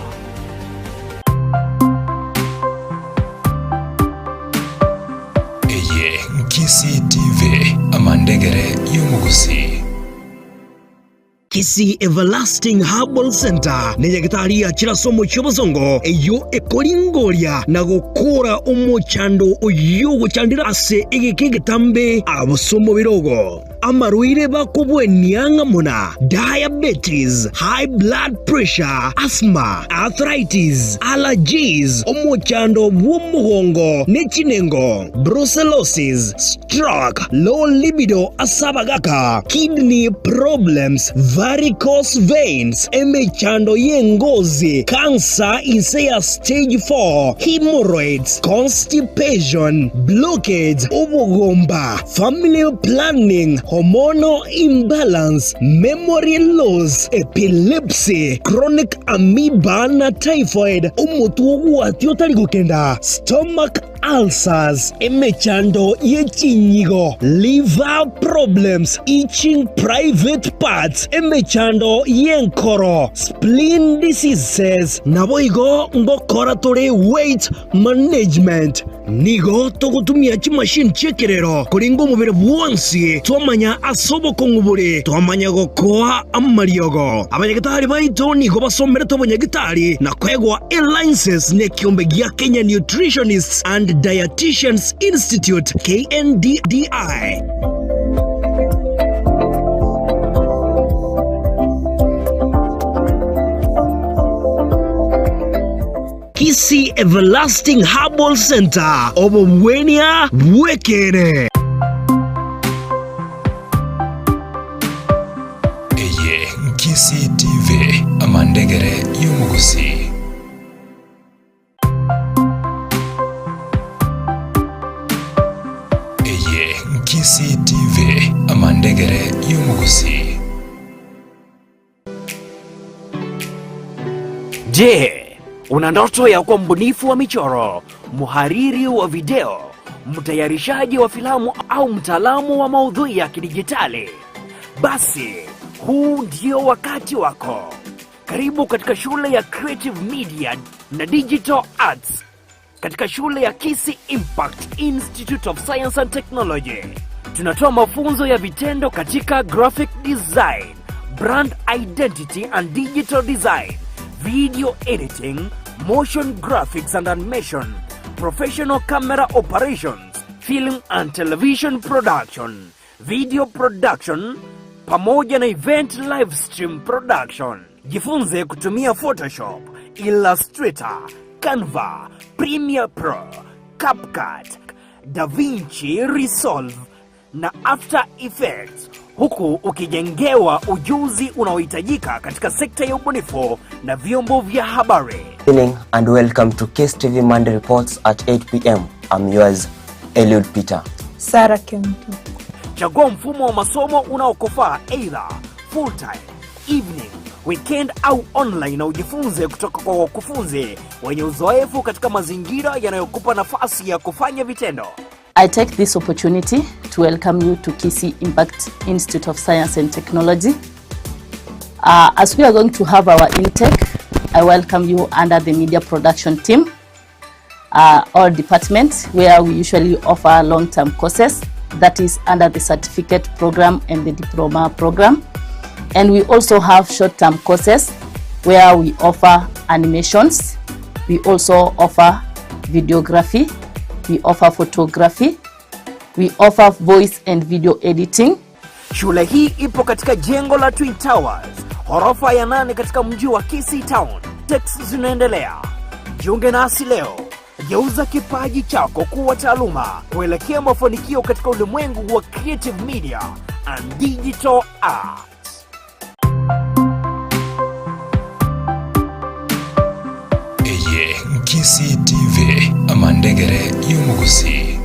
Kisii TV amandegere y'umugusi. Kisii Everlasting Herbal Center ni nyagitari ya chirasomo cy'obozongo eyo ekoringoria na gukura umuchando oyo guchandira ase igikigitambe abosomo birogo amaruire bakubwenianga muna diabetes, high blood pressure, asthma, arthritis, allergies, umuchando bw'omugongo n'ekinengo, brucellosis, stroke, low libido asabagaka, kidney problems, varicose veins, emechando yengozi, cancer isaya stage 4, hemorrhoids, constipation, blockage, ubugomba, family planning, hormonal imbalance, memory loss, epilepsy, chronic amoeba na typhoid, umutu watyo tari gukenda, stomach ulcers, emechando yechinyigo, liver problems, itching private parts, emechando yenkoro, spleen diseases, naboigo ngokora tore weight management. Nigo togutumia chimashini chekerero kuringo mubere bwonsi twamanya asoboko ngubure twamanya gokoa amariogo abanyagitari baito nigo basomere tobonyagitari na kwegwa alliances ne kiombe gya Kenya Nutritionists and Dietitians Institute KNDDI. Kisii Everlasting Herbal Center obomwenia bwekere. Kisii TV amandegere y'umugusi. Kisii TV amandegere y'umugusi. Je, una ndoto ya kuwa mbunifu wa michoro, muhariri wa video, mtayarishaji wa filamu au mtaalamu wa maudhui ya kidijitali? Basi, huu ndio wakati wako. Karibu katika shule ya Creative Media na Digital Arts katika shule ya Kisii Impact Institute of Science and Technology. Tunatoa mafunzo ya vitendo katika graphic design, brand identity and digital design, video editing, motion graphics and animation, professional camera operations, film and television production, video production, pamoja na event live stream production. Jifunze kutumia Photoshop, Illustrator, Canva, Premiere Pro, CapCut, DaVinci Resolve na After Effects, huku ukijengewa ujuzi unaohitajika katika sekta ya ubunifu na vyombo vya habari. Good evening and welcome to Case TV Monday Reports at 8 p.m. I'm yours, Eliud Peter. Sara Kemtu. Chagua mfumo wa masomo unaokufaa, either full time, evening, weekend au online, na ujifunze kutoka kwa wakufunzi wenye uzoefu katika mazingira yanayokupa nafasi ya kufanya vitendo. I take this opportunity to welcome you to Kisii Impact Institute of Science and Technology. As we are going to have our intake, I welcome you under the media production team, all departments where we usually offer long-term courses, that is under the certificate program and the diploma program. And we also have short-term courses where we offer animations, we also offer videography, we offer photography, we offer voice and video editing. Shule hii ipo katika jengo la Twin Towers, ghorofa ya 8 katika mji wa Kisii Town. Texts zinaendelea. Jiunge nasi leo. Geuza kipaji chako kuwa taaluma kuelekea mafanikio katika ulimwengu wa creative media and digital arts. Kisii TV amandegere y'umugusi.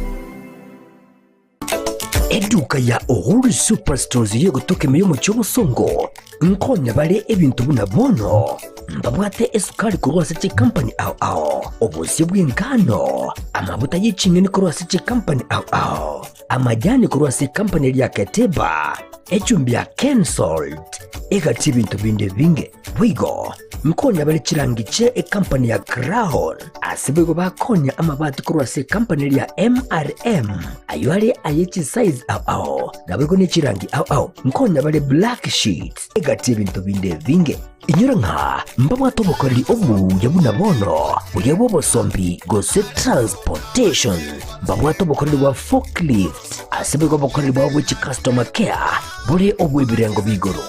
Eduka ya Uhuru Superstores yo gutokeme yo mu cy'obusongo nkonya bale ebintu buna bono mbabwate esukari ku Rwasichi Company ao obusi bw'ingano amavuta y'ikinyoni ku Rwasichi Company ao amajyani ku Rwasichi Company lya Keteba echumbi ya Kensold egati ibintu binde binge bwigo mkonya bale kirangice company ya Crown asibego bakonya amabati ku Rwasichi Company lya MRM ayo ari ayichi size ao nabego ne kirangi ao mkonya bale Black Sheets egati ibintu binde binge inyura nka mbabwa tobokoreri obu yabuna bono uyabo bosombi gose transportation mbabwa tobokoreri wa forklift asibego bokoreri wa which customer care bore obu ibirengo bigoro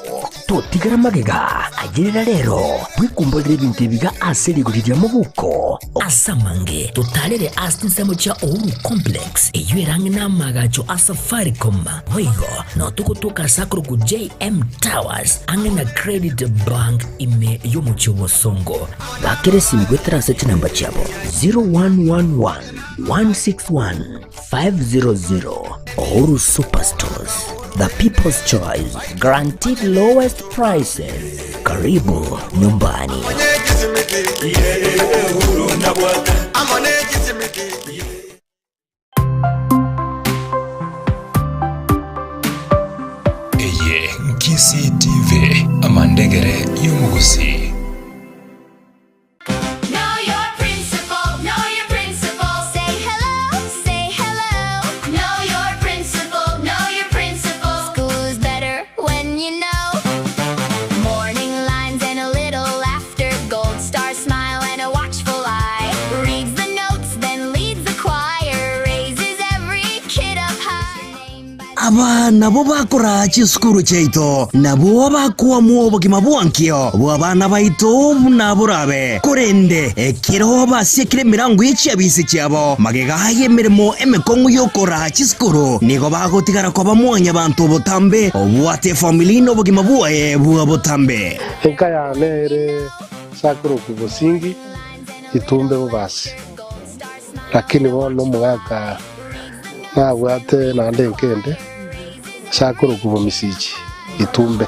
to tigara magega agirira rero bwikumbolere ibintu biga aseri gurira mu buko asamange totalere astisemo cha Uhuru Complex eyirangi na magacho Safaricom wigo no tukutuka sakuru ku JM Towers angena Credit Bank ime yomucho bosongo bakere simgwetera search number chabo 0111 161 500. Uhuru Superstores, the people's choice, guaranteed lowest prices. Karibu nyumbani. Kisii TV amandegere y'umugusi. aba nabo bakora cy'isukuru cyaito nabo bakuwa mu bugima bwankyo bw'abana baito naburabe kurende ekiro basekire mirango y'icabisi cyabo magega yemeremo emekongo yokora cy'isukuru nigo bagotigara kwa bamwanya abantu botambe obwate family no bugima bwae bwabotambe enka ya mere sakuru kubusingi itumbe bubasi lakini bono mwaka nabwate nande nkende sakuru kubumisiji itumbe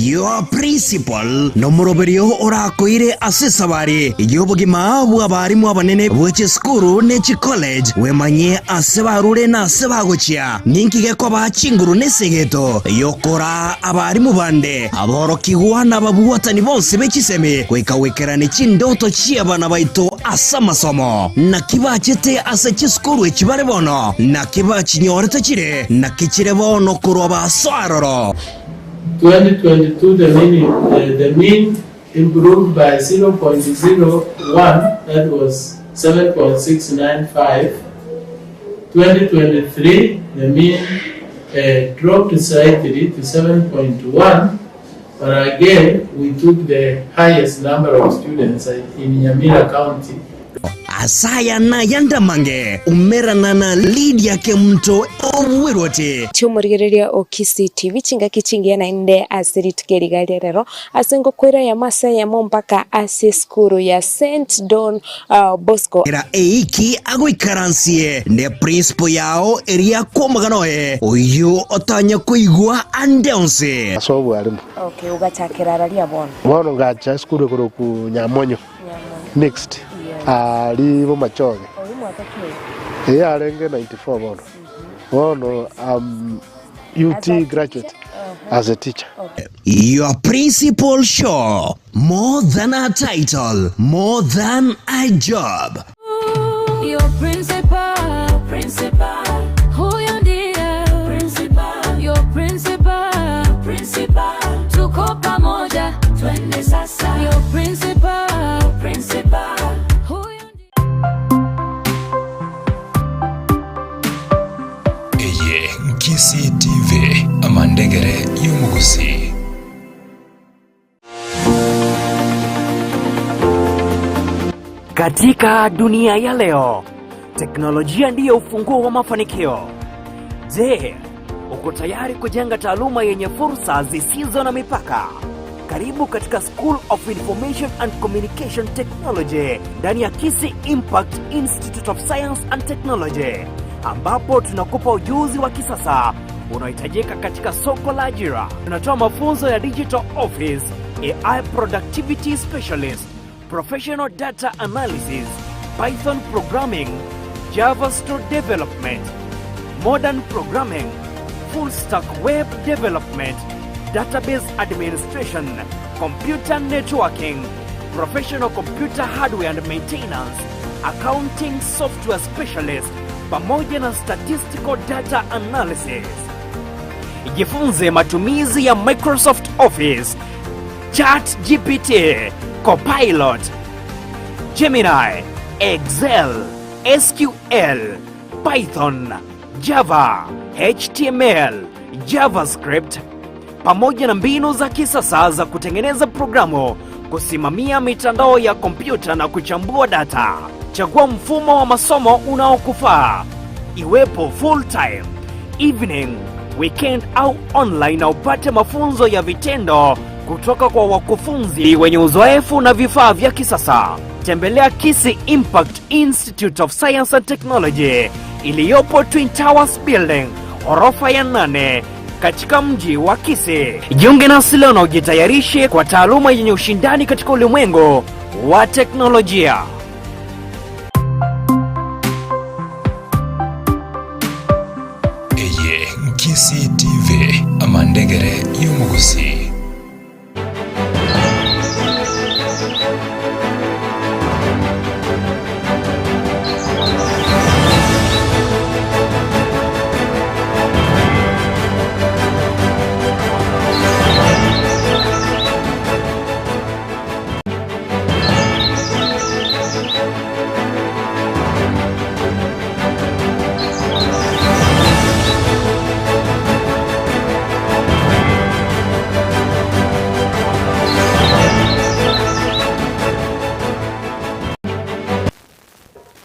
Your principal no muroberio orakoire asesabari igihobugima bw'abarimu abanene bw'eke skuru n'eki college wemanye asebarure na sebagokia ninkige ko bachinguru nesegeto yokora abarimu bande aborokigwa n'ababuwatani bose bekiseme kwekawekerane kindoto cy'abana baito asamasomo nakibachete aseki skuru ekibare bono nakibakinyorete kire nakikire bono kuroba swaroro 2022, the mean improved by 0.01, that was 7.695. 2023, the mean dropped slightly to 7.1, but again, we took the highest number of students in Nyamira County asaya na yandamange umerana na Lydia Kemto obwerote chumurigereria okisi TV chingaki chingia na inde asiritugerigaria rero asengo kwira ya masa ya mombaka asiskuru ya St. Don Bosco era eiki agoikaransie ne principal yao eria komaganoe uyu otanya kuigwa andeonse asobo arimu okay ugachakira raria bono ngacha skuru kuroku nyamonyo next ali bo machoge arenge 94 bono UT graduate as a teacher. Your principal show, more than a title, more than a job. Your principal, who you dear, principal, your principal, tuko pamoja, twende sasa, your principal, who you Eye Nkisi TV amandegere y'umugusi. Katika dunia ya leo, teknolojia ndiyo ufunguo wa mafanikio. Je, uko tayari kujenga taaluma yenye fursa zisizo na mipaka? Karibu katika School of Information and Communication Technology ndani ya Kisii Impact Institute of Science and Technology, ambapo tunakupa ujuzi wa kisasa unaohitajika katika soko la ajira. Tunatoa mafunzo ya Digital Office, AI Productivity Specialist, Professional Data Analysis, Python Programming, Java Store Development, Modern Programming, Full Stack Web Development, Database Administration, Computer Networking, Professional Computer Hardware and Maintenance, Accounting Software Specialist, pamoja na Statistical Data Analysis. Jifunze matumizi ya Microsoft Office, ChatGPT, Copilot, Gemini, Excel, SQL, Python, Java, HTML, JavaScript, pamoja na mbinu za kisasa za kutengeneza programu, kusimamia mitandao ya kompyuta na kuchambua data. Chagua mfumo wa masomo unaokufaa, iwepo full time, evening, weekend au online, na upate mafunzo ya vitendo kutoka kwa wakufunzi wenye uzoefu na vifaa vya kisasa. Tembelea Kisii Impact Institute of Science and Technology iliyopo Twin Towers Building, ghorofa ya 8 katika mji wa Kisii. Jiunge nasi leo na ujitayarishe kwa taaluma yenye ushindani katika ulimwengu wa teknolojia. Eye Nkisi TV amandegere y'umugusi.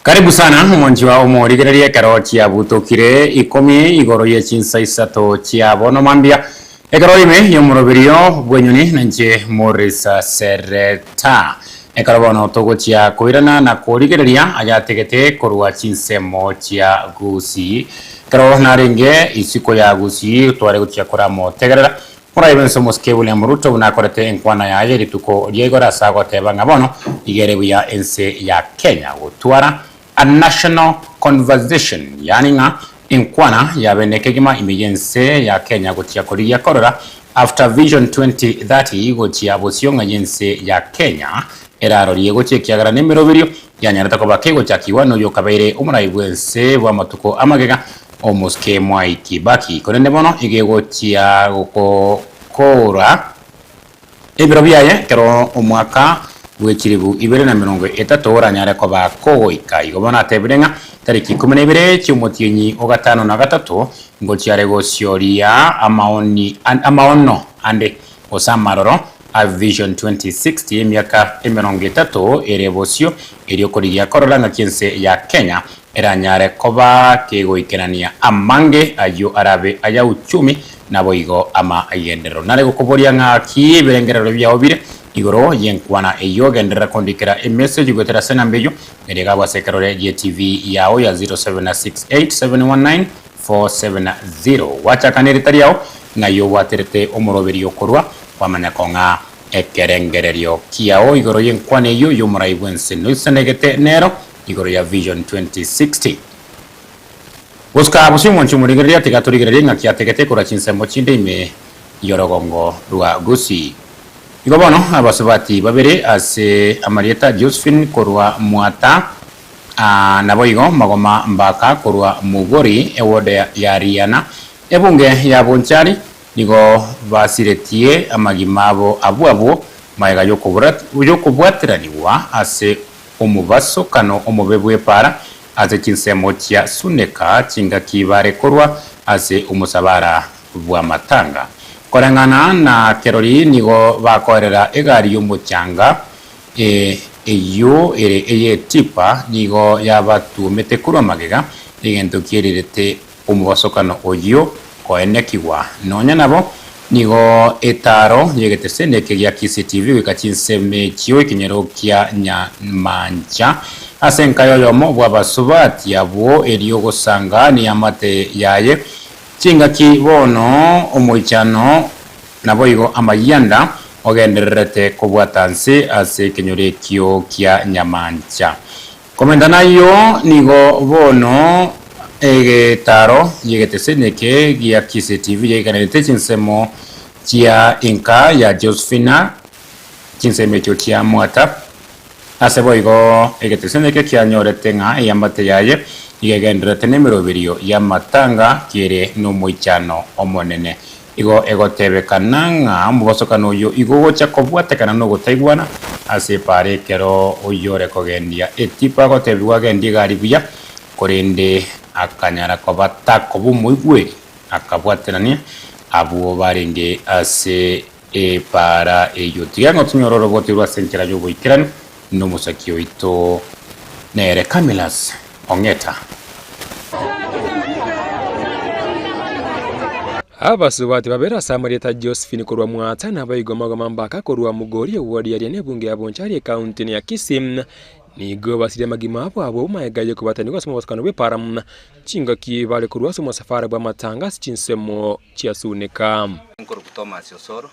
Karibu sana mwanji wa umurigererie karo chia butukire 10 igoro ye chinsa isato chia bono mambia ekaro ime yomurobirio bwenyoni nanje Mourice Seretta ekaro bono togo chia koirana na kurigereria ayategete korwa chinsemo chia gusi karo narenge isiko ya gusi tware gutia koramo tegerera ora ibenso moske William Ruto unakorete enkwana ya yeri tuko liegora sago tebanga bono igere ya ense ya Kenya utwara a national conversation yani nga inkwana ya benekegima imiyense ya Kenya gotia koria korora after vision 2030 gotia bosionga yense ya Kenya eraro liegoche kiagara nemero birio yanyarata ko bakego chakiwa no yokabaire umuraibwense wa matuko amagega omoske mwai Kibaki konene bono igegotia gukora ebiro biaye kero omwaka wechiribu 2030 oranyare ko bakogoika igobona tebirenga tariki 12 cy'umutinyi ogatano na gatatu ngo cyare gocyoria amaono ande osamaroro a Vision 2060 miaka 30 erebocio iriokorigia kororanga kiense ya Kenya eranyare koba kegoikerania amange ayo arabe aya uchumi na boigo ama ayenderero nare gukoboria ngaki berengerero byao bire igoro yenkwana eyo gendera kondikera message gotera sena mbeyo erega basekerore ye TV yao ya 0768719470 wacha kaneritari yao nayo waterete omoroberi okorwa wamanya konga ekerengererio kiao igoro yenkwane eyo yomuraibwense nusenegete nero igoro ya Vision 2060 Oscar busimu nchumurigeria tigaturigeria ngakiategete kura chinsembo chinde ime yorogongo rwa gusi Igobono abasubati babere ase Amarieta Josephine korwa mwata naboigo magoma mbaka korwa mugori ewode ya Riana ebunge ya Bonchari nigo basiretie amagimabo abuabo maega yokubwatiraniwa ase omubaso kano omubebwe para ase chinsemo chia suneka chinga kibare korwa ase umusabara bwa matanga korangana na kerori nigo bakorera egari y'umucyanga eyo eye tipa nigo yabatumete kurwa magega igento kierirete umubasokano oyo koenekiwa nonya nabo nigo etaro yegete seneke ya KCTV wikachinseme kyo ikinyero kya Nyamanja asenkayo yomo bwabasubati yabo eriyo gosanga ni amate yaye chinga kibono omoichano naboigo amayanda ogendererete kubwatanse ase kinyore kyo kya Nyamanja komenda nayo nigo bono taro yegete seneke ya KCTV yeganete chinsemo chia inka ya Josephina chinseme kyo kya mwata ase boigo egete seneke kya nyorete nga yambate yaye igegenderete nemirobirio ya matanga kiere n'omoichano omonene igo egotebekana nga mubasokano yo igogocha kobwatekana no gutaigwana ase pare kero oyore kogendia etipa gotebwa gendi gari buya korende akanyara kobata kobumuigwe akabwaterania abuo barenge ase para eyo tigango tunyororo botirwa senkera yo boikirano no musakio ito nere Camilas Ongeta abasubati babera Amarieta Josephine korwa mwata nabaigomagoma mbaka korwa mugori wodi ya nebunge ya Bonchari county ya Kisim nigo basire magima abo maega kubatani kwa somo we param chinga ki bale korwa somo safari bwa matanga chinsemo chiasuneka nkoro Thomas Osoro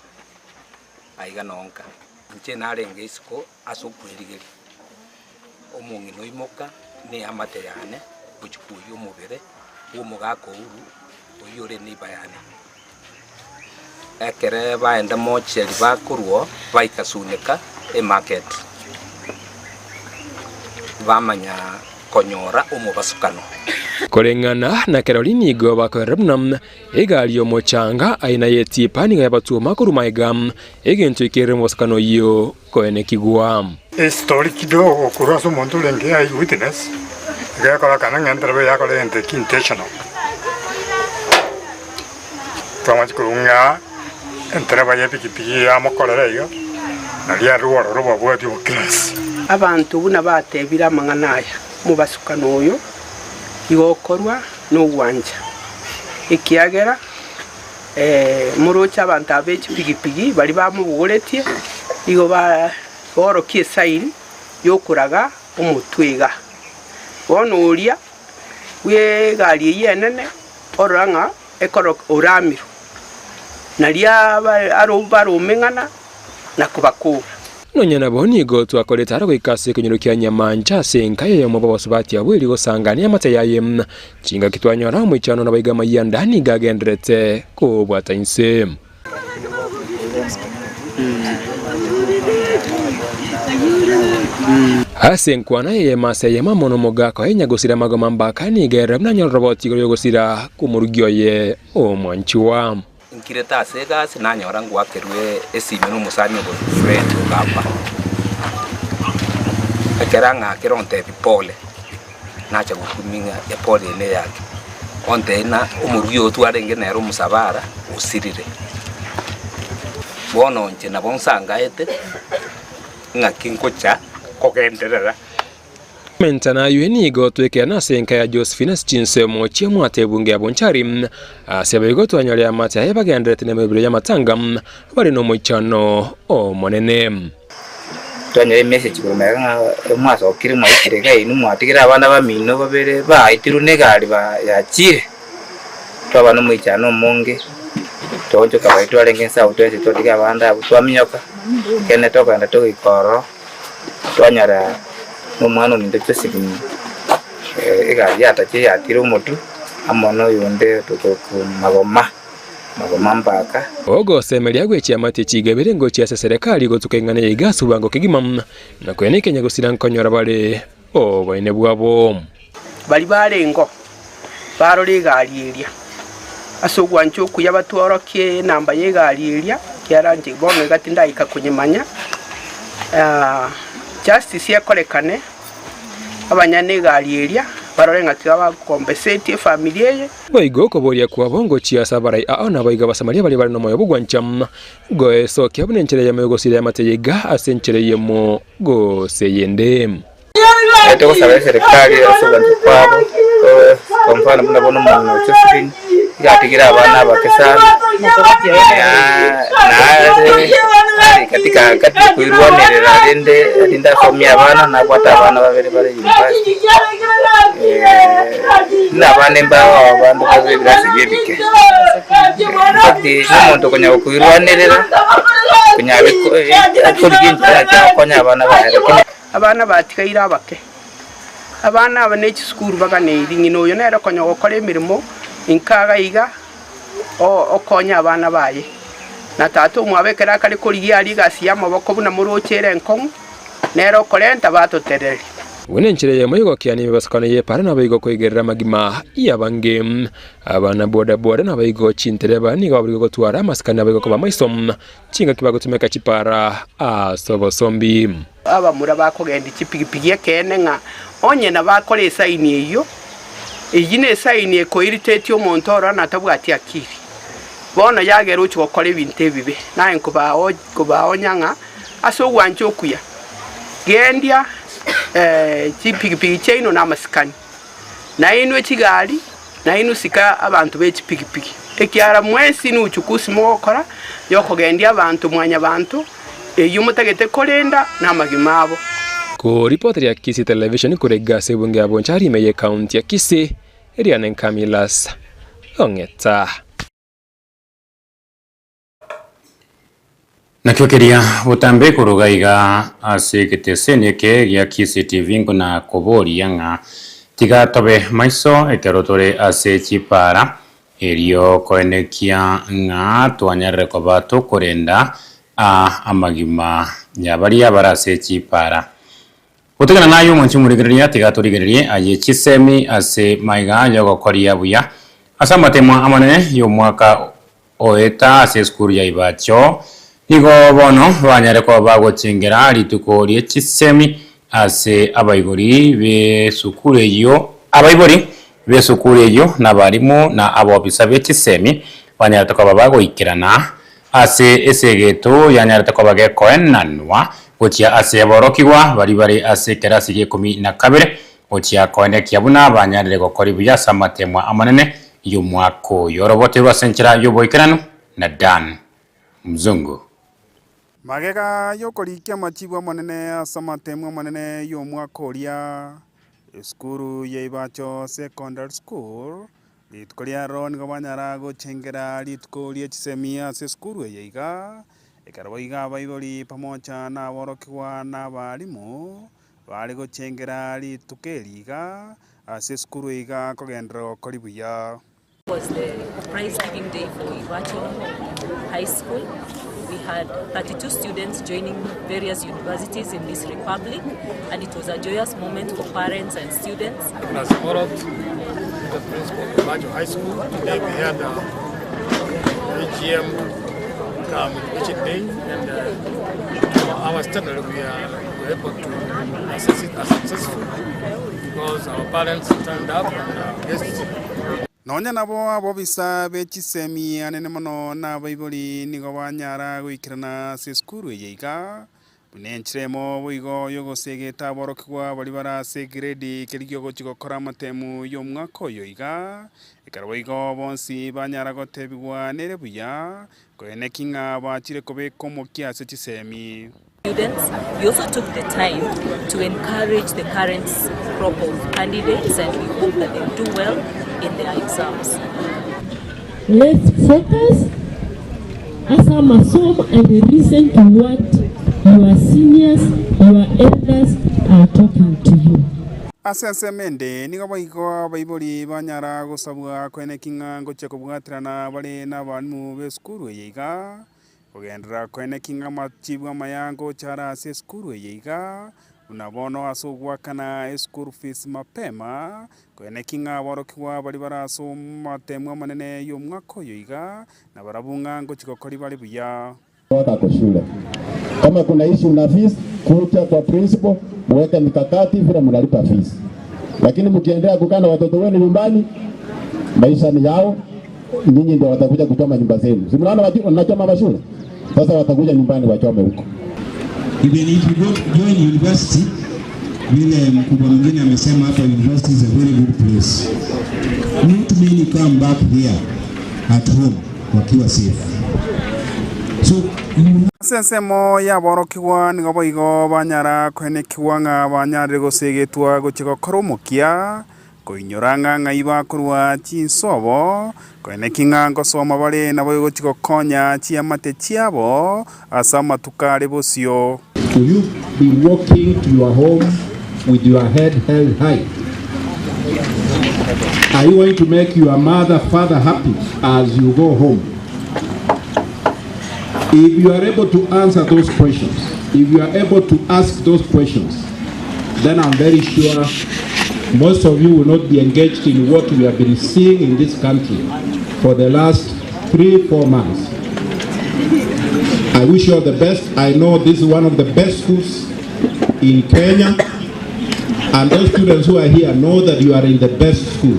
aiga nonka nche narenge isiko asokwerigeri omungino imoka ni amate yane buchikuyo mubere umugako uru oyore ni bayane ekere baenda mocheri bakurwo baikasuneka market bamanya konyora umubasukano korengana na Caroline go bakoremnam egari yo mochanga aina yetipa ninga yabatuma kurumaigam egento ikere mosukano yo koene kigwam story kidogo kuraso montu lenge ai witness ga kala kana ngantra ya kala ente intentional Tama chikurunga entra baya piki amo kolera yo nalia ruwa bwa ti class abantu buna batebira manganaya mubasukano oyo igokorwa no gwanja ikiagera murocha abantu abechi pigi bali bamubugoretie igo ba borokie sairi yokuraga umutwiga wono uria we gari yenene oranga ekoro uramiro nalia arubaro mengana nakubakura nonyana boni go twakoreta aro ikase kinyoro kya Nyamanja senkaye yo mababa subati abwiri gosangania amata yaye chinga kitwanyora mu cyano nabayiga mayandani gagendrete ko bwatainse asenkwana ye maseye mamono mogako yenyagosira magoma mbakani gere mnanyo roboti go yogosira kumurugyo ye omwanchiwa nkireta sega sinanyora ngwakerwe esime n'umusani ngo Fred Gamba akeranga keronte bipole nacha gukuminga ya pole ne yake onte na umurugyo tware ngenero musabara usirire bono nche na bonsangaete ngakinkocha kogenderera Mentana yueni gotweke na senka ya Josephine Chinse mochie mwate bunge ya Bonchari asebe goto anyale ya mate ya bagendere ne mebire ya matanga bari no mochano o monene twanya message kurumega mwaso kiri mwikirega inu mwatikira abana bamino babere baitiru negari ba yachire twabana mwichano monge tonjo kabaitwa lengensa utwese totika abanda twamyoka kene toka ndo ikoro twanyara umwana ndo tsesikini ega yata che yatira umutu amono yonde tuko magoma mpaka ogo semelia gwe chiamati chigabire ngo chia serikali gotukengana yigasu bango kigima na kwene Kenya gusira nkonyora bale bane bwabo bali balengo barole gali eria asogwa nchoku yabatworokie namba ye gali eria kyaranje bono gatinda ikakunyimanya justice yakolekane abanyane gali eria barole ngatiba bakompensate family ye boigo koboria kwa bongo chia sabarai aona boiga basamaria bali no moyo bugwancham go eso kyabune nchire ya mego sire amateyega asenchere yemo go seyende eto sabarai serikali asubanje kwabo kwa mfano mnabono mwana Josephine yatigira abana bakesana na katika kuirwanerera rende somia abana na kwata abana babere bari university na bane mbao abantu bazibirasi bibike ati n'umuntu konya kuirwanerera konya akorinja konya abana batikaira abake abana abaneki school baganeri ngino yo nero konya gukora emirimo inkaga iga okonya abana baye na tatu mwabekera kali kurigia ligasi ya maboko buna murochere enkon nero kolenta batotereri wene nchire ya moyo kyani basakana ye para na bayigo kwegerera magima yabange abana boda boda na bayigo chintereba ni gaburi go twara maskana bayigo kuba maisom chinga kibago tumeka chipara sobo sombi aba mura bakogenda ikipigipigi yakene nga onye na bakore sign iyo iyine sign eko irritate omuntu orana tabwati akiri bono yagera uchi gukora ibintu bibe naye kuba onyanga asogwanje okuya gendia chipigipigi chaino na masikani na inu ekigali na inu sika abantu b'ekipigipigi ekyara mwesi nuchukusi mokora yokogendia abantu mwanya abantu eyo mutagete kolenda na magimabo ko report ya Kisii television kurega sebunge ya Bonchari meye county ya Kisii Eriane Kamilas ongeta nakyokeria butambe kurugaiga aseketesene ke ya Kisii TV ngona koboria nga tigatobe maiso ekerotore ase chipara erio koenekia nga twanyare kobato korenda amagima yabaria barase chipara utegana nayo munchi murigereria tigatorigererie aye chisemi ase maiga yogo koria buya asa matemo amane yo mwaka oeta ase skuru ya ibacho nigo bono banyare ko bagochengera ritukorie chisemi ase abaigori be sukureyo abaibori be sukureyo na barimo na abobisa be chisemi banyare to bagoikirana ase esegeto yanyare to bagekoenanwa gochia ase borokigwa bari ase kerasi ge 12 gochia koene kiabuna banyare gokori buya samatemwa amanene yo mwako yorobote basenchera yo boikirano na Dan Mzungu magega yokorikia machibo manene asamatemwa manene yo mwaka oria skuru ya Ibacho secondary school litkoria ron gobanyara gochengera litkoria chisemia se skuru ya iga ekaraboiga baibori pamoja na borokwa na balimu bali gochengera litukeriga ase skuru iga kogendro koribuya was the prize giving day for Ibacho High School. We had 32 students joining various universities in this republic, and it was a joyous moment for parents and students. As followed the principal of Ibacho High School, today we had AGM each day, and our standard we were able to assess it as successful because our parents turned up and guests nonya nabo abobisa bechisemi anene mono na baiboli nigo banyara gwikirana se skuru yeiga bunenchiremo boigo yogosegeta borokwa bari barase grade kerigyo gochigokora amatemu y'omwaka oyo iga ekara boigo bonsi banyara gotebigwa nere buya koenekinga bachire kobeka omokia ase chisemi. Students, we also took the time to encourage the current crop of candidates, and we hope that they do well in their exams. Let's focus as a masom and listen to what your seniors, your elders are talking to you. Asesemende nigo boigo baiboli banyara gosabwa kwenekinga ngoche kubwatirana bari n'abantu be skuru yiga kugendera kwenekinga machibwa mayango chara ase skuru yiga unabono asogwa kana school fees mapema kwenekinga borokwa bari baraso matemwa manene y'omwaka yiga na barabunga ngochikokori bari buya kwa shule. Kama kuna issue na fees, kuja kwa principal, muweke mikakati vile mnalipa fees. Lakini mkiendelea kukaa na watoto wenu nyumbani, maisha ni yao, ninyi ndio watakuja kuchoma nyumba zenu. Si mnaona wanachoma mashule? Sasa watakuja nyumbani wachome huko. Even if you don't join university, vile mkubwa mwingine amesema hapa, university is a very good place. Not many come back here at home wakiwa safe. So sensemo ya borokiwa nigo boigo banyara kwenekiwa nga banyare gosegetwa gochigokora omokia koinyoranga ng'aiba korwa chinsobo kwenekinga ngosoma bare nabo gochigokonya chiamate chiabo asa matukare bosio. Will you be walking to your home with your head held high? Are you going to make your mother, father happy as you go home? If you are able to answer those questions, if you are able to ask those questions, then I'm very sure most of you will not be engaged in what we have been seeing in this country for the last 3-4 months. I wish you all the best. I know this is one of the best schools in Kenya, and those students who are here know that you are in the best school.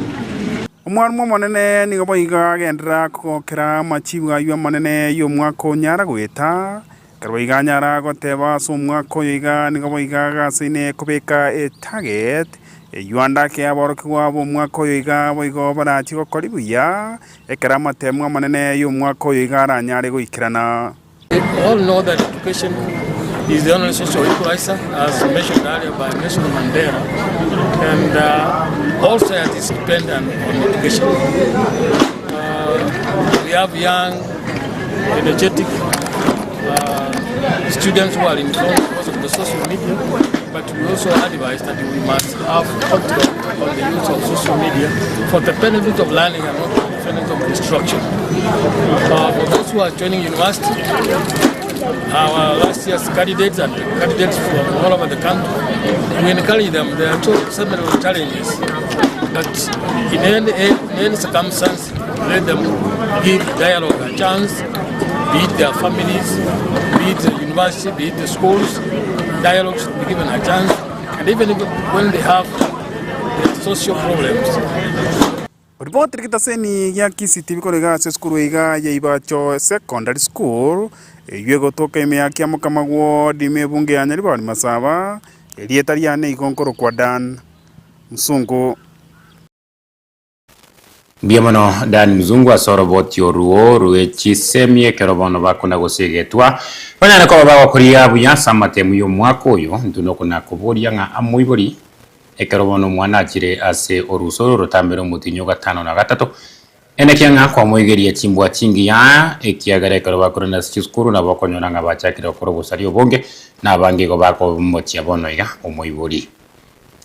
Omwarimu monene nigo boiga agendera kogokera machibwa ywa monene y'omwaka onyara gweta karoiga nyara goteba ase omwaka oyo iga nigo boiga gaseine kobeka target eyuanda ke aborokigwa omwaka oyo iga boigo barachi gokori buya ekera amatemu amanene y'omwaka oyo iga aranyare goikirana. All know that education is the only social equalizer, as mentioned earlier by Nelson Mandela, and all societies depend on education. We have young, energetic students who are informed because of the social media, but we also advise that we must have control on the use of social media for the benefit of learning and not for the benefit of instruction. For those who are joining university, our last year's candidates and candidates from all over the country, we encourage them. There are several challenges, but in any circumstance, let them give dialogue a chance, be it their families, be it the university, be it the schools. Dialogue should be given a chance, and even when they have social problems. Ripoti kitaseni ya KCTV korega se skuru iga yaibacho secondary school yego toka imeyaki amukamagwo dime bunge ya nyari bari masaba elietari yane ikonkoro kwa Dan Mzungu. Biamono Dan Mzungu asoroboti oruo ruechi semie kerobono bakuna gosegetwa bana ko babakoria buya samatemu y'omwaka oyo ntuno kuna kuburia nga amuibori ekerobono mwana akire ase orusoro rutambero mutinyo gatano na gatatu enekianga kwa mwigeria chimbwa chingi ya ekiagare keroba korona sikuru na bakonyora nga bachakira korobosari obonge na bange go bako mochia bono iga omuibori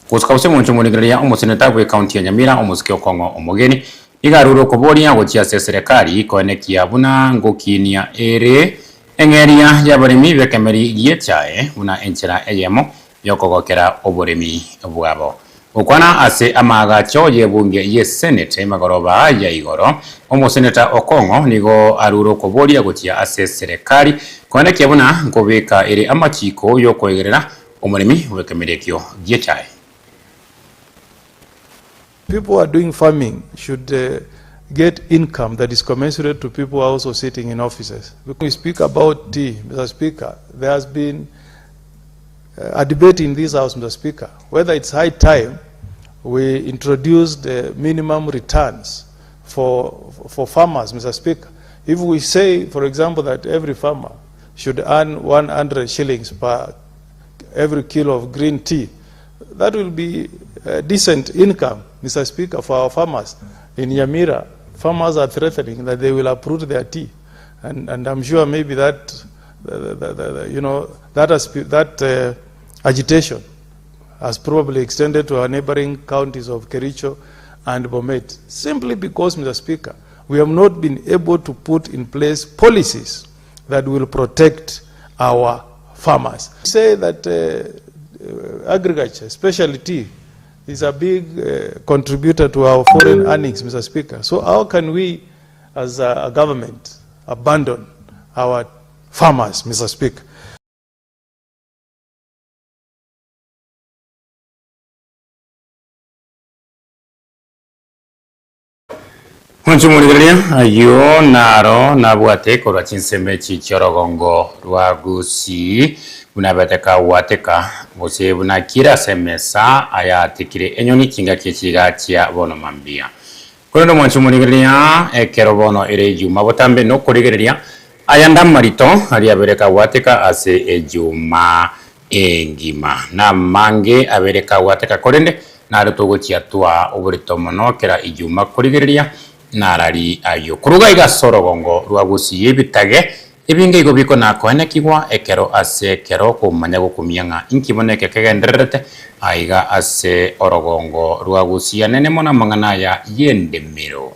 kuskause muncho munigeria omuseneta bwe county ya Nyamira omusikio kongo omugeni igaruro kuboria gochia serikali koenekia buna ngokinia ere engeria ya barimi bekemeri yechae buna enchera eyemo yokogokera oboremi bwabo ukwana ase amagacho yebunge ye senate magoroba ya igoro omuseneta okongo nigo aruro kuboria gochia ase serikali koenekia buna ngobeka ere amachiko yokwegerera omurimi bekemerekyo yechae. people who are doing farming should get income that is commensurate to people who are also sitting in offices. When we speak about tea, Mr. Speaker, there has been a debate in this House, Mr. Speaker, whether it's high time we introduced minimum returns for farmers, Mr. Speaker. If we say, for example, that every farmer should earn 100 shillings per every kilo of green tea, that will be a decent income, Mr. Speaker, for our farmers. In Nyamira, farmers are threatening that they will uproot their tea, and I'm sure maybe that that agitation has probably extended to our neighboring counties of Kericho and Bomet, simply because, Mr. Speaker, we have not been able to put in place policies that will protect our farmers. Say that agriculture, especially tea, is a big contributor to our foreign earnings, Mr. Speaker. So how can we, as a government, abandon our farmers, Mr. Speaker? Munchumuligiria ayo naro nabwate korwa chinseme chichorogongo rwagusi bunabeteka wateka bose bunakira semesa ayatikire enyoni kinga kichiga chia bono mambia kono munchumuligiria ekero bono ere juma botambe no kurigiria ayanda marito aliabereka wateka ase ejuma engima na mange abereka wateka korende naro togochia twa oburito mono kera ijuma kurigiria narari ayo kuruga igasorogongo rwagusi yebitage ebinge igo biko nakoene kigwa ekero ase kero kumanya gukumianga inkiboneke kegenderete aiga ase orogongo rwagusi anene mona mangana ya yendemiro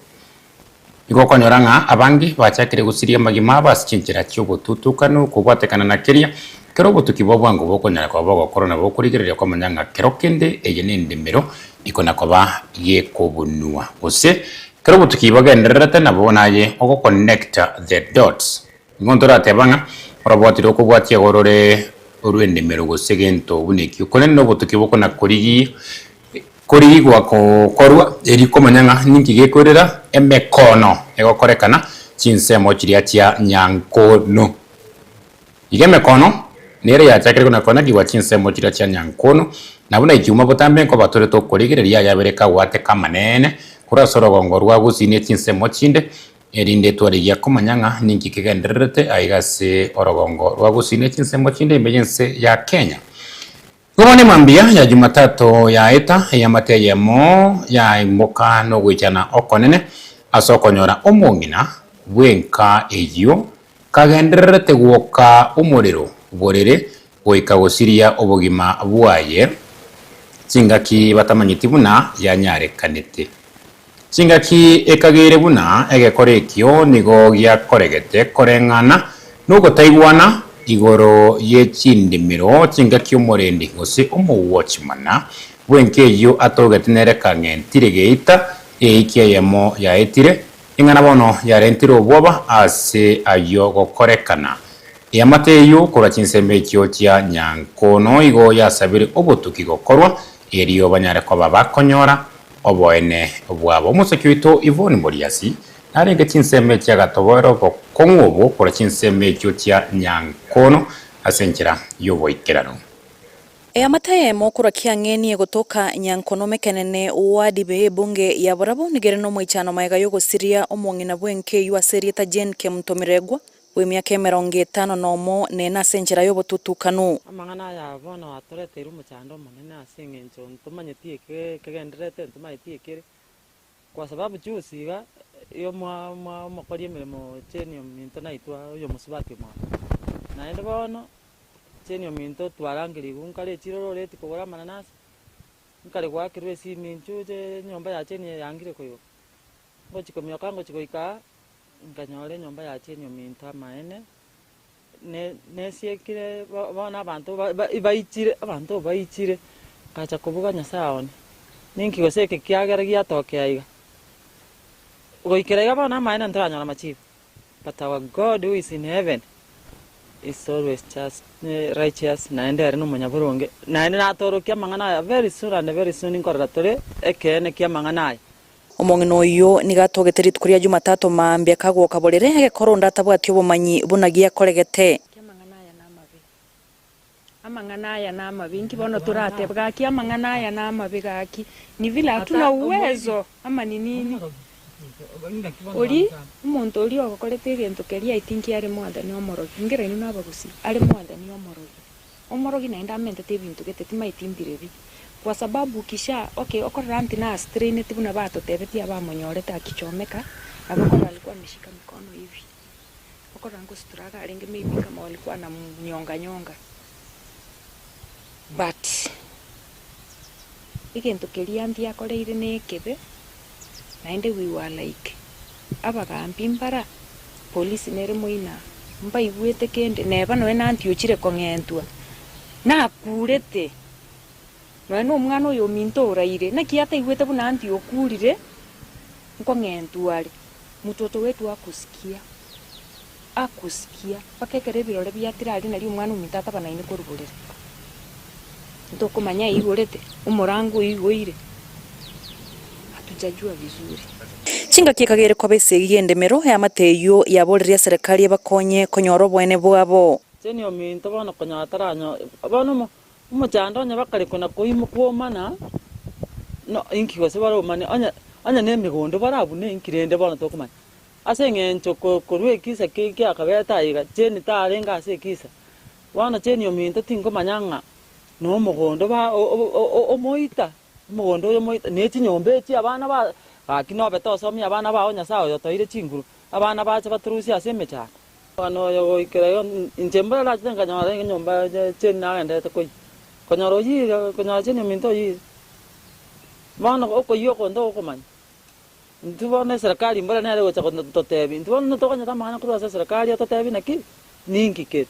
igo konyoranga abangi bachakire gusiria magima basichinjira cy'ubututukanu kubwatekana na kiria kero butukibo bwango bokonyara kwa bogo korona bokurigerera kwa manyanga kero kende eyenendemiro ikona koba yekobunua ose kero butukibagenderete nabonaye ogo connect the dots ngontora tebanga robotiro kubwatia gorore urwendemero gosegento buneki kone no butukiboko na kurigwa korwa eri komanyanga ninki gekorera emekono egokorekana chinsemo chiria chia nyankono igemekono nere ya chakere kuna kona kiwa chinsemo chiria chia nyankono nabona ikiuma botambe ko batore to kurigereria yabereka wate kamanene kura sorogongo rwagusi ne chinsemo chinde erinde twariya komanyanga ninki kegenderete aigase orogongo rwagusi ne chinsemo chinde emergency ya Kenya. Gomone mambia ya Jumatatu ya eta ya mateyemo ya imoka no gwichana okonene asokonyora omongina bwenka eyo kagenderete gwoka umuriro borere goika gosiria obogima bwaye chingaki batamanyiti buna ya nyare kanete chingaki ekagere buna egekorekio nigo gya koregete korengana nugo taigwana igoro ye chindimiro chingaki umurende gose umuwatchmana bwenke yo atogetinere kangentire geita eikiyemo ya etire ingana bono ya rentiro bwoba ase ayo gokorekana yamateyo kora chinsembe kyo tia nyankono igo ya sabire obotuki gokorwa eriyo banyare ko babakonyora oboene bwabo musekito Ivoni Moriasi narenge chinsembe kya gatoboro kongobo kora chinsembe kyo tia nyankono asenjira yoboikerano Amatayemo kurakia ng'eni egotoka nyankono mekenene wadibe bunge ya borabo nigere no mwichano maiga yogosiria omong'ina bwenke yu Seretta Jane Kemutomiregwa w'emyaka 50 nomo nena senjera yobotutukanu amang'ana ya bono atoreteire omochando monene ase eng'encho ntomanyeti kegenderete ntomanyeti ekere kwa sababu chusiga iyo mwakoria emirimo cheni ominto naitwa oyo mosubati mwa naende bono cheni ominto twarangeri gunkare chiroro reti kogora mananasi nkare gwakirwe esimi nchuje nyomba ya cheni yangire koyo ngochikomia kango chikoika nkanyore nyomba ya cheni ominto amaene nesiekire bona abantu baichire kacha kubuga nyasaone ninki goseke kiagera giatokea iga goikera iga bona amaene ntoranyora machifu but our God who is in heaven is always just righteous naende ari no munyaburonge naende natorokia mang'ana very soon inkorera tore ekene kia mang'ana omong'ino oyo nigatogeteri tukuria Jumatatu mambia kagwoka borere egekorwo ndatabwati obumanyi bunagia koregete amang'ana aya na mabingi bono turatebwa ki amang'ana aya na mabigaki ni vile hatuna uwezo ama ni nini uri umuntu uri ogokorete egento keria itinki ari mwathani omorogi ngere ni nabagusi ari mwathani omorogi naenda mentete ebintu geteti maitimbirebi kwa sababu kisha okorera anti na strain tibuna batotebetia abamonyorete akichomeka abakora alikuwa ameshika mikono hivi okorera ngusituraga arenge maybe kama walikuwa na nyonga but igento keria ndia koreire ne kebe naende wiwa like abagambi mbara polisi nere moina mba igwete kende neba no enanti uchire kong'entwa na kurete no mwana oyo minto uraire na kiata igwete buna anti okurire nkong'entwa ari mutoto wetu akusikia pakekere birore byatira ari nari umwana umitata banaine koruburire ntokumanya igorete umurango igoire hatujajua vizuri chinga kikagere kwa bese yendemero ya mateyo ya borria serikali yabakonye konyoro bwene bwabo chenio minto bana konyataranyo bana umuchando nya bakari kuna kuimu kuomana no inki gose baromane anya nemigondo barabune inkirende bana tokumanya asengencho korwe kisa kiki akabeta iga cheni tarenga asekisa wana chenio minto tingomanyanga no mugondo ba omoita mugondo yo moita neti nyombe chi abana ba akino betosomi abana ba onya sawo yo toire chinguru abana ba cha baturusi asemecha ano yo ikere injemba la tenga nyara nyomba chena ende to koi konyoro yi konyoro cheni minto yi bana okoyo kondo okomanya ntubone serikali mbara nare gocha totebi ntubone tokonya tamana kurwa serikali totebi naki ningi ke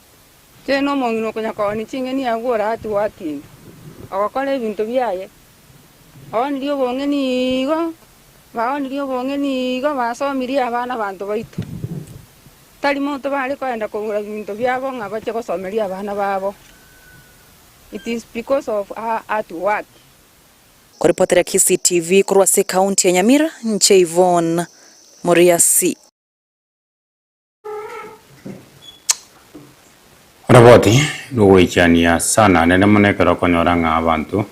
Cheno mongino konyakoni chingeni agora ati wati agakole bintu byaye ondio bongeni igo baondio bongeni igo basomiria abana bantu baitu tali muntu bali kwenda kugura bintu byabo ngabache gosomeria abana babo. It is because of at work. Kuripotera KCTV kurwase kaunti ya Nyamira nche Yvonne Mourice. Raboti luwichania sana nene monekero konyoranga abantu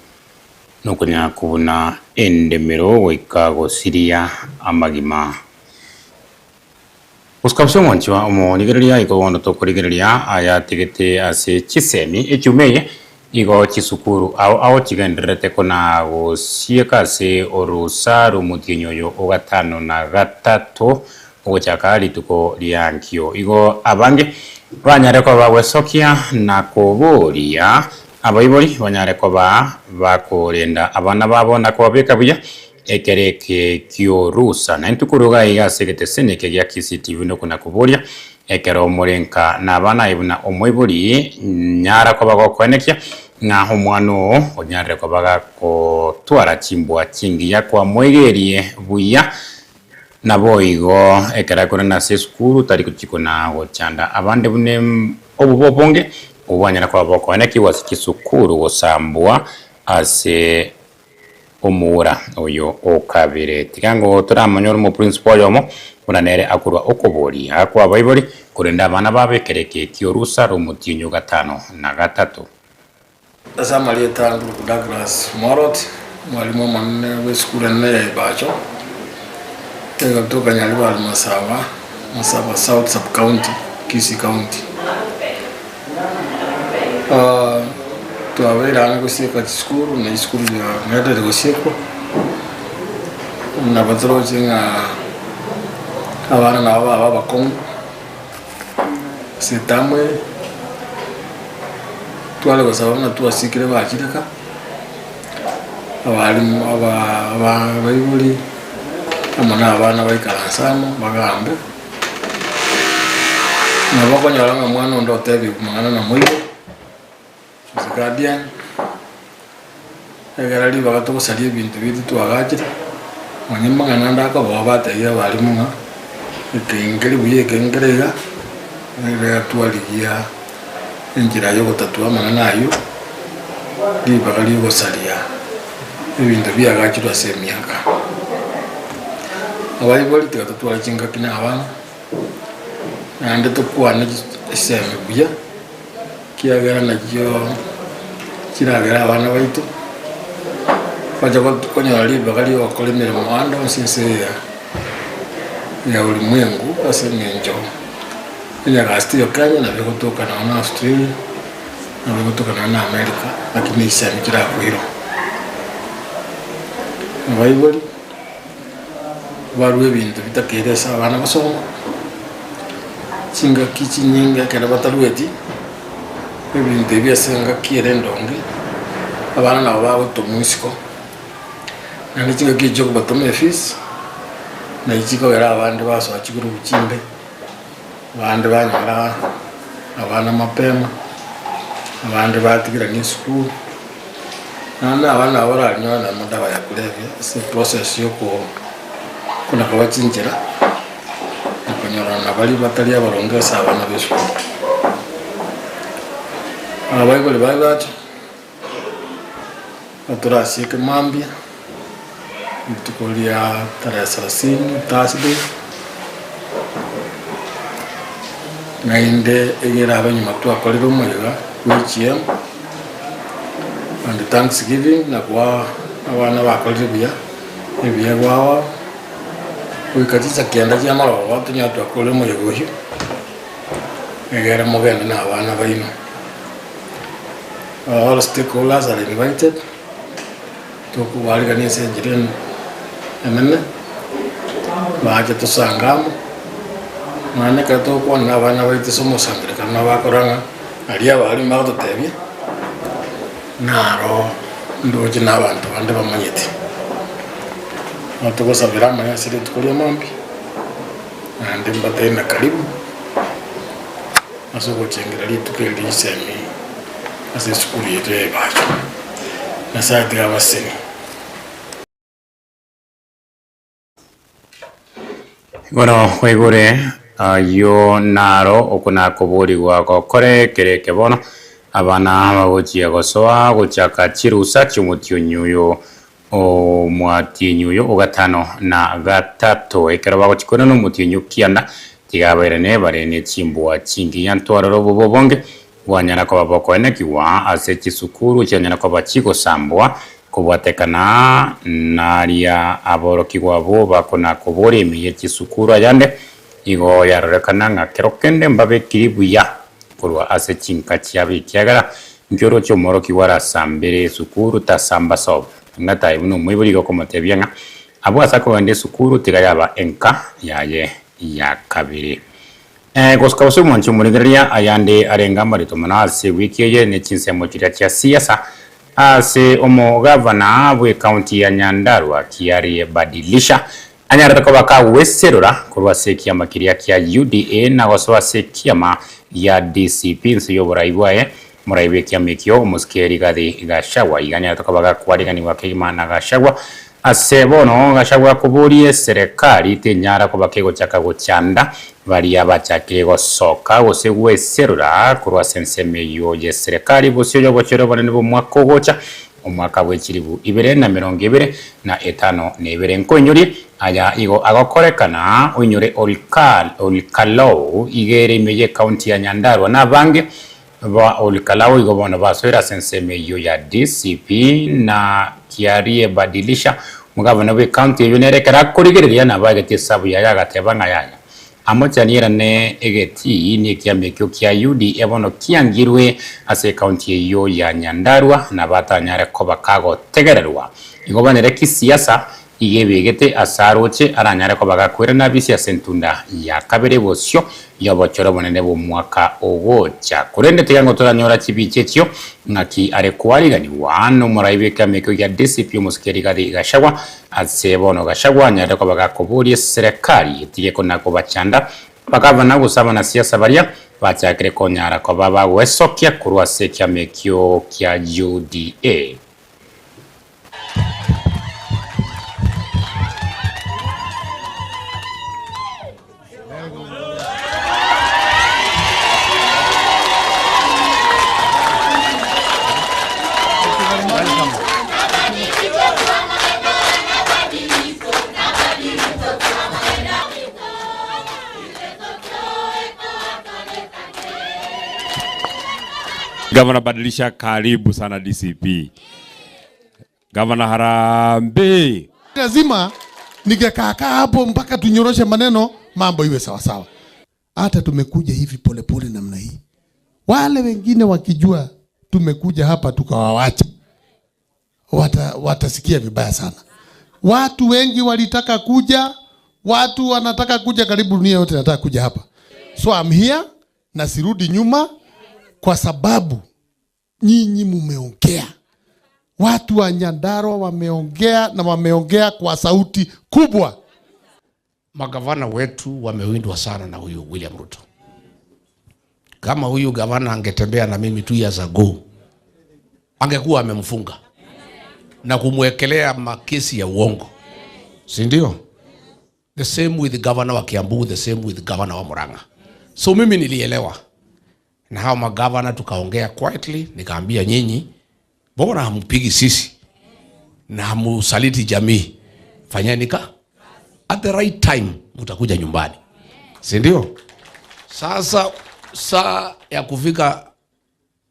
nukunya kubuna endemero wikago siria amagima uskapsho monchwa omonigereria ikogondo tokurigereria aya tigete ase chisemi echumeye igo chisukuru ao chigenderete kona gosieka se orusa rumutinyoyo ogatano na gatatu ogochakari tuko liankio igo abange banyareko bawesokia na kuburia abaibori banyareko bakorenda abana babo na kubabeka buya ekereke kiorusa na ntukuruga igasegete seneke ya KCTV no kuna kuburia ekero murenka na bana ibuna omoibori nyara ko bagokwenekia ngaho mwano onyareko bagako twara chimbwa chingiya kwa mwegerie buya naboigo ekera na seskuru tari kuchikona gochanda abande bune obubonge ubanyara kwa boko eneki wasikisukuru gosambwa ase omura oyo okabire tikango turamanyoro mu principal yomo unanere akurwa okobori akwa baibori kurenda abana babekereke kiorusa rumutinyo gatano na gatatu. Sasa Marieta Douglas Morot mwalimu manne wa skule ne bacho kutoka Nyaliwa Masaba South Sub County, Kisii County. Tuawera angosieka skulu na skulu ya ngada gosieko. Na batro jinga abana na baba bakom. Sitamwe tuale basaba na tuasikire bakireka. Abalimu bayibuli amana abana baikaransamo bagambe nabakonyaranga mwana ndo tebi kumana na moyo guardian egarali bagato salie bintu bitu twagakira mwanyima nganda ka babata ya balimu nga ekengeri buye kengerega ere twaligia enjira yo gutatua mananayo libaga lyogosaria ebintu byagachirwa semiaka abaiboli tigatutwara chingaki n'abana nande tukwana eseme buya kiagera nakyo kiragera abana baitu baja konyora libaga lyogokora emirimo ande onsinse ya ulimwengu ase ng'encho enyagasti yo Kenya nabigotokana na Australia nabigotokana na America lakini isemi kirakwiro abaiboli baruwe ebintu bitakeresa abana basoma chingaki chinyinga kera batarueti ebintu ebyasenga kiere ndonge abana nabo bagotoma isiko nandi chingaki echo kubatoma efees na ichikogera abandi basoa chiguru buchimbe abandi banyara abana mapema abandi batigira n'isukuru nandi abana abo baranywa na madawa ya kulevya si process yo kuna kabachinjira nakonyora nabali batali abarongesa abana b'isukuru abaiboli bari bacu baturasieke mambia tukolia tarehe 30 Thursday nainde egera abanyuma twakorera umuyega w'HM and Thanksgiving na kwa abana bakorera ebiya gwawa wikatiza kienda kya maro watu nya twakorera umuyega uyu egera mugenda na abana baino all stakeholders are invited to kuwariganisa enjireni enene baje tusangamo mane kato kwana abana baite somosangirika nabakoranga ali abali magototebye naro ndoje n'abantu bande bamanyete natugosabira amanya siri tukolia mambi ande mbatena karibu asoko chengira litukeli isemi ase sukuru yetu bacho na saati abaseni Bueno, wegure yo naro okuna kobori gwako kore kereke bono abana bagochia gosoa gochaka chirusa chumutio nyuyo o mwati nyuyo ogatano na gatatu ekero bagochikona no mutio nyukianda tigaberene barene chimbwa chingi yantwara robo bonge wanyana kwa bako enekiwa ase chisukuru cyanyana kwa bachiko sambwa kubatekana naria aborokiwa bo bakona kobori emiye chisukuru ayande igo yarorekana nga kerokende mbabe kiribuya kurwa ase chinka chiabi kiagara njoro chomoro kiwara sambere sukuru tasamba sob ngata ibuno mwiburigo komotebyanga abo asako wende sukuru tigayaba enka yaye ya kabiri koska usu mwanchi murigeria ayande arenga marito manase wiki ye ne chinsemo chiria chia siasa ase omo gavana bwe county ya Nyandarua kiari badilisha anyara ko baka weserura kurwa sekiama kiria kia UDA na gosoa sekiama ya DCP nsiyobora ibwaye muraibe kiamekyo muskeri gadi gashawa iganya ko baka kwarigani wakima na gashawa ase bono gashawa kuburie serikali tenyara ko bakego chaka gochanda bali abachake gosoka gose weserura kurwa senseme yo ye serikali bosyo yo gochero bane bo mwako gocha omwaka w'ekiribu 2025 nebere nkonyuri aya igo agokorekana onyure olkalo igere meje county ya Nyandarua na bange ba olkalo igo bono baswera senseme yo ya DCP na kiarie badilisha mugavana we county yo nerekera kurigereria na bagete sabu ya gatebanga yaya amochaniera ne egeti ni kiamekyo kia UDA ebono kiangirwe ase county yo ya Nyandarua na batanyare ko bakago tegererwa igobanere kisiasa igebegete asaroche aranyare ko bagakwera na bisi sentunda ya kabere bosyo yobochoro bonene bo mwaka ogocha kurende teyango toranyora chibichechyo ngaki are kwaligani wano muraibe kamekyo ya DCP muskeri gadi gashagwa asebono gashagwa nyare ko bagakoburie serikali tigeko nako bachanda bakavana gusaba na siasa baria bachakire konyara ko baba wesokia kurwa sekya mekyo kya UDA. Gavana Badilisha, karibu sana DCP. Gavana Harambe. Lazima ningekaa hapo mpaka tunyoroshe maneno, mambo iwe sawa sawa. Hata tumekuja hivi polepole namna hii. Wale wengine wakijua tumekuja hapa tukawawacha, watasikia vibaya sana. Watu wengi walitaka kuja, watu wanataka kuja, karibu dunia yote nataka kuja hapa. So I'm here na sirudi nyuma kwa sababu nyinyi mumeongea. Watu wa Nyandarua wameongea na wameongea kwa sauti kubwa. Magavana wetu wamewindwa sana na huyu William Ruto. Kama huyu gavana angetembea na mimi 2 years ago, angekuwa amemfunga na kumwekelea makesi ya uongo. Si ndio? The same with the governor wa Kiambu, the same with the governor wa Murang'a. So mimi nilielewa. Na hao magavana tukaongea quietly, nikaambia nyinyi, mbona hampigi sisi na hamusaliti jamii? Fanyeni at the right time mtakuja nyumbani. Si ndio? Sasa saa ya kufika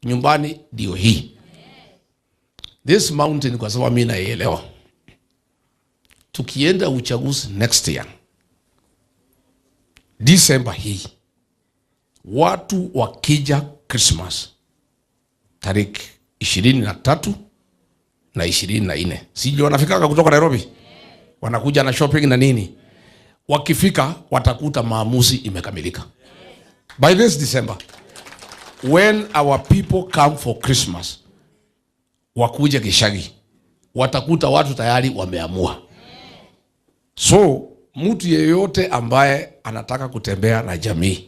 nyumbani ndio hii. This mountain, kwa sababu mimi naelewa, tukienda uchaguzi next year December hii, watu wakija Christmas tarehe 23 na 24, sijui wanafika kutoka Nairobi, wanakuja na shopping na nini, wakifika watakuta maamuzi imekamilika. By this December, when our people come for Christmas, wakuja Gishagi, watakuta watu tayari wameamua. So mtu yeyote ambaye anataka kutembea na jamii,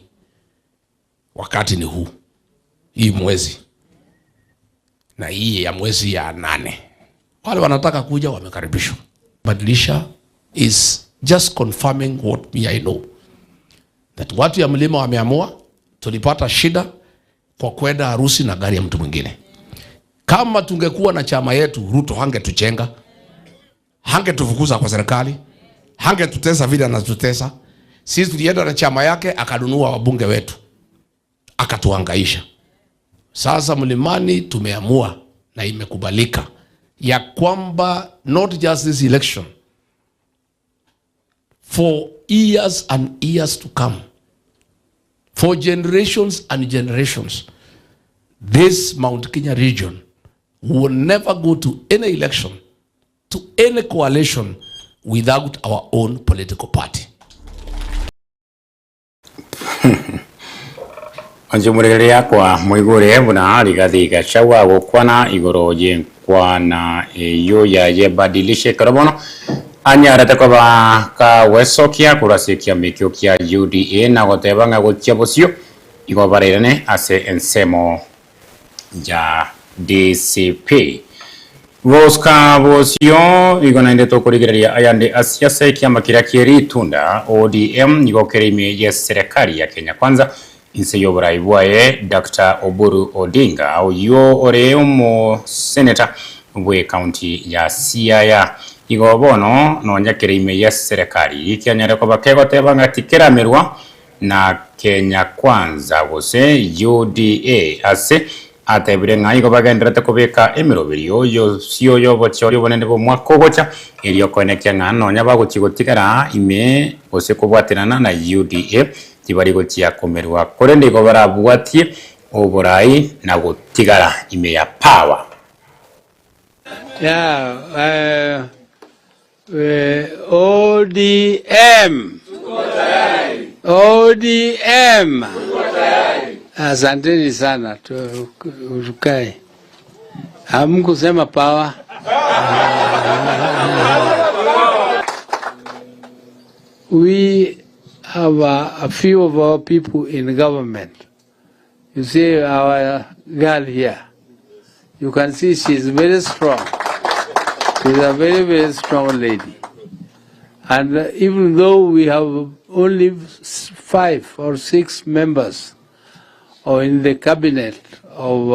wakati ni huu, hii mwezi na hii ya mwezi ya 8, wale wanataka kuja wamekaribishwa. Badilisha is just confirming what me I know, that watu ya mlima wameamua. Tulipata shida kwa kwenda harusi na gari ya mtu mwingine. Kama tungekuwa na chama yetu, Ruto hangetuchenga, hangetufukuza kwa serikali, hangetutesa vile anatutesa. Sisi tulienda na chama yake, akanunua wabunge wetu, akatuhangaisha. Sasa mlimani tumeamua na imekubalika ya kwamba not just this election, for years and years to come, for generations and generations, this Mount Kenya region will never go to any election, to any coalition, without our own political party. Anjumurele yakwa muigure buna Rigathi Gachagua gukwana igoro je kwana yo ya ye Badilisha karobono anyarete ko ba ka wesokia kurasikia mikyo kia UDA na gotebanga gotia bosio igobarene ase ensemo ya DCP Voska bosio igona to kurigiria ayande asiasa kiama kira kiri tunda ODM igokerime ya serikali ya Kenya Kwanza inse yoboraibuaye Dr. Oburu Odinga au yo oreumo senator we county ya Siaya igobono no nyakirime ya serikali ikianyare ko bakegoteba ngatikira mirwa na Kenya Kwanza gose UDA ase atebire ngai go bagendrete kubika emirobirio yo sio yo bochori bonende bo mwakogocha iriyo konekia ngano nyaba guchigotikara ime gose kubwatirana na UDA tibari gochia komerwa korende go barabwatie oborai na gutigara ime ya power. Yeah, ODM. ODM. Asanteni sana, tukae. Hamkusema power. We have a few of our people in government. You see our girl here. You can see she's very strong. She's a very, very strong lady. And even though we have only 5 or 6 members or in the cabinet of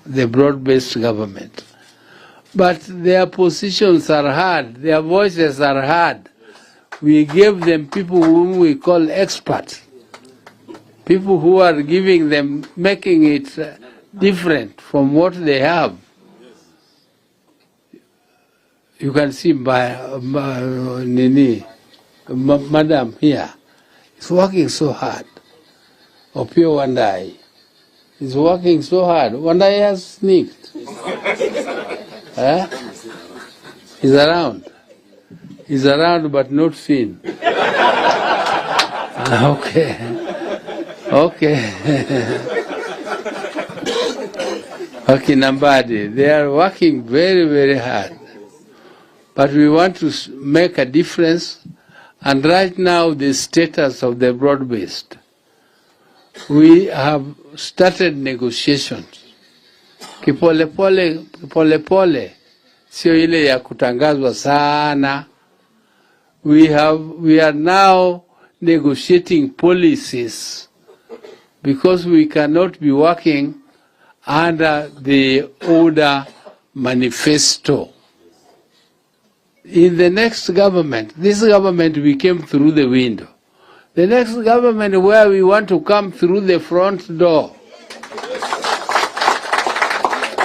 the broad-based government, but their positions are hard, their voices are hard. We gave them people whom we call experts, people who are giving them, making it different from what they have. You can see Madam here is working so hard. Opio Wandai is working so hard. Wandai has sneaked. He's around. He's around but not seen. Okay. Okay. Okay, Nambadi, they are working very, very hard. But we want to make a difference. And right now, the status of the broad-based, we have started negotiations. Kipolepole, kipolepole, sio ile ya kutangazwa sana. We are now negotiating policies because we cannot be working under the order manifesto. In the next government, this government we came through the window. The next government where we want to come through the front door.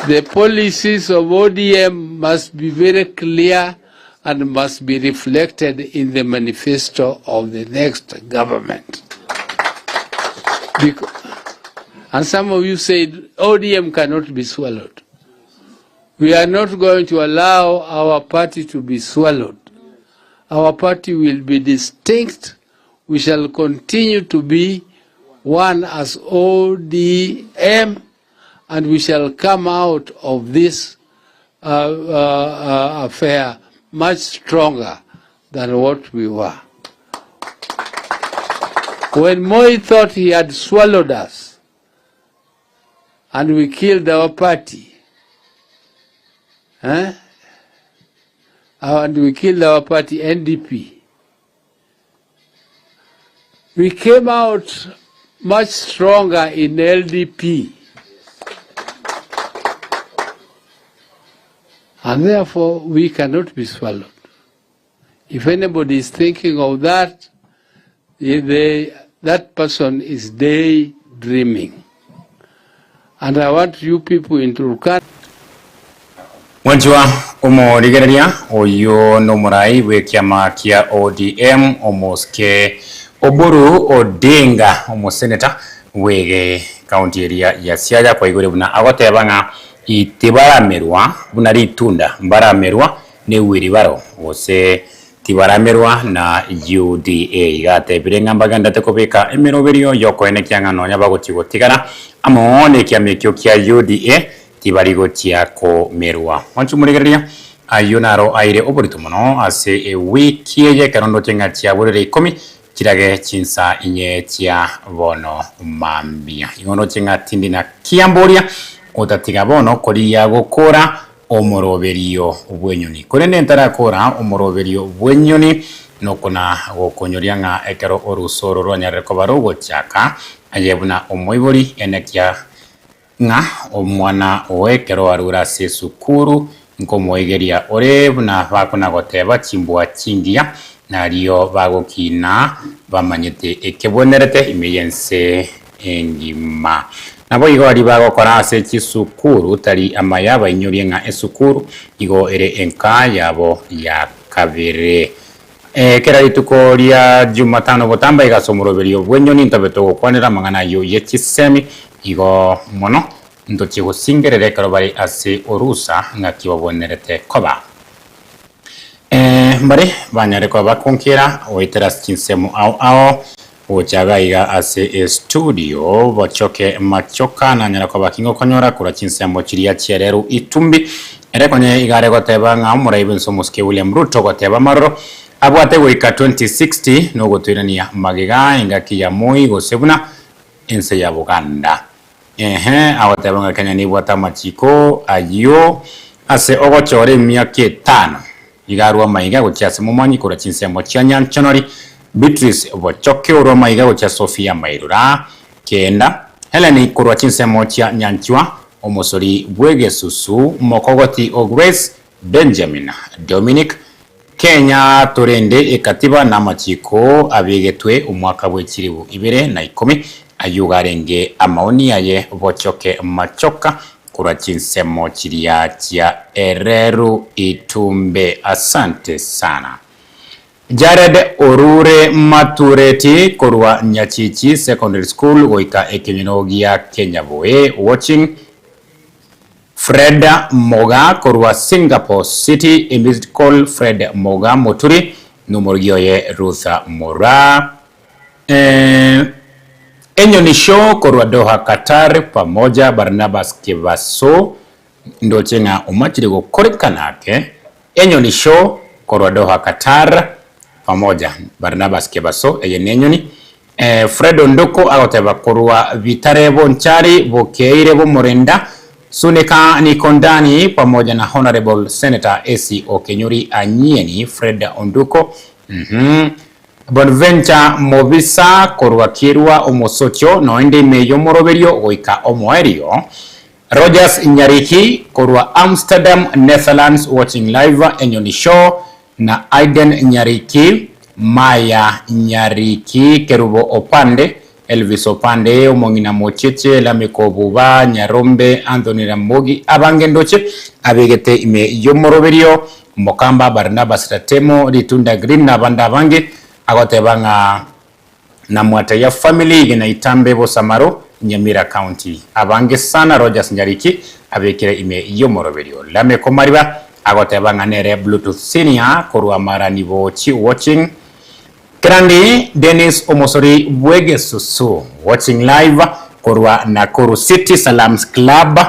The policies of ODM must be very clear and must be reflected in the manifesto of the next government. And some of you said ODM cannot be swallowed. We are not going to allow our party to be swallowed. Our party will be distinct. We shall continue to be one as ODM, and we shall come out of this affair much stronger than what we were. When Moi thought he had swallowed us, and we killed our party, and we killed our party, NDP, we came out much stronger in LDP. And therefore, we cannot be swallowed. If anybody is thinking of that, that person is daydreaming. And I want you people in Turkana. Wanjua umorigereria oyo no murai we kiama kia ODM omoske Oburu Odinga omoseneta wege county area ya Siaya kwa igore buna agotebanga itibaramerwa buna ritunda mbaramerwa ne wiribaro ose tibaramerwa na UDA gate birenga mbaganda tekobeka emeroberio yokoene kyangano nyabagotigotigana amone kyamekyo kya UDA tibarigotia ko merwa wanchumuregeria ayonaro aire oborito mono ase e wiki ye karondo tenga tia borere 10 kirage chinsa inye tia bono mambia igono tenga tindina kiamboria otatiga bono koria gokora omoroberio bwenyoni korene ntarakora omoroberio bwenyoni nokona gokonyoria nga ekero orusoro rwanyare ko barogo chaka ayebuna omoibori enekia nga omwana oekero arura se sukuru nkomoigeria ore buna bakona goteba chimbwa chingia nario bagokina bamanyete ekebonerete imeyense engima nabo igo ari bagokora ase chisukuru tari amayaba inyorie nga esukuru igo ere enka yabo ya kabere kera rituko ria Jumatano botamba igasomoroberio bwenyoni ntobeto gokwanera mangana yo yechisemi igo mono ndochi gosingerere karobari ase orusa ngakibobonerete koba mbare banyare ko bakonkera oitera chinsemo ao ochaga iga ase studio bochoke machoka na nyara ko bakingo konyora kura chinsemo chiria chiereru itumbi ere konye igare goteba nga umuraiben somoske William Ruto goteba marro abwate wika 2060 no gotwirania magega ingaki ya Moi gosebuna ense ya Buganda agoteba nga Kenya ni bwata machiko ayo ase ogochore miaka 5 igarwa maiga gochase mumanyi kura chinsemo chanya chonori Beatrice bochoke uro maiga gocha Sofia Mairura kenda Heleni kurwa chinsemo cha nyanchwa omosori bwege susu mokogoti o Grace Benjamin Dominic Kenya turende ekatiba na machiko abegetwe umwaka bwekiribu 2010 ayugarenge amaoni yaye bochoke machoka kura chinsemo chiria chia Ereru Itumbe. Asante sana. Jared Orure Matureti korwa Nyachichi Secondary School goika ekiminogia Kenya boe watching. Fred Moga korwa Singapore City imid call Fred Moga Moturi numorgioye Rutha Mora. Enyoni show korwa Doha Qatar pamoja Barnabas Kivaso ndo chenga umachiri gukorikanake. Enyoni show korwa Doha Qatar pamoja Barnabas Kivaso Enyoni. Fred Ondoko agoteba korwa Vitare Bonchari bokeire bo Morenda Sunika Nikondani pamoja na Honorable Senator AC Okenyuri Anyeni Fred Ondoko. Bonventure Movisa korwa Kirwa Omosocho noende meyo moroberio goika Omoerio. Rogers Nyariki korwa Amsterdam Netherlands watching live Enyoni show na Aiden Nyariki Maya Nyariki Kerubo Opande Elvis Opande Omongina Mocheche Lamiko Buba Nyarombe Anthony Ramogi abangendoche abegete ime yomoroberio Mokamba Barnabas Ratemo Ritunda Green na banda bange agotebanga na mwata ya family gina Itambe Bosamaro Nyamira County abange sana. Rogers Nyariki abekere ime yomoroberio Lamiko Mariba agotebanga nere Bluetooth senior korwa Marani Bochi watching. Grandi Dennis Omosori Bwege Susu watching live korwa Nakuru City Salams Club.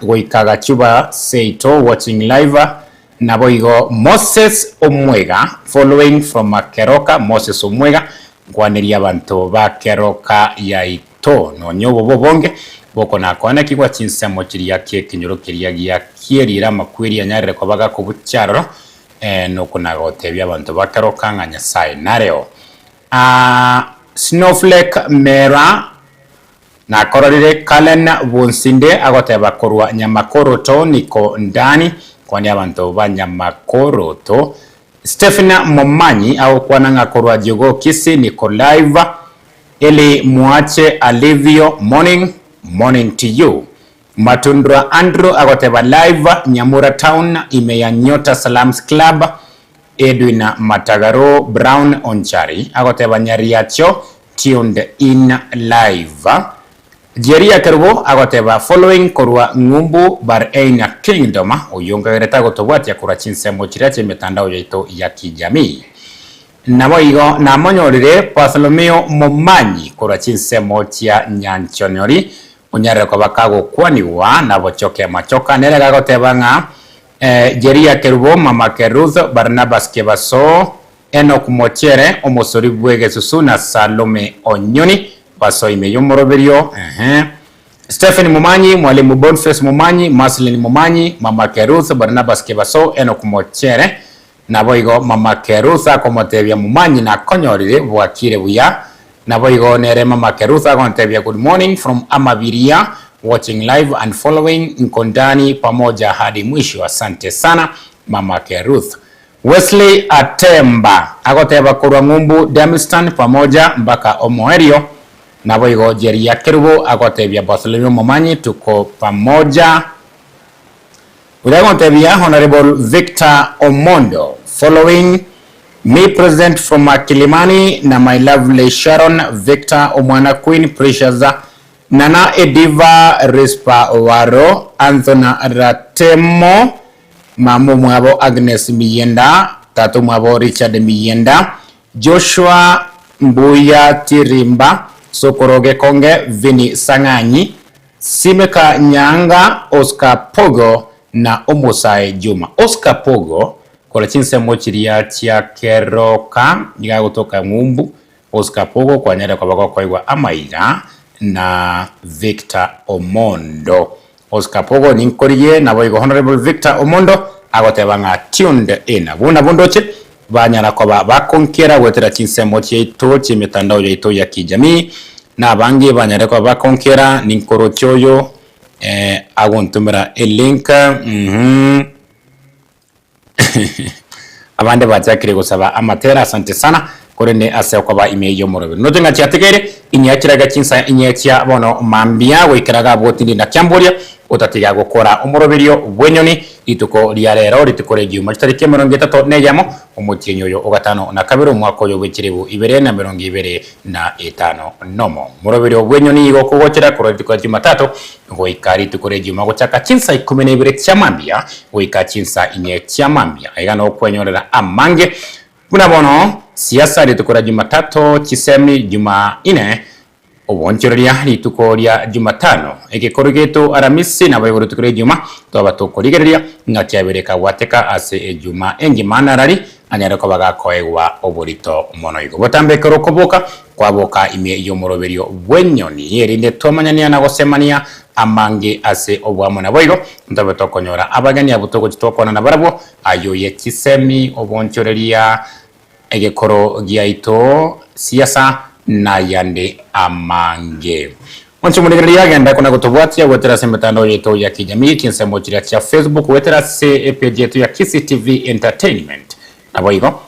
Goikaga Chuba Seito watching live. Naboigo Moses Omwega following from Keroka. Moses Omwega kwaneria bantu ba Keroka ya ito no nyobo bobonge boko na kwana kigwa chinsemo chiria kie kinyoro kiria gia kierira makwiri anyare ko baga ko bucharo no kuna gotebya abantu ba Keroka nga Nyasaye nareo. Snowflake Mera na kororire Kalen Bonsinde agoteba korwa Nyamakoroto niko ndani kwani abantu ba Nyamakoroto. Stephena Momanyi au kwananga korwa Jogo Kisi niko live. Eli Muache Alivio morning to you. Matundra Andrew agoteba live Nyamura Town imeya Nyota Salams Club. Edwin Matagaro Brown Onchari agoteba Nyariacho tuned in live. Jeria Kerbo agoteba following korwa Ngumbu Bareina Kingdom uyunga gereta gotobwatia kura chinsemo chirache mitandao yaito ya kijamii. Namoigo namonyorire Bartholomew Momanyi kura chinsemo chia Nyanchonyori unyare ko bakago kwaniwa na bochoke machoka nere gagoteba nga Jeria Kerbo Mama Keruth Barnabas Kivaso Enoch Mochere Omosori Bwege Susu na Salome Onyoni baso ime yomoroberio. Stephen Momanyi Mwalimu Boniface Momanyi Maslin Momanyi Mama Keruth Barnabas Kivaso Enoch Mochere naboigo Mama Keruth akomotebya Momanyi na konyorire bwakire buya naboigo nere Mama Keruth akontebya good morning from Amabiria watching live and following Nkondani pamoja hadi mwisho. Asante sana Mama Keruth. Wesley Atemba agoteba kurwa Ngumbu Demistan pamoja mpaka Omoerio naboigo Jeria Kerubo agotebya Bartholomew Momanyi tuko pamoja. Udagotebya Honorable Victor Omondo following me present from Kilimani na my lovely Sharon Victor Omwana Queen Precious Nana Ediva Rispa Waro Anthony Ratemo Mamu Mwabo Agnes Miyenda Tatu Mwabo Richard Miyenda Joshua Mbuya Tirimba Sokoroge Konge Vini Sanganyi Simeka Nyanga Oscar Pogo na Omosai Juma. Oscar Pogo kwa chinse mochiria chia Keroka niga kutoka Ngumbu. Oscar Pogo kwa nyada kwa bako kwa igwa Amaiga na Victor Omondo. Oscar Pogo ni nkoriye na boigo Honorable Victor Omondo agotebanga tuned in. Buna bundoche banyara kwa bakonkera wetera chinse mochi ito chimitandao ya ito ya kijamii na bangi banyara kwa bakonkera ni nkoro choyo agontumira link abande bachakire gusaba amatera. Asante sana korene ase kwaba ime yo morobero no tenga chategere inyakiraga kinsa inyekya bono mambia wikiraga botindi na kyamboria utatiga gukora umoroberio bwenyoni ituko lya rero ritukore juma tariki 30 nejamo umutinyo yo ugatano na kabiro mwako yo wikiribu 2025 nomo moroberio bwenyoni go kugochera kurotiko Jumatatu go ikari tukore juma gochaka kinsa 12 kyamambia go ikachinsa inyekya mambia igano kwenyorera amange kuna bono siasa ritukora Jumatatu kisemi Jumanne obonchoria rituko lya Jumatano ekikorogeto aramisi na bayoro tukore Juma toba tukorigereria ngakyabereka wateka ase Juma engimana rari anyara ko bagakoegwa oborito monoigo botambe korokoboka kwaboka ime yo moroberio bwenyoni yerinde tomanyania na gosemania amange ase obwamona boiro ntabe tokonyora abagani abutoko kitokona na barabo ayo yekisemi obonchoreria egekoro giaito siasa na yande amange oncho muligeria agenda kuna kutubwatia wetera semetano yeto ya kijamii kinsemo chiria cha Facebook wetera se page yetu ya KCTV Entertainment aboigo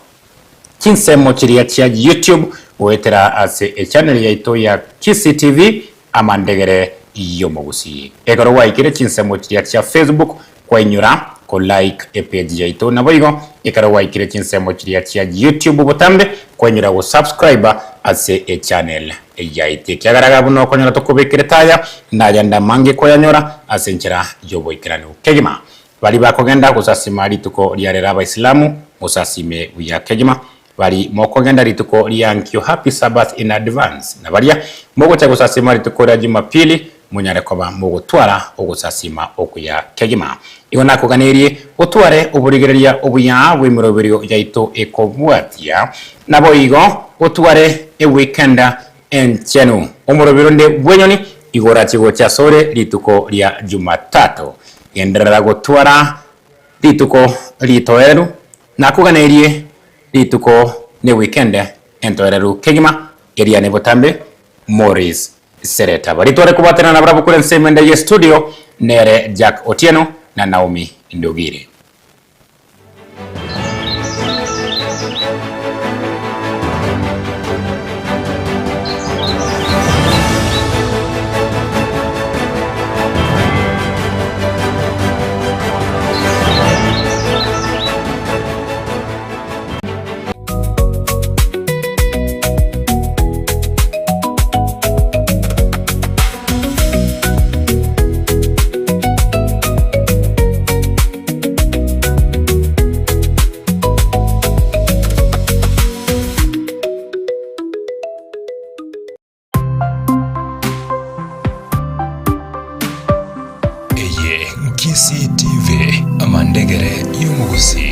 kinsemo chiria cha YouTube wetera ase channel yeto ya KCTV amandegere yomogusi egoro waikire kinsemo chiria cha Facebook kwa inyura ko like page yetu naboigo ikara waikire kinsemo chiria cha YouTube botambe kwenyura go subscriber ase channel yaite kyagaraga buno konyora tokubikire taya najanda mange koyanyora ase nchira jobo ikirano kegima bali bakogenda gusasima rituko lyarera abaisilamu musasime buya kegima bali mokogenda rituko lyankyo happy sabbath in advance na balia mogo cha gusasima rituko lya Jumapili munyare koba mugutwara ogusasima okuya kegima ibona kuganirie utware uburigereria obuya bwimiroberio yaito ekobwatia nabo igo utware weekenda enchenu omurobero nde bwenyoni igora chigo cha sore rituko lya Jumatatu enderera gutwara rituko litoeru na kuganirie rituko ne weekend entoeru kegima eria ne botambe Mourice Seretta baritware kubatana na bravo kule nsemenda ye studio nere Jack Otieno na Naomi Ndogire. KCTV amandegere y'umuguzi.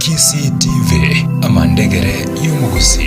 KCTV amandegere y'umuguzi.